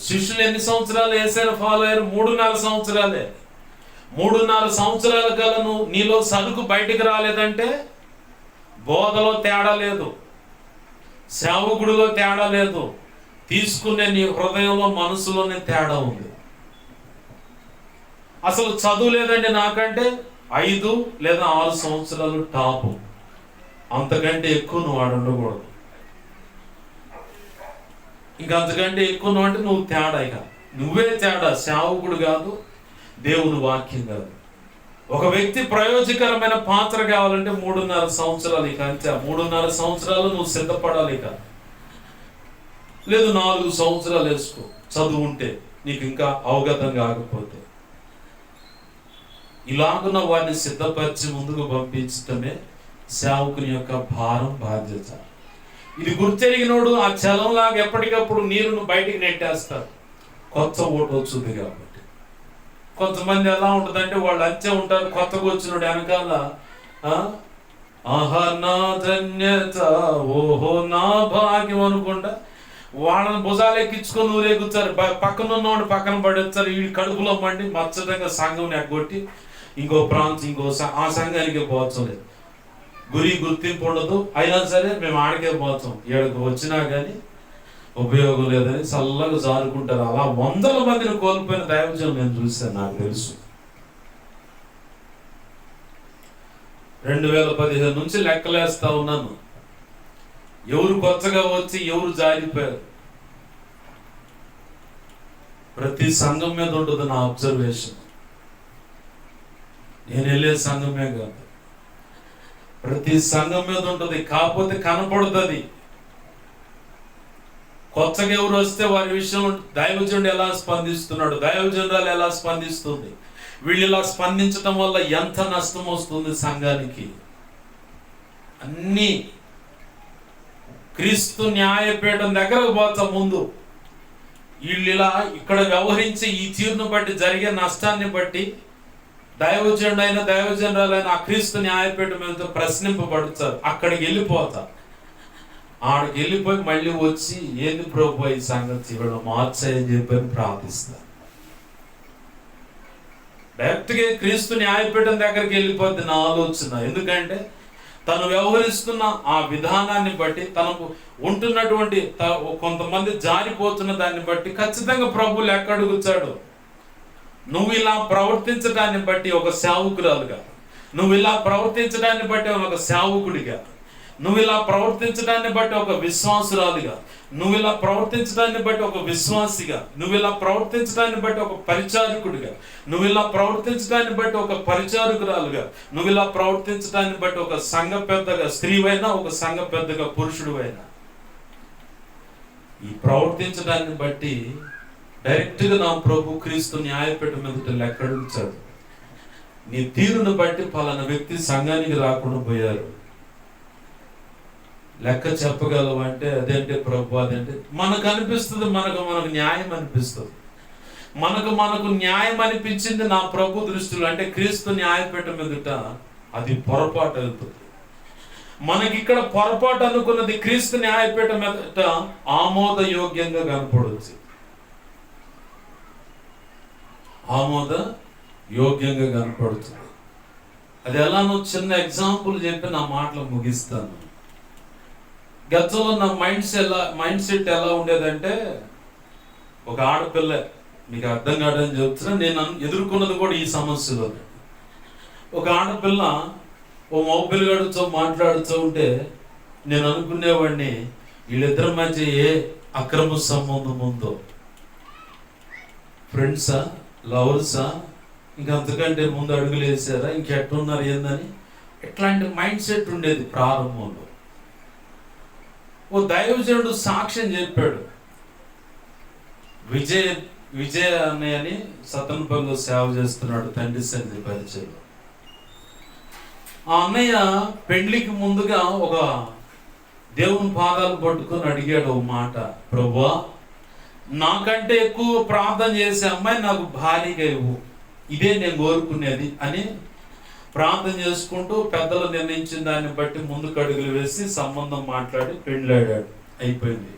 శిష్యులు ఎన్ని సంవత్సరాలు యేసయ్యను ఫాలో అయ్యారు? 3.5 సంవత్సరాలే. 3.5 సంవత్సరాల కలను నీలో సరుకు బయటికి రాలేదంటే బోధలో తేడా లేదు, సేవకుడిలో తేడా లేదు, తీసుకునే నీ హృదయంలో, మనసులోనే తేడా ఉంది. అసలు చదువు లేదండి నాకంటే 5 లేదా 6 సంవత్సరాలు టాపు, అంతకంటే ఎక్కువ నువ్వు వాడు ఉండకూడదు. ఇంకా అంతకంటే ఎక్కువ నువ్వు అంటే నువ్వు తేడా, ఇక నువ్వే తేడా, సేవకుడు కాదు, దేవుని వాక్యం కాదు. ఒక వ్యక్తి ప్రయోజకరమైన పాత్ర కావాలంటే 3.5 సంవత్సరాలు, ఇక అంతే. 3.5 సంవత్సరాలు నువ్వు సిద్ధపడాలి. ఇక లేదు 4 సంవత్సరాలు వేసుకో, చదువు ఉంటే, నీకు ఇంకా అవగతం కాకపోతే. ఇలాగున్న వారిని సిద్ధపరిచి ముందుకు పంపించటమే సేవకుని యొక్క భారం, బాధ్యత. ఇది గుర్తెరిగినోడు ఆ చలంలాగా ఎప్పటికప్పుడు నీరును బయటికి నెట్టేస్తారు, కొత్త ఓటు వచ్చింది కాబట్టి. కొంతమంది ఎలా ఉంటుందంటే వాళ్ళు అంతే ఉంటారు, కొత్తగా వచ్చినోడు వెనకాల ఆహా నా ధన్యత, ఓహో నా భాగ్యం అనుకుంటా వాళ్ళని భుజాలు ఎక్కించుకొని ఊరేగుతారు. పక్కన ఉన్నవాడు పక్కన పడేస్తారు. ఈ కడుపులో మండి మచ్చటంగా సంఘం ఎగ్గొట్టి ఇంకో ప్రాంతం, ఆ సంఘానికి పోవచ్చలేదు. గుర్తింపు ఉండదు, అయినా సరే మేము ఆడికే పోతాం, ఏడుకు వచ్చినా కానీ ఉపయోగం లేదని చల్లగా జారుకుంటారు. అలా 100ల మందిని కోల్పోయిన దైవజనం నేను చూశాను, నాకు తెలుసు. 2015 నుంచి లెక్కలేస్తా ఉన్నాను, ఎవరు కొత్తగా వచ్చి ఎవరు జారిపోయారు. ప్రతి సంఘం మీద ఉంటుంది నా అబ్జర్వేషన్. నేను వెళ్ళే సంఘమే కాదు, ప్రతి సంఘం మీద ఉంటుంది. కాకపోతే కనపడుతుంది. కొత్తగా ఎవరు వస్తే వారి విషయం దైవజనుడు ఎలా స్పందిస్తున్నాడు, దైవజనురాలు ఎలా స్పందిస్తుంది, వీళ్ళు ఇలా స్పందించడం వల్ల ఎంత నష్టం వస్తుంది సంఘానికి. అన్నీ క్రీస్తు న్యాయపీఠం దగ్గరకు పోతా ముందు వీళ్ళు ఇలా ఇక్కడ వ్యవహరించి ఈ తీరును బట్టి జరిగే నష్టాన్ని బట్టి దైవజనుడైన దైవజనురాలైన ఆ క్రీస్తు న్యాయపీఠం మీద ప్రశ్నింపబడతారు. అక్కడికి వెళ్ళిపోతా, ఆడికి వెళ్ళిపోయి మళ్ళీ వచ్చి ఏంది ప్రభు ఈ సంగతి ఇవాళ మార్చాయని చెప్పని ప్రార్థిస్తారు. డైరెక్ట్గా క్రీస్తు న్యాయపీఠం దగ్గరికి వెళ్ళిపోద్ది నా ఆలోచన. ఎందుకంటే తను వ్యవహరిస్తున్న ఆ విధానాన్ని బట్టి, తనకు ఉంటున్నటువంటి కొంతమంది జారిపోతున్న దాన్ని బట్టి ఖచ్చితంగా ప్రభు లెక్క అడుగుతాడు. నువ్వు ఇలా ప్రవర్తించడాన్ని బట్టి ఒక సేవకురాలుగా, నువ్వు ఇలా ప్రవర్తించడాన్ని బట్టి ఒక సేవకుడిగా, నువ్వు ఇలా ప్రవర్తించడాన్ని బట్టి ఒక విశ్వాసురాలుగా, నువ్వు ఇలా ప్రవర్తించడాన్ని బట్టి ఒక విశ్వాసిగా, నువ్వు ఇలా ప్రవర్తించడాన్ని బట్టి ఒక పరిచారకుడిగా, నువ్వు ఇలా ప్రవర్తించడాన్ని బట్టి ఒక పరిచారకురాలుగా, నువ్వు ఇలా ప్రవర్తించడాన్ని బట్టి ఒక సంఘ పెద్దగా స్త్రీవైనా, ఒక సంఘ పెద్దగా పురుషుడు అయినా, ఈ ప్రవర్తించడాన్ని బట్టి డైరెక్ట్గా నా ప్రభు క్రీస్తు న్యాయపీఠం మీద లెక్క అడుగుతాడు. నీ తీరును బట్టి పలానా వ్యక్తి సంఘానికి రాకుండా పోయారు, లెక్క చెప్పగలవంటే అదేంటే ప్రభు, అదేంటే మనకు అనిపిస్తుంది, మనకు న్యాయం అనిపిస్తుంది. మనకు న్యాయం అనిపించింది నా ప్రభు దృష్టిలో, అంటే క్రీస్తు న్యాయపీఠం ఎదుట అది పొరపాటు అవుతుంది. మనకి ఇక్కడ పొరపాటు అనుకున్నది క్రీస్తు న్యాయపీఠం ఎదుట ఆమోదయోగ్యంగా కనపడవచ్చు, ఆమోద యోగ్యంగా కనపడుతుంది. అది ఎలానో చిన్న ఎగ్జాంపుల్ చెప్పి నా మాటలు ముగిస్తాను. గతంలో నా మైండ్ సెట్ ఎలా ఉండేదంటే, ఒక ఆడపిల్ల, మీకు అర్థం కాదని చెప్తున్నా, నేను ఎదుర్కొన్నది కూడా ఈ సమస్యలో. ఒక ఆడపిల్ల ఓ మగపిల్లగాడితో మాట్లాడుతూ ఉంటే నేను అనుకునేవాడిని, వీళ్ళిద్దరి మధ్య ఏ అక్రమ సంబంధం ఉందో, ఫ్రెండ్సా, లవర్సా, ఇంకా అంతకంటే ముందు అడుగులు వేసారా, ఇంకెట్టున్నారు ఏందని, ఇట్లాంటి మైండ్ సెట్ ఉండేది ప్రారంభంలో. ఓ దైవజనుడు సాక్ష్యం చెప్పాడు. విజయ్ అన్నయ్యని సతనపల్లిలో సేవ చేస్తున్నాడు, తండ్రి సన్నిధి పరిచయం. ఆ అన్నయ్య పెళ్లికి ముందుగా ఒక దేవుని పాదాలు పట్టుకొని అడిగాడు ఒక మాట, ప్రభువా నాకంటే ఎక్కువ ప్రార్థన చేసే అమ్మాయి నాకు భారీగా ఇవ్వు, ఇదే నేను కోరుకునేది అని ప్రార్థన చేసుకుంటూ పెద్దలు నిర్ణయించిన దాన్ని బట్టి ముందుకు అడుగులు వేసి సంబంధం మాట్లాడి పెళ్ళాడాడు. అయిపోయింది.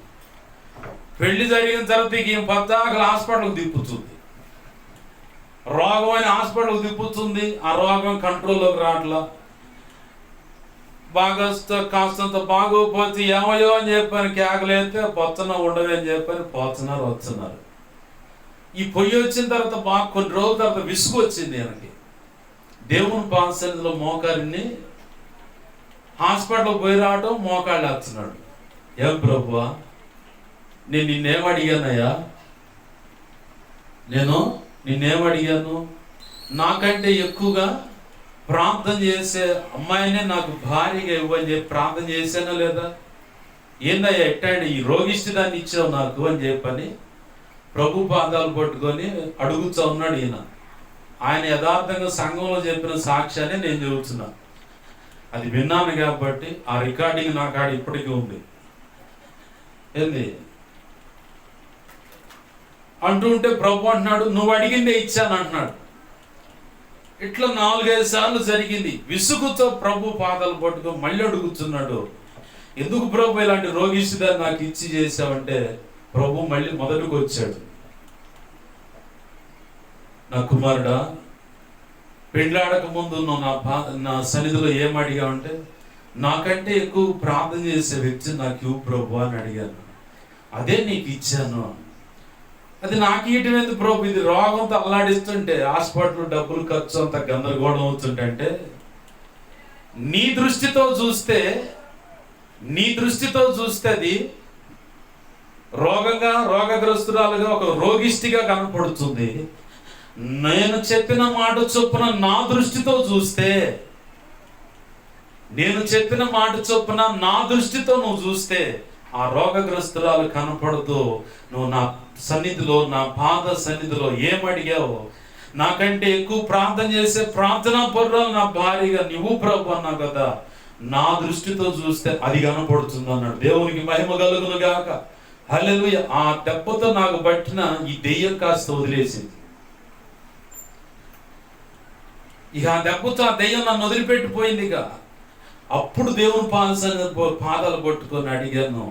పెళ్లి జరిగిన తర్వాత ఈమె పద్దాకలు హాస్పిటల్కి తిప్పుతుంది, రోగం అని హాస్పిటల్కి తిప్పుతుంది. ఆ రోగం కంట్రోల్లోకి రావట్లా. బాగా కాస్తంత బాగోపోతే ఏమయ్యో అని చెప్పని కేకలేస్తే పొచ్చన ఉండవే అని చెప్పని పోతున్నారు వస్తున్నారు. ఈ పొయ్యి వచ్చిన తర్వాత బాగా కొన్ని రోజుల తర్వాత విసుగు వచ్చింది ఆయనకి. దేవుని పాసన్నిధిలో మోకారిని హాస్పిటల్కి పోయి రావడం, మోకాళ్ళు వేస్తున్నాడు. ఏం ప్రభువా నేను నిన్నేం అడిగానయ్యా, నేను నిన్నేం అడిగాను, నాకంటే ఎక్కువగా ప్రార్థన చేసే అమ్మాయినే నాకు భారీగా ఇవ్వని చెప్పి ప్రార్థన చేశానా లేదా, ఏందయ్యా ఎట్టాడు ఈ రోగిష్టి దాన్ని ఇచ్చావు నాకు అని చెప్పని ప్రభు పాదాలు పట్టుకొని అడుగుతూ ఉన్నాడు ఈయన. ఆయన యథార్థంగా సంఘంలో చెప్పిన సాక్ష్యాన్ని నేను చెబుతున్నా. అది విన్నాను కాబట్టి ఆ రికార్డింగ్ నా కాడ ఇప్పటికీ ఉంది. ఏంది అంటుంటే ప్రభు అంటున్నాడు, నువ్వు అడిగిందే ఇచ్చాను అంటున్నాడు. ఇట్లా 4-5 సార్లు జరిగింది. విసుగుతో ప్రభు పాదాలు పట్టుకొని మళ్ళీ అడుగుతున్నాడు, ఎందుకు ప్రభు ఇలాంటి రోగిష్టిదాన్ని నాకు ఇచ్చి చేసావంటే ప్రభు మళ్ళీ మొదటికి వచ్చాడు. నా కుమారుడా, పెళ్ళాడక ముందు నువ్వు నా సన్నిధిలో ఏం అడిగావంటే నాకంటే ఎక్కువ ప్రార్థన చేసే వ్యక్తి నాకు ఇవ్వు ప్రభు అని అడిగాను, అదే నీకు ఇచ్చాను. అది నాకు ఇయటం ఎందుకు ప్రభు, ఇది రోగంతో అల్లాడిస్తుంటే హాస్పిటల్ డబ్బులు ఖర్చు అంత గందరగోళం అవుతుంటే నీ దృష్టితో చూస్తే అది రోగగ్రస్తురాలుగా ఒక రోగిష్టిగా కనపడుతుంది. నేను చెప్పిన మాట చొప్పున నా దృష్టితో నువ్వు చూస్తే ఆ రోగగ్రస్తురాలు కనపడుతూ నువ్వు నా సన్నిధిలో, నా పాద సన్నిధిలో ఏమడిగావో, నాకంటే ఎక్కువ ప్రార్థన చేసే ప్రార్థనా పరురాలు నా భార్యగా నువ్వు ప్రభు అన్నావు కదా, నా దృష్టితో చూస్తే అది కనపడుతుంది అన్నాడు. దేవునికి మహిమ కలుగును గాక. హల్లెలూయా. ఆ దెబ్బతో నాకు పట్టిన ఈ దెయ్యం కాస్త వదిలేసింది. ఇక ఆ దెబ్బతో ఆ దెయ్యం నన్ను వదిలిపెట్టిపోయింది. ఇక అప్పుడు దేవుని పాదాలు పట్టుకొని అడిగాను,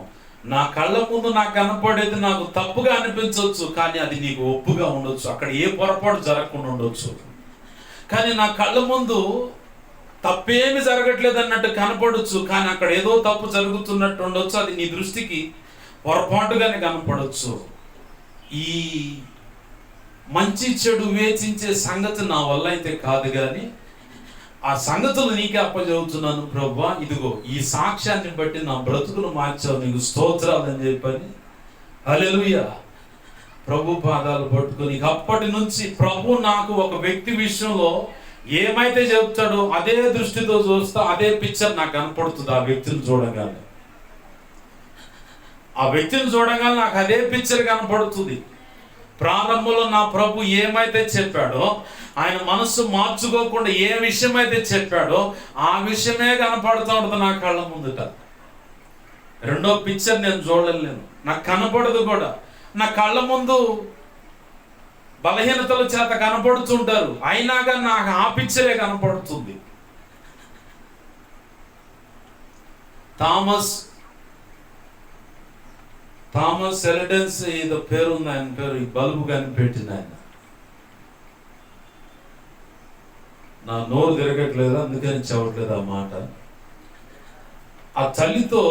నా కళ్ళ ముందు నాకు కనపడేది నాకు తప్పుగా అనిపించవచ్చు, కానీ అది నీకు ఒప్పుగా ఉండొచ్చు, అక్కడ ఏ పొరపాటు జరగకుండా ఉండొచ్చు. కానీ నా కళ్ళ ముందు తప్పేమి జరగట్లేదు అన్నట్టు కనపడవచ్చు, కానీ అక్కడ ఏదో తప్పు జరుగుతున్నట్టు ఉండొచ్చు, అది నీ దృష్టికి పొరపాటుగానే కనపడవచ్చు. ఈ మంచి చెడు వివేచించే సంగతి నా వల్ల అయితే కాదు, కానీ ఆ సంగతులు నీకే అప్పచెబుతున్నాను ప్రభువా. ఇదిగో ఈ సాక్ష్యాన్ని బట్టి నా బ్రతుకును మార్చావు, నీకు స్తోత్రాలు అని చెప్పని హల్లెలూయా ప్రభు పాదాలు పట్టుకొని అప్పటి నుంచి ప్రభు నాకు ఒక వ్యక్తి విషయంలో ఏమైతే చెప్తాడో అదే దృష్టితో చూస్తా, అదే పిక్చర్ నాకు కనపడుతుంది. ఆ వ్యక్తిని చూడగానే నాకు అదే పిక్చర్ కనపడుతుంది. ప్రారంభంలో నా ప్రభు ఏమైతే చెప్పాడో, ఆయన మనస్సు మార్చుకోకుండా ఏ విషయం అయితే చెప్పాడో ఆ విషయమే కనపడుతూ ఉంటుంది నా కళ్ళ ముందుట. రెండో పిక్చర్ నేను చూడలేను, నాకు కనపడదు కూడా. నా కళ్ళ ముందు బలహీనతల చేత కనపడుతుంటారు, అయినాగా నాకు ఆ పిక్చరే కనపడుతుంది. థామస్ ఎలిడెన్స్ ఏదో పేరు ఉంది, ఆయన పేరు. ఈ బల్బు కనిపెట్టిన ఆయన. నా నోరు తిరగట్లేదు, అందుకని చెప్పట్లేదు ఆ మాట. ఆ తల్లితో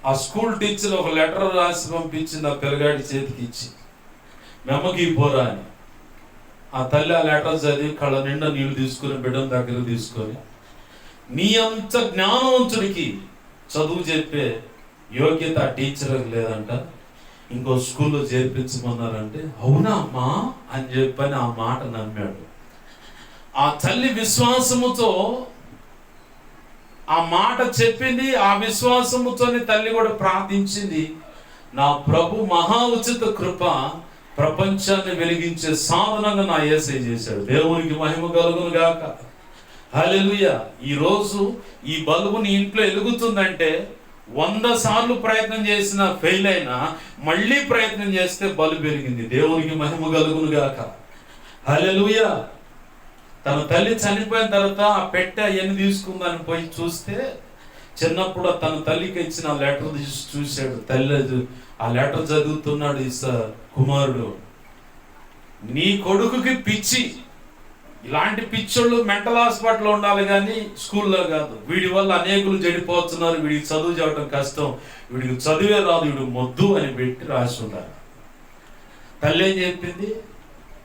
ఆ స్కూల్ టీచర్ ఒక లెటర్ రాసి పంపించింది ఆ పిల్లగాడి చేతికి ఇచ్చి, మెమ్మకి పోరా అని. ఆ తల్లి ఆ లెటర్ చదివి కళ్ళ నిండా నీళ్లు తీసుకుని బిడ్డను దగ్గర తీసుకొని, నీ అంత జ్ఞానవంతుడికి చదువు చెప్పే యోగ్యత ఆ టీచర్కి లేదంట, ఇంకో స్కూల్లో చేర్పించమన్నారంటే అవునా అమ్మా అని చెప్పని ఆ మాట నమ్మాడు. ఆ తల్లి విశ్వాసముతో ఆ మాట చెప్పింది, ఆ విశ్వాసముతోనే తల్లి కూడా ప్రార్థించింది. నా ప్రభు మహా ఉచిత కృప ప్రపంచాన్ని వెలిగించే సాధనంగా నా యేసయ్య చేశాడు. దేవునికి మహిమ కలుగును గాక. హల్లెలూయా. ఈరోజు ఈ బల్బు నీ ఇంట్లో వెలుగుతుందంటే 100 సార్లు ప్రయత్నం చేసినా ఫెయిల్ అయినా మళ్ళీ ప్రయత్నం చేస్తే బల్బు వెలిగింది. దేవునికి మహిమ కలుగును గాక. హల్లెలూయా. తన తల్లి చనిపోయిన తర్వాత ఆ పెట్టె అవన్నీ తీసుకుందని పోయి చూస్తే, చిన్నప్పుడు తన తల్లికి ఇచ్చిన లెటర్ తీసి చూశాడు. తల్లి ఆ లెటర్ చదువుతున్నాడు. కుమారుడు, నీ కొడుకుకి పిచ్చి, ఇలాంటి పిచ్చోళ్ళు మెంటల్ హాస్పిటల్లో ఉండాలి కానీ స్కూల్లో కాదు. వీడి వల్ల అనేకులు చెడిపోతున్నారు, వీడికి చదువు చెప్పడం కష్టం, వీడికి చదివే రాదు, వీడు మొద్దు అని పెట్టి రాసి ఉండాలి. తల్లి ఏం చెప్పింది,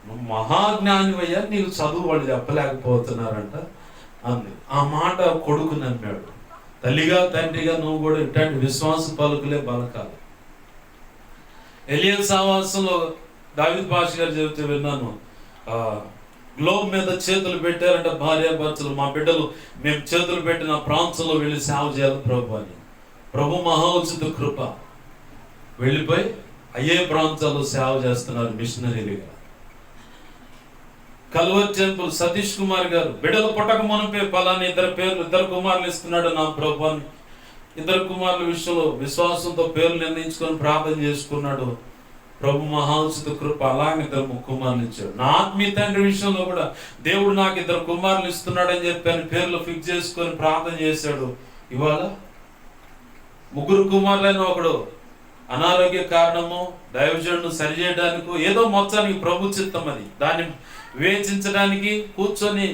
నువ్వు మహాజ్ఞానివయ్యా, నీకు చదువు వాళ్ళు చెప్పలేకపోతున్నారంట అంది. ఆ మాట కొడుకు నమ్మాడు. తల్లిగా తండ్రిగా నువ్వు కూడా ఇట్లాంటి విశ్వాస పలుకులే బలకాలి. ఎలియా సావాసంలో దావీదు పాష గారు చెబితే విన్నాను. గ్లోబ్ మీద చేతులు పెట్టారంట భార్యాభర్తలు, మా బిడ్డలు మేము చేతులు పెట్టిన ప్రాంతంలో వెళ్ళి సేవ చేయాలి ప్రభు అని. ప్రభు మహోచిత కృప వెళ్ళిపోయి అయ్యే ప్రాంతాల్లో సేవ చేస్తున్నారు మిషనరీలుగా. కల్వర్ టెంపుల్ సతీష్ కుమార్ గారు బిడ్డలు పుట్టక మునిపే పలాని ఇద్దరు కుమారులు ఇస్తున్నాడు నా ప్రభు అని. 2 కుమారుల విషయంలో విశ్వాసంతో పేర్లు నిర్ణయించుకొని ప్రార్థన చేసుకున్నాడు. ప్రభు మహోచిత కృప అలాగే 2 కుమారులు ఇచ్చాడు. నా ఆత్మీయ తండ్రి విషయంలో కూడా దేవుడు నాకు 2 కుమారులు ఇస్తున్నాడని చెప్పి పేర్లు ఫిక్స్ చేసుకొని ప్రార్థన చేశాడు. ఇవాళ 3 కుమారులైన ఒకడు అనారోగ్య కారణము, దైవజనుడు సరిచేయడానికి ఏదో మొత్తానికి ప్రభు చిత్తం అది. దాన్ని వివేచించడానికి కూర్చొని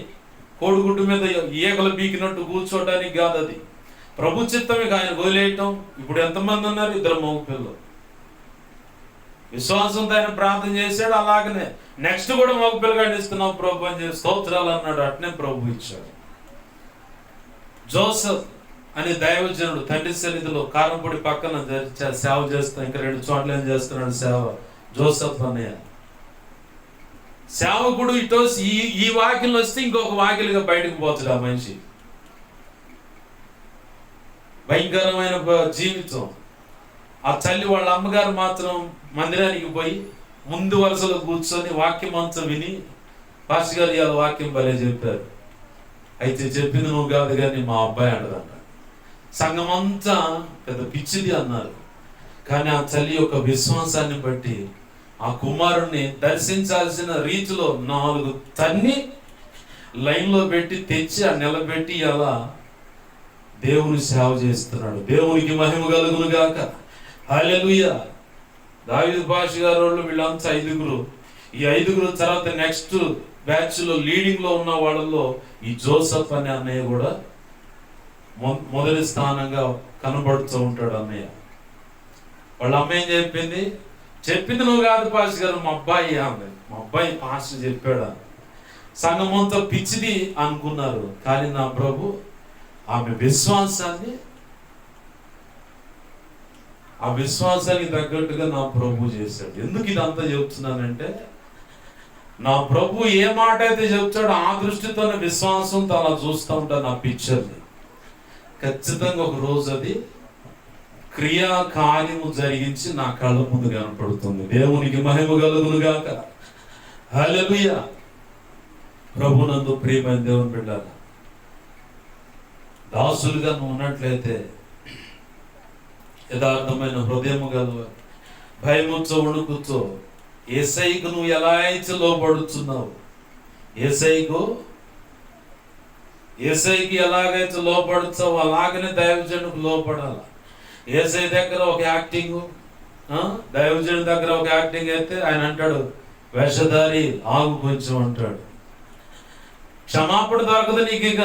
కోడిగుడ్డు మీద ఈగలు బీకినట్టు కూర్చోడానికి కాదు అది. ప్రభు చిత్తం ఇక ఆయన వదిలేయటం. ఇప్పుడు ఎంతమంది ఉన్నారు? 2 మగ పిల్లలు. విశ్వాసంతో ఆయన ప్రార్థన చేశాడు. అలాగనే నెక్స్ట్ కూడా మగ పిల్లగాడిని ఇస్తున్నాం ప్రభు అని చెప్పి స్తోత్రాలు అన్నాడు. అట్నే ప్రభు ఇచ్చాడు. జోసెఫ్ అనే దైవజనుడు తండ్రి సన్నిధిలో కారంపొడి పక్కన సేవ చేస్తా, ఇంకా 2 చోట్ల ఏం చేస్తున్నాడు సేవ. జోసెఫ్ అన్నయ్య సేవకుడు ఇటో ఈ వాకిలు వస్తే ఇంకొక వాకిలుగా బయటకు పోతాడు ఆ మనిషి. భయంకరమైన జీవితం. ఆ తల్లి వాళ్ళ అమ్మగారు మాత్రం మందిరానికి పోయి ముందు వరుసలో కూర్చొని వాక్యం అంతా విని, పాస్టర్ గారు ఇవాళ వాక్యం భలే చెప్పారు, అయితే చెప్పింది నువ్వు కాదు కానీ మా అబ్బాయి అంటదన్న. సంఘం అంతా పెద్ద పిచ్చిది అన్నారు. కానీ ఆ తల్లి యొక్క విశ్వాసాన్ని బట్టి ఆ కుమారుణ్ణి దర్శించాల్సిన రీతిలో 4 తన్ని లైన్లో పెట్టి తెచ్చి ఆ నిలబెట్టి అలా దేవుని సేవ చేస్తున్నాడు. దేవునికి మహిమ కలుగును గాక. హల్లెలూయా. దావీదు పాష గారు వాళ్ళు వీళ్ళంతా 5. ఈ 5 తర్వాత నెక్స్ట్ బ్యాచ్ లో లీడింగ్ లో ఉన్న వాళ్ళలో ఈ జోసెఫ్ అనే అన్నయ్య కూడా మొదటి స్థానంగా కనబడుతూ ఉంటాడు. అన్నయ్య వాళ్ళ అమ్మ ఏం చెప్పింది నువ్వు కాదు పాస్ గారు, మా అబ్బాయి అంది. మా అబ్బాయి పాస్టర్ చెప్పాడు. సంఘమంతా పిచ్చిది అనుకున్నారు. కానీ నా ప్రభు ఆమె విశ్వాసానికి తగ్గట్టుగా నా ప్రభు చేశాడు. ఎందుకు ఇదంతా చెప్తున్నానంటే, నా ప్రభు ఏ మాట అయితే చెప్తాడో ఆ దృష్టితోనే విశ్వాసంతో అలా చూస్తూ ఉంటాను ఆ పిక్చర్ని. ఖచ్చితంగా ఒక రోజు అది క్రియా కార్యము జరిగించి నా కళ్ళ ముందు కనపడుతుంది. దేవునికి మహిమ కలుగును గాక. హల్లెలూయా. ప్రభునందు ప్రియమైన దేవుని బిడ్డలారా, దాసులుగా నువ్వు ఉన్నట్లయితే యథార్థమైన హృదయము గలవారు, భయముతో వణుకుతో యేసయ్యకు నువ్వు ఎలా అయితే లోపడుతున్నావు, యేసయ్యకి ఎలాగైతే లోపడుతావు అలాగనే దైవజనుడికి లోపడాలి. యేసయ్య దగ్గర ఒక యాక్టింగ్, దైవజనుడి దగ్గర ఒక యాక్టింగ్ అయితే ఆయన అంటాడు వేషధారి ఆగు కొంచెం అంటాడు. క్షమాపణ దొరకదు నీకు. ఇక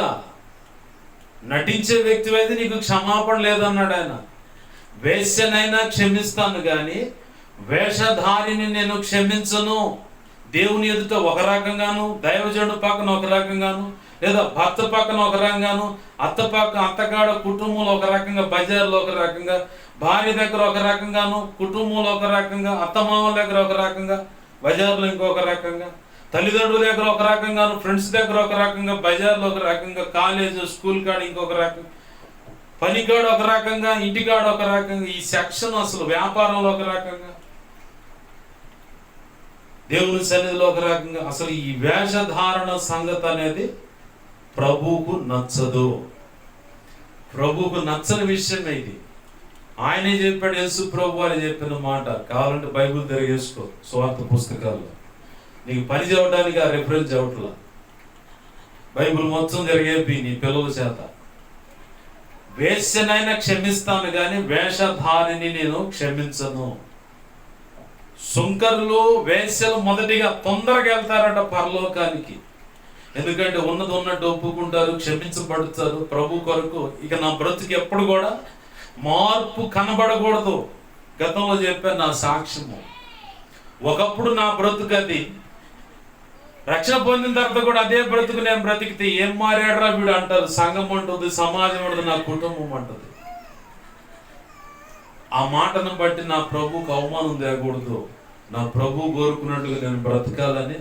నటించే వ్యక్తి అయితే నీకు క్షమాపణ లేదన్నాడు ఆయన. వేశ్యనైనా క్షమిస్తాను కానీ వేషధారిని నేను క్షమించను. దేవుని ఎదుట ఒక రకంగాను, దైవజనుడు పక్కన ఒక రకంగాను, లేదా భర్త పక్కన ఒక రకంగాను, అత్తకాడ కుటుంబంలో ఒక రకంగా, బజార్లో ఒక రకంగా, భార్య దగ్గర ఒక రకంగాను, కుటుంబంలో ఒక రకంగా, అత్తమామల దగ్గర ఒక రకంగా, బజార్లో ఇంకొక రకంగా, తల్లిదండ్రుల దగ్గర ఒక రకంగాను, ఫ్రెండ్స్ దగ్గర ఒక రకంగా, బజార్లో ఒక రకంగా, కాలేజ్ స్కూల్ కాడ ఇంకొక రకంగా, పనికాడు ఒక రకంగా, ఇంటికాడు ఒక రకంగా, ఈ సెక్షన్ అసలు వ్యాపారంలో ఒక రకంగా, దేవుని సన్నిధిలో ఒక రకంగా. అసలు ఈ వేషధారణ సంగతి అనేది ప్రభువుకు నచ్చదు. ప్రభువుకు నచ్చని విషయం ఇది. ఆయనే చెప్పాడు, యేసు ప్రభు అని చెప్పిన మాట. కావాలంటే బైబిల్ తిరిగేసుకో, స్వార్థ పుస్తకాల్లో. నీకు పని చేయడానికి ఆ రెఫరెన్స్ అవట్లా. బైబిల్ మొత్తం జరిగేపి నీ పిల్లల చేత. వేశ్యనైనా క్షమిస్తాను కానీ వేషధారిని నేను క్షమించను. సుంకరులు, వేశ్యలు మొదటిగా తొందరగా వెళ్తారట పరలోకానికి. ఎందుకంటే ఉన్నది ఉన్నట్టు ఒప్పుకుంటారు, క్షమించబడతారు ప్రభు కొరకు. ఇక నా బ్రతుకు ఎప్పుడు కూడా మార్పు కనబడకూడదు. గతంలో చెప్పాను నా సాక్ష్యము. ఒకప్పుడు నా బ్రతుకు అది, రక్షణ పొందిన తర్వాత కూడా అదే బ్రతుకు నేను బ్రతికితే ఏం మారాడరా వీడు అంటారు. సంఘం అంటుంది, సమాజం అంటుంది, నా కుటుంబం అంటుంది. ఆ మాటను బట్టి నా ప్రభువుకు అవమానం తేకూడదు. నా ప్రభు కోరుకున్నట్టుగా నేను బ్రతకాలని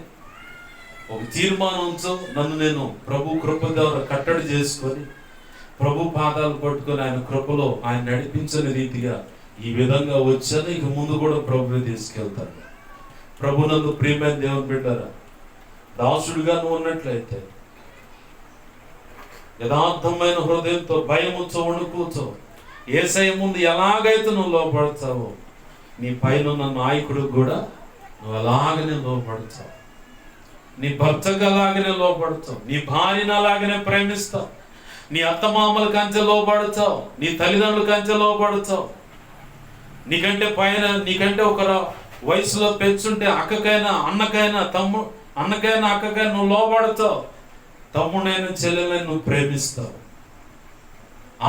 ఒక తీర్మానంతో నన్ను నేను ప్రభు కృప ద్వారా కట్టడి చేసుకొని ప్రభు పాదాలు పట్టుకొని ఆయన కృపలో ఆయన నడిపించని రీతిగా ఈ విధంగా వచ్చాను. ఇక ముందు కూడా ప్రభువే తీసుకెళ్తాడు. ప్రభు నందు ప్రియమైన దేవుని బిడ్డారా, దాసుడిగా నువ్వు ఉన్నట్లయితే యథార్థమైన హృదయంతో, భయముతో, వణుకుతో యేసయ్య ముందు ఎలాగైతే నువ్వు లోపడతావో నీ పైన నాయకుడికి కూడా నువ్వు అలాగనే లోపడతావు. నీ భర్తకు అలాగనే లోపడతావు. నీ భార్యను అలాగనే ప్రేమిస్తావు. నీ అత్తమామల కంచె లోపడతావు. నీ తల్లిదండ్రుల కంచె లోపడతావు. నీకంటే పైన, నీకంటే ఒక వయసులో పెంచుంటే అక్కకైనా అన్నకైనా అన్నకైనా అక్కకైనా నువ్వు లోపడతావు. తమ్ముడైనా చెల్లెలైనా నువ్వు ప్రేమిస్తావు.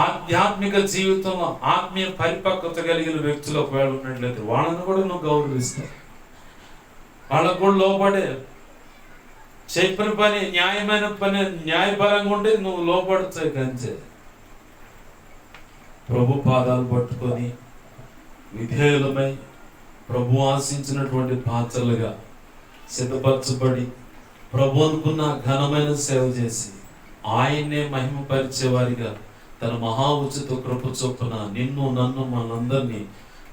ఆధ్యాత్మిక జీవితంలో ఆత్మీయ పరిపక్వత కలిగిన వ్యక్తులు ఒకవేళ ఉన్నట్లయితే వాళ్ళని కూడా నువ్వు గౌరవిస్తావు. వాళ్ళకు కూడా లోపడే, చెప్పిన పని న్యాయమైన పని న్యాయపరంగా ఉంటే నువ్వు లోపడతావు. కంచే ప్రభు పాదాలు పట్టుకొని విధేయులమై ప్రభు ఆశించినటువంటి పాత్రలుగా సిద్ధపరచబడి ప్రభు అనుకున్న ఘనమైన సేవ చేసి ఆయన్నే మహిమపరిచే వారిగా తన మహా ఉచిత కృప చొప్పున నిన్ను, నన్ను, మనందరినీ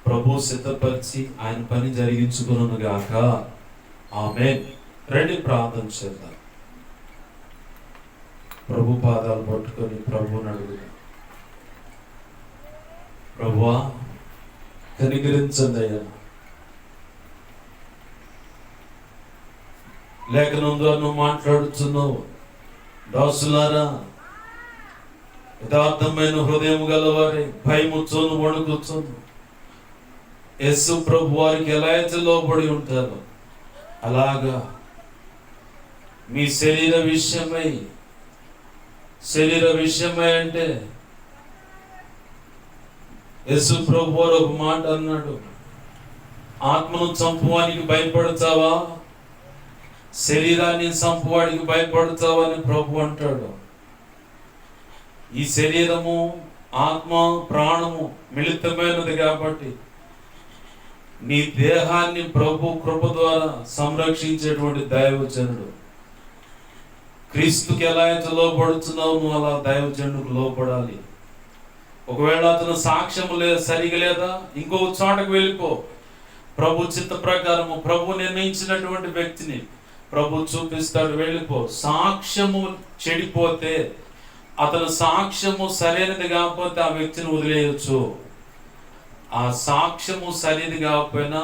ప్రభు సిద్ధపరిచి ఆయన పని జరిగించుకును గాక. ఆమేన్. రండి ప్రార్థన చేద్దాం. ప్రభు పాదాలు పట్టుకొని ప్రభువుని అడుగుదాం. ప్రభువా కనికరించండి అయ్యా. లేఖనం ద్వారా నువ్వు మాట్లాడుతున్నావు. దాసులారా, యథార్థమైన హృదయం గలవారే, భయముతోను వణుకుతోను యేసు ప్రభు వారికి ఎలా అయితే లోబడి ఉంటారో అలాగా మీ శరీర విషయమై అంటే యేసు ప్రభు వారు ఒక మాట అన్నాడు, ఆత్మను చంపువానికి భయపడతావా, శరీరాన్ని చంపువాడికి భయపడతావా అని ప్రభు అంటాడు. ఈ శరీరము, ఆత్మ, ప్రాణము మిళితమైనది కాబట్టి నీ దేహాన్ని ప్రభు కృప ద్వారా సంరక్షించేటువంటి దైవజనుడు. క్రీస్తుకి ఎలా అయితే లోపడుతున్నావు నువ్వు అలా దైవజనుడికి లోపడాలి. ఒకవేళ అతను సాక్ష్యం సరిగా లేదా, ఇంకో చోటకు వెళ్ళిపో. ప్రభు చిత్త ప్రకారము ప్రభు నిర్ణయించినటువంటి వ్యక్తిని ప్రభు చూపిస్తాడు, వెళ్ళిపో. సాక్ష్యము చెడిపోతే, అతను సాక్ష్యము సరైనది కాకపోతే ఆ వ్యక్తిని వదిలేయచ్చు. ఆ సాక్ష్యము సరైనది కాకపోయినా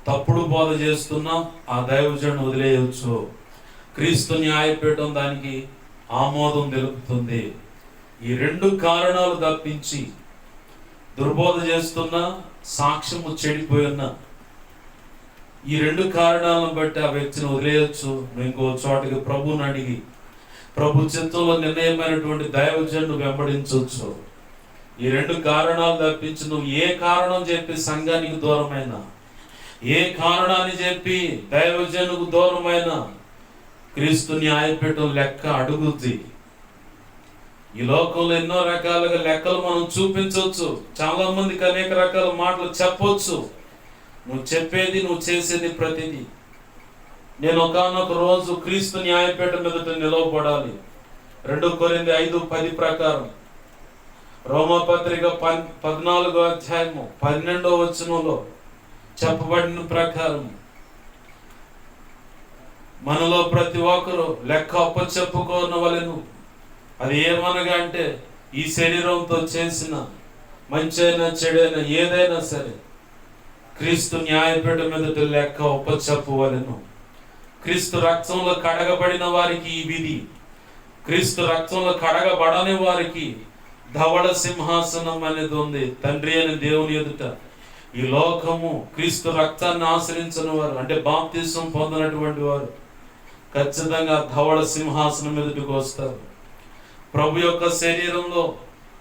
తప్పుడు బోధ చేస్తున్నా ఆ దైవజనుడు వదిలేయచ్చు. క్రీస్తు న్యాయపీఠం దానికి ఆమోదం తెలుపుతుంది. ఈ రెండు కారణాలు తప్పించి దుర్బోధ చేస్తున్నా, సాక్ష్యము చెడిపోయినా, ఈ రెండు కారణాలను బట్టి ఆ వ్యక్తిని వదిలేయచ్చు. ఇంకో చోటకి ప్రభువుని అడిగి ప్రభు చిత్తంలో నిర్ణయమైనటువంటి దైవజనుడు వెంబడించవచ్చు. ఈ రెండు కారణాలు తప్పించి నువ్వు ఏ కారణం చెప్పి సంఘానికి దూరమైన, ఏ కారణాన్ని చెప్పి దైవజనుకు దూరమైన క్రీస్తు న్యాయపీఠం లెక్క అడుగుద్ది. ఈ లోకంలో ఎన్నో రకాలుగా లెక్కలు మనం చూపించవచ్చు. చాలా మందికి అనేక రకాల మాటలు చెప్పవచ్చు. నువ్వు చెప్పేది, నువ్వు చేసేది ప్రతిదీ. నేను ఒకానొక రోజు క్రీస్తు న్యాయపీఠం మీదట నిలవబడాలి. 2 కొరింథీ 5:10 ప్రకారం రోమపత్రిక 14వ అధ్యాయము 12వ వచనంలో చెప్పబడిన ప్రకారం మనలో ప్రతి ఒక్కరు లెక్క అప్పచెప్పుకోనవలెను. అది ఏమనగా అంటే, ఈ శరీరంతో చేసిన మంచైనా చెడైనా ఏదైనా సరే క్రీస్తు న్యాయపీఠం మీదట లెక్క అప్పచెప్పవలెను. క్రీస్తు రక్తంలో కడగబడిన వారికి ఈ విధి, క్రీస్తు రక్తంలో కడగబడని వారికి ధవళ సింహాసనం అనేది ఉంది. తండ్రి అని దేవుని ఎదుట ఈ లోకము క్రీస్తు రక్తాన్ని ఆశ్రయించిన వారు, అంటే బాప్తిసం పొందినటువంటి వారు ఖచ్చితంగా ధవళ సింహాసనం ఎదుటికి వస్తారు. ప్రభు యొక్క శరీరంలో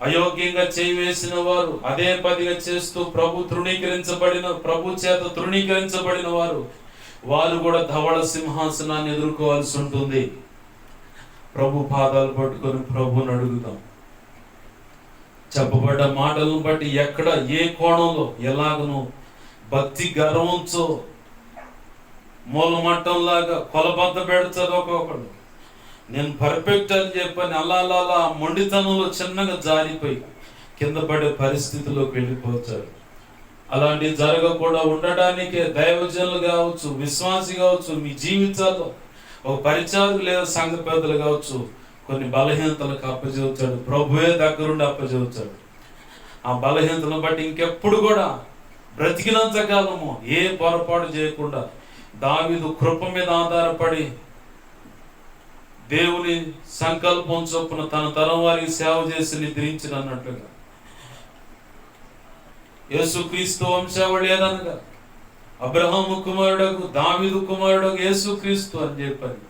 అయోగ్యంగా చేయి వేసిన వారు అదే పదిగా చేస్తూ ప్రభు చేత తృణీకరించబడిన వారు కూడా ధవళ సింహాసనాన్ని ఎదుర్కోవాల్సి ఉంటుంది. ప్రభు పాదాలు పట్టుకొని ప్రభుని అడుగుతాం. చెప్పబడ్డ మాటలను బట్టి ఎక్కడ ఏ కోణంలో ఎలాగను భక్తి గర్వంతో మూలమట్టంలాగా కొలబద్ద పెడతారు ఒక్కొక్కడు. నేను పర్ఫెక్ట్ అని చెప్పని అలా మొండితనంలో చిన్నగా జారిపోయి కింద పడే పరిస్థితిలోకి వెళ్ళిపోతారు. అలాంటి జరగకుండా ఉండడానికే దైవజనులు కావచ్చు, విశ్వాసి కావచ్చు, మీ జీవితాల్లో ఒక పరిచారకులు లేదా సంఘ పెద్దలు కావచ్చు, కొన్ని బలహీనతలకు అప్పచెబుతాడు. ప్రభువే దగ్గరుండి అప్పచెబుతాడు. ఆ బలహీనతను బట్టి ఇంకెప్పుడు కూడా బ్రతికినంత కాలము ఏ పొరపాటు చేయకుండా దావీదు కృప మీద ఆధారపడి దేవుని సంకల్పం చొప్పున తన తరం వారికి సేవ చేసి నిద్రించిన అన్నట్లుగా యేసుక్రీస్తు వంశావళి ఏదనగా అబ్రహాము కుమారుడకు దావీదు కుమారుడకు యేసుక్రీస్తు అని చెప్పని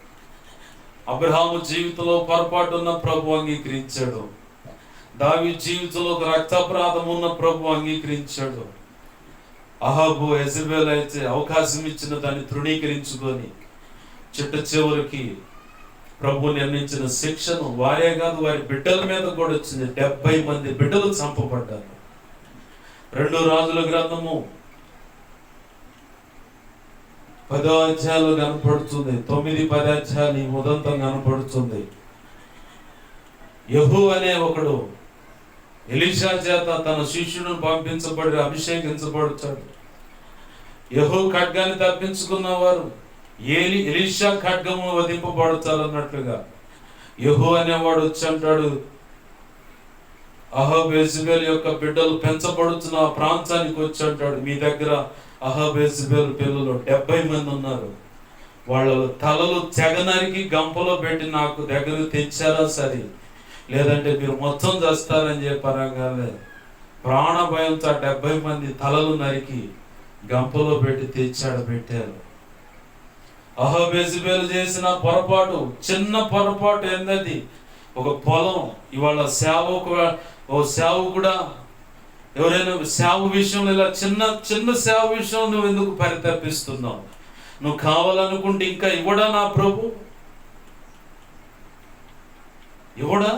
అబ్రహాము జీవితంలో పొరపాటు ఉన్న ప్రభు అంగీకరించాడు. దావీదు జీవితంలో ఒక రక్తాపరాధం ఉన్న ప్రభు అంగీకరించాడు. అహాబు యెజబెల్ అయితే అవకాశం ఇచ్చిన దాన్ని తృణీకరించుకొని చిట్ట చివరికి ప్రభు నిర్ణయించిన శిక్షను వారే కాదు వారి బిడ్డల మీద కూడా వచ్చింది. 70 మంది బిడ్డలు చంపబడ్డారు. 2 రాజుల గ్రంథము 10వ అధ్యాయంలో కనపడుతుంది. 9-10 అధ్యాయాలు ఈ ఉదంతం కనపడుతుంది. యెహూ అనే ఒకడు ఎలీషా చేత తన శిష్యులను పంపించబడి అభిషేకించబడతాడు. యెహూ ఖడ్గాన్ని తప్పించుకున్న వారు ఎలీషా ఖడ్గము వధింపబడతారన్నట్లుగా యెహూ అనేవాడు వచ్చి అంటాడు, అహాబు యెజబెల్ యొక్క బిడ్డలు పెంచబడుతున్న ఆ ప్రాంతానికి వచ్చి అంటాడు, మీ దగ్గర అహాబు యెజబెల్ పిల్లలు 70 మంది ఉన్నారు. వాళ్ళ తలలు తెగనరికి గంపలో పెట్టి నాకు దగ్గరకు తెచ్చారా సరే, లేదంటే మీరు మొత్తం చేస్తారని చెప్పారంగానే ప్రాణ భయంతో 70 మంది తలలు నరికి గంపలో పెట్టి పెట్టారు. అహాబు యెజబెల్ చేసిన పొరపాటు, చిన్న పొరపాటు ఏంటది? ఒక పొలం ఇవాళ సేవకుడా ఎవరైనా సేవ విషయంలో ఇలా చిన్న సేవ విషయం నువ్వు ఎందుకు పరితపిస్తున్నావు? నువ్వు కావాలనుకుంటే ఇంకా ఇవ్వడా నా ప్రభు? ఇవ్వడా?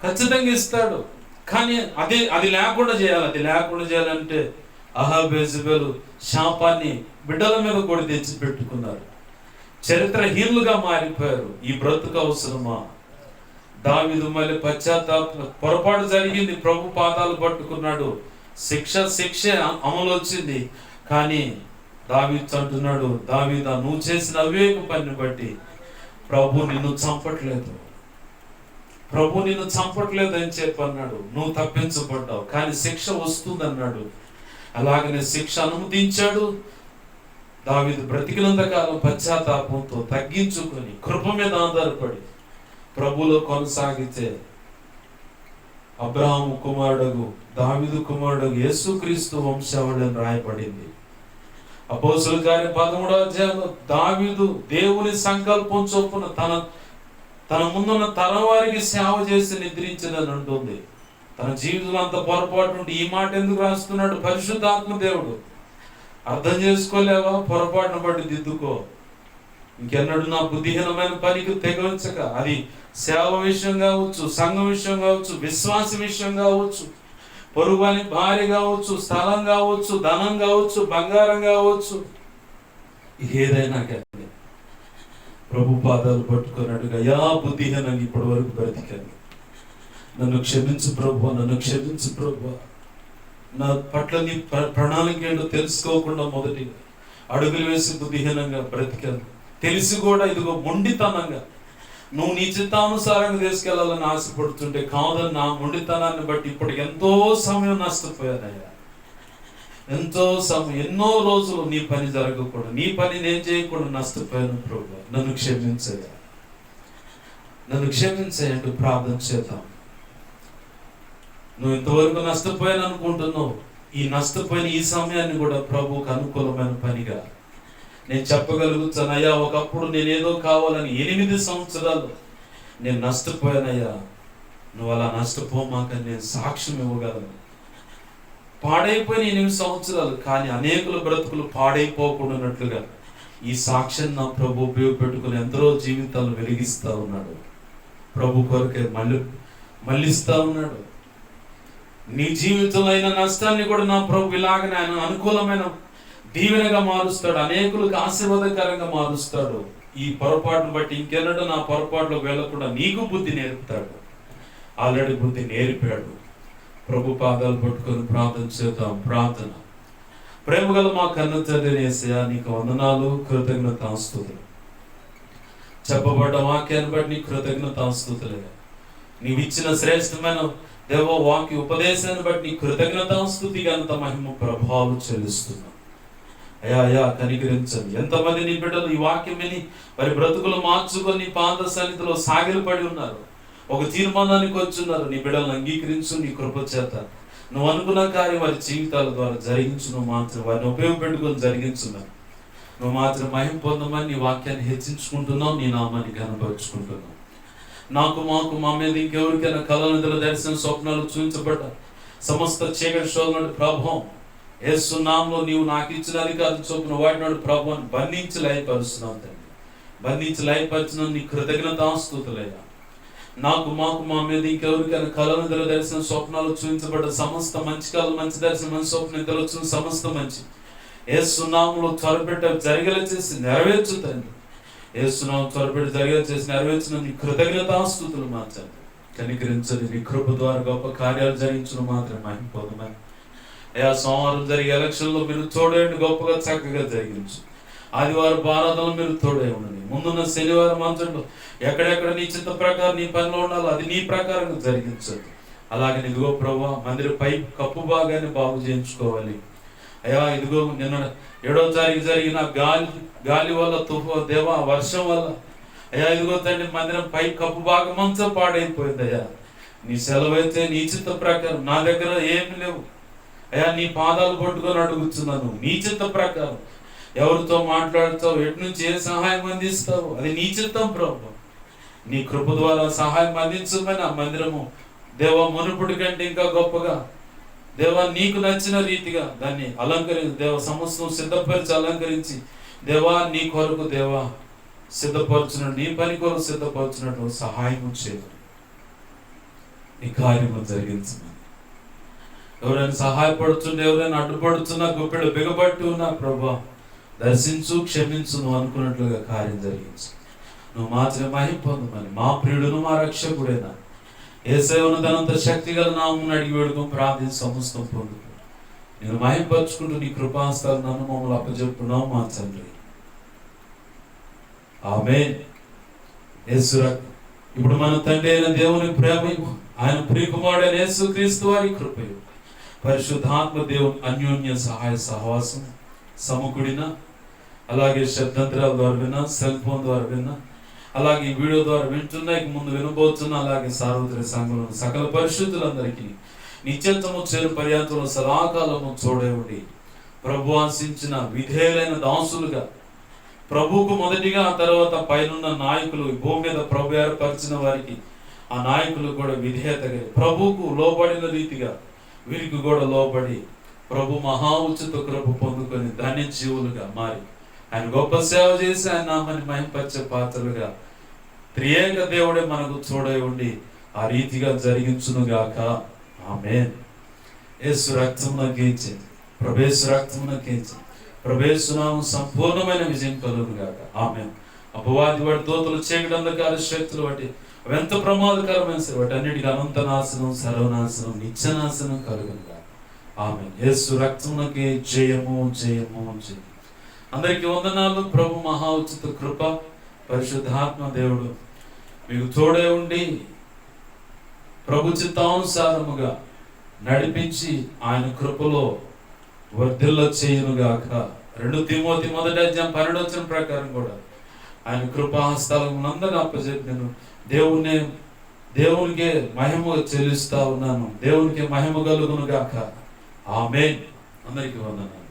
ఖచ్చితంగా ఇస్తాడు. కానీ అది లేకుండా చేయాలంటే అహాబు యెజబెల్ శాపాన్ని బిడ్డల మీద కూడా తెచ్చి పెట్టుకున్నారు. చరిత్రహీనులుగా మారిపోయారు. ఈ బ్రతుకు అవసరమా? దావీదు మళ్ళీ పొరపాటు జరిగింది, ప్రభు పాదాలు పట్టుకున్నాడు, శిక్ష అమలు వచ్చింది. కానీ దావీదు అంటున్నాడు, దావీదా నువ్వు చేసిన అవివేక పని బట్టి ప్రభు నిన్ను చంపట్లేదు అని చెప్పన్నాడు. నువ్వు తప్పించబడ్డావు, కానీ శిక్ష వస్తుంది అన్నాడు. అలాగనే శిక్ష అనుమతించాడు. దావీదు బ్రతికినంత కాలం పశ్చాత్తాపంతో తగ్గించుకొని కృప మీద ఆధారపడి ప్రభులో కొనసాగితే అబ్రహాము కుమారుడు దావీదు కుమారుడు యేసుక్రీస్తు వంశావళి అని రాయబడింది. అపోస్తలుల కార్యం 13వ అధ్యాయంలో దావీదు దేవుని సంకల్పం చొప్పున తన ముందున్న తరం వారికి సేవ చేసి నిద్రించిందని ఉంటుంది. తన జీవితంలో అంత పొరపాటు ఉంటే ఈ మాట ఎందుకు రాస్తున్నాడు? పరిశుద్ధాత్మ దేవుడు అర్థం చేసుకోలేవా? పొరపాటును బట్టి దిద్దుకో. ఇంకెన్నడూ నా బుద్ధిహీనమైన పనికి తెగవచ్చక, అది సేవ విషయం కావచ్చు, సంఘం విషయం కావచ్చు, విశ్వాస విషయం కావచ్చు, పొరుగుని భార్య కావచ్చు, స్థలం కావచ్చు, ధనం కావచ్చు, బంగారం కావచ్చు, ఏదైనా కానీ ప్రభు పాదాలు పట్టుకున్నట్టుగా యా బుద్ధిహీనంగా ఇప్పటి వరకు బ్రతికాను. నన్ను క్షమించు ప్రభువా, నన్ను క్షమించు ప్రభువా. నా పట్ల నీ ప్రణాళిక ఏంటో తెలుసుకోకుండా మొదటిగా అడుగులు వేసి బుద్ధిహీనంగా బ్రతికాను. తెలిసి కూడా ఇదిగో మొండితనంగా నువ్వు నీ చిత్తానుసారంగా తీసుకెళ్లాలని ఆశపడుతుంటే కాదని నా మొండితనాన్ని బట్టి ఇప్పుడు ఎంతో సమయం నష్టపోయానయ్యా. ఎంతో సమయం, ఎన్నో రోజులు నీ పని జరగకూడదు, నీ పని నేను చేయకుండా నష్టపోయాను ప్రభువా. నన్ను క్షమించయ్యా, నన్ను క్షమించేయండి. ప్రార్థన చేద్దాం. నువ్వు ఇంతవరకు నష్టపోయాను అనుకుంటున్నావు. ఈ నష్టపోయిన ఈ సమయాన్ని కూడా ప్రభువుకు అనుకూలమైన పనిగా నేను చెప్పగలుగుతాను. అయ్యా, ఒకప్పుడు నేనేదో కావాలని 8 సంవత్సరాలు నేను నష్టపోయానయ్యా, నువ్వు అలా నష్టపోమాకని నేను సాక్ష్యం ఇవ్వగలను. పాడైపోయిన 8 సంవత్సరాలు, కానీ అనేకుల బ్రతుకులు పాడైపోకుండానట్లుగా ఈ సాక్ష్యం నా ప్రభు ఉపయోగపెట్టుకుని ఎందరో జీవితాలను వెలిగిస్తూ ఉన్నాడు. ప్రభు కొరకే మళ్ళిస్తూ ఉన్నాడు. నీ జీవితంలో అయిన నష్టాన్ని కూడా నా ప్రభు ఇలాగనే ఆయన అనుకూలమైన దీవెనగా మారుస్తాడు, అనేకులకు ఆశీర్వాదకరంగా మారుస్తాడు. ఈ పొరపాటును బట్టి ఇంకెన్నడూ నా పొరపాటులోకి వెళ్ళకుండా నీకు బుద్ధి నేర్పుతాడు. ఆల్రెడీ బుద్ధి నేర్పాడు. ప్రభు పాదాలు పట్టుకొని ప్రార్థన చేద్దాం. ప్రార్థన. ప్రేమగల మా కన్న తండ్రి యేసయ్యా, నీకు వందనాలు, కృతజ్ఞతాస్తుతులు. చెప్పబడ్డ వాక్యాన్ని బట్టి నీకు కృతజ్ఞతాస్తుతులే. నీవు ఇచ్చిన శ్రేష్టమైన దేవ వాక్య ఉపదేశాన్ని బట్టి నీ కృతజ్ఞతాస్తుతి ఘనత మహిమ ప్రభావం చెల్లిస్తున్నాం. అయ్యా కనికరించండి. ఎంతమంది నీ బిడ్డలు ఈ వాక్యం విని వారి బ్రతుకులు మార్చుకొని నీ పాద సన్నిధిలో సాగిలపడి ఉన్నారు, ఒక తీర్మానానికి వచ్చున్నారు. నీ బిడ్డలను అంగీకరించు, నీ కృప చేత నువ్వు అనుకున్న కార్యం వారి జీవితాల ద్వారా జరిగించు. నువ్వు మాత్రం వారిని ఉపయోగపెట్టుకొని జరిగించున్నావు. నువ్వు మాత్రం మహిమ పొందమని నీ వాక్యాన్ని హెచ్చించుకుంటున్నావు, నీ నామాన్ని కనపరుచుకుంటున్నావు. నాకు మాకు మా మీద ఇంకెవరికైనా కళల నిధుల దర్శన స్వప్నాలు చూపించబడ్డ సమస్త చీకటి శోధన ప్రభావం యేసు నామములో నీవు నాకు ఇచ్చిన అధికారం చొప్పున వాడినాడు ప్రభువుని బంధించి లయపరుస్తున్నావు తండ్రి. బంధించి లయపరిచిన నీ కృతజ్ఞతాస్తుతులయ్యా. నాకు మాకు మా మీద ఇంకెవరికైనా కళల నిధుల దర్శన స్వప్నాలు చూపించబడ్డ సమస్త మంచి కళలు, మంచి దర్శనం, మంచి స్వప్న నిధులు వచ్చిన సమస్త మంచి యేసు నామములో త్వరపెట్ట జరిగేలా చేసి నెరవేర్చు తండ్రి. యేసు నామములో త్వరపెట్టి జరిగేలా చేసి నెరవేర్చిన నీ కృతజ్ఞతాస్తుతులు మాత్రం కనికరించండి. నీ కృప ద్వారా గొప్ప కార్యాలు జరిగించడం మాత్రం మహిమ పొందమని. అయ్యా, సోమవారం జరిగే ఎలక్షన్లో మీరు తోడేయండి, గొప్పగా చక్కగా జరిగించు. ఆదివారం ఆరాధనలో మీరు తోడే ఉండండి. ముందున్న శనివారం అంతట్లో ఎక్కడెక్కడ నీ చిత్త ప్రకారం నీ పనిలో ఉండాలో అది నీ ప్రకారంగా జరిగించండి. అలాగే ఇదిగో ప్రభువా, మందిర పై కప్పు భాగాన్ని బాగు చేయించుకోవాలి. అయ్యా, ఇదిగో నిన్న 7వ తారీఖు జరిగిన గాలి వల్ల, దేవా వర్షం వల్ల అయ్యా ఇదిగో తండ్రి మందిరం పై కప్పు భాగం అంతా పాడైపోయింది. అయ్యా, నీ సెలవైతే నీ చిత్త ప్రకారం, నా దగ్గర ఏమి లేవు అయ్యా, నీ పాదాలు పట్టుకొని అడుగుతున్నాను. నీ చిత్త ప్రకారం ఎవరితో మాట్లాడుతావు, ఎటు నుంచి ఏ సహాయం అందిస్తావు, అది నీ చిత్తం ప్రభు. నీ కృప ద్వారా సహాయం అందించమని ఆ మందిరము దేవా మునుపుడి కంటే ఇంకా గొప్పగా దేవా నీకు నచ్చిన రీతిగా దాన్ని దేవ సమస్తం సిద్ధపరిచి అలంకరించి దేవా నీ కొరకు దేవా సిద్ధపరచునట్టు, నీ పని కొరకు సిద్ధపరచునట్టు సహాయం చేయమని, నీ కార్యము జరిగించమని. ఎవరైనా సహాయపడుతుండే, ఎవరైనా అడ్డుపడుతున్నా, గుప్పెడు బిగబట్టి ఉన్నా ప్రభా దర్శించు, క్షమించు, నువ్వు అనుకున్నట్లుగా కార్యం జరిగించు. నువ్వు మాత్రమే మహిమ పొందమని మా ప్రియుడును మా రక్షకుడైనా యేసయ్య ఉన్నతనంత శక్తి గల నామమున అడిగి వేడుకొని ప్రార్థించి సమస్తం పొందుకు నేను మహిమపరుచుకుంటూ నీ కృపాస్తాలు నన్ను మమ్మల్ని అప్పచెప్పున్నావు మా తండ్రి. ఆమేన్. ఇప్పుడు మన తండ్రి అయిన దేవుని ప్రేమయు, ఆయన ప్రియకుమారుడైన యేసుక్రీస్తు వారి కృపయు, పరిశుద్ధాత్మ దేవుని అన్యోన్య సహాయ సహవాసం సమకూడిన, అలాగే శబ్దంతరాల ద్వారా విన్నా, సెల్ ఫోన్ ద్వారా విన్నా, అలాగే ఈ వీడియో ద్వారా వింటున్నా, ఇక ముందు వినబోతున్నా, అలాగే సార్వత్రిక సంఘంలో సకల పరిశుద్ధులందరికీ నిత్యత్వము చేరు పర్యాంతంలో సదాకాలము తోడే ఉండి ప్రభు ఆశించిన విధేయులైన దాసులుగా ప్రభువుకు మొదటిగా, ఆ తర్వాత పైనున్న నాయకులు, భూమి మీద ప్రభు ఏర్పరిచిన వారికి ఆ నాయకులు కూడా విధేయతగా ప్రభువుకు లోబడిన రీతిగా వీరికి కూడా లోబడి ప్రభు మహా ఉచిత కృప పొందుకొని ధన్య జీవులుగా మారి ఆయన గొప్ప సేవ చేసి ఆయన నామని మహిమపరిచే పాత్రలుగా త్రియేక దేవుడే మనకు తోడై ఉండి ఆ రీతిగా జరిగించునుగాక. ఆమేన్. యేసు రక్తమున గీంచి, ప్రభేసు రక్తమున గీంచి, ప్రభేసునామం సంపూర్ణమైన విజయం కలుగునుగాక. ఆమేన్. అపవాది వాడి దూతలు చీకటి అంధకార శక్తులు వాటి అవి ఎంత ప్రమాదకరమైన సరే వాటి అన్నిటికీ అనంత నాశనం, సర్వనాశనం, నిత్యనాశనం కలుగునుగా. ఆమేన్. యేసు రక్తమునకి జయము, జయము, జయము. అందరికీ వందనాలు. ప్రభు మహా ఉచిత కృప, పరిశుద్ధాత్మ దేవుడు మీకు తోడే ఉండి ప్రభు చిత్తానుసారముగా నడిపించి ఆయన కృపలో వర్ధిల్ల చేయునుగాక. 2 తిమోతి 1:12 ప్రకారం కూడా ఆయన కృపాహస్తాలను అందరూ అప్పచెప్పి నేను దేవునికే మహిమ చెల్లిస్తా ఉన్నాను. దేవునికి మహిమ కలుగునుగాక. ఆమేన్. అందరికీ వందనాలు.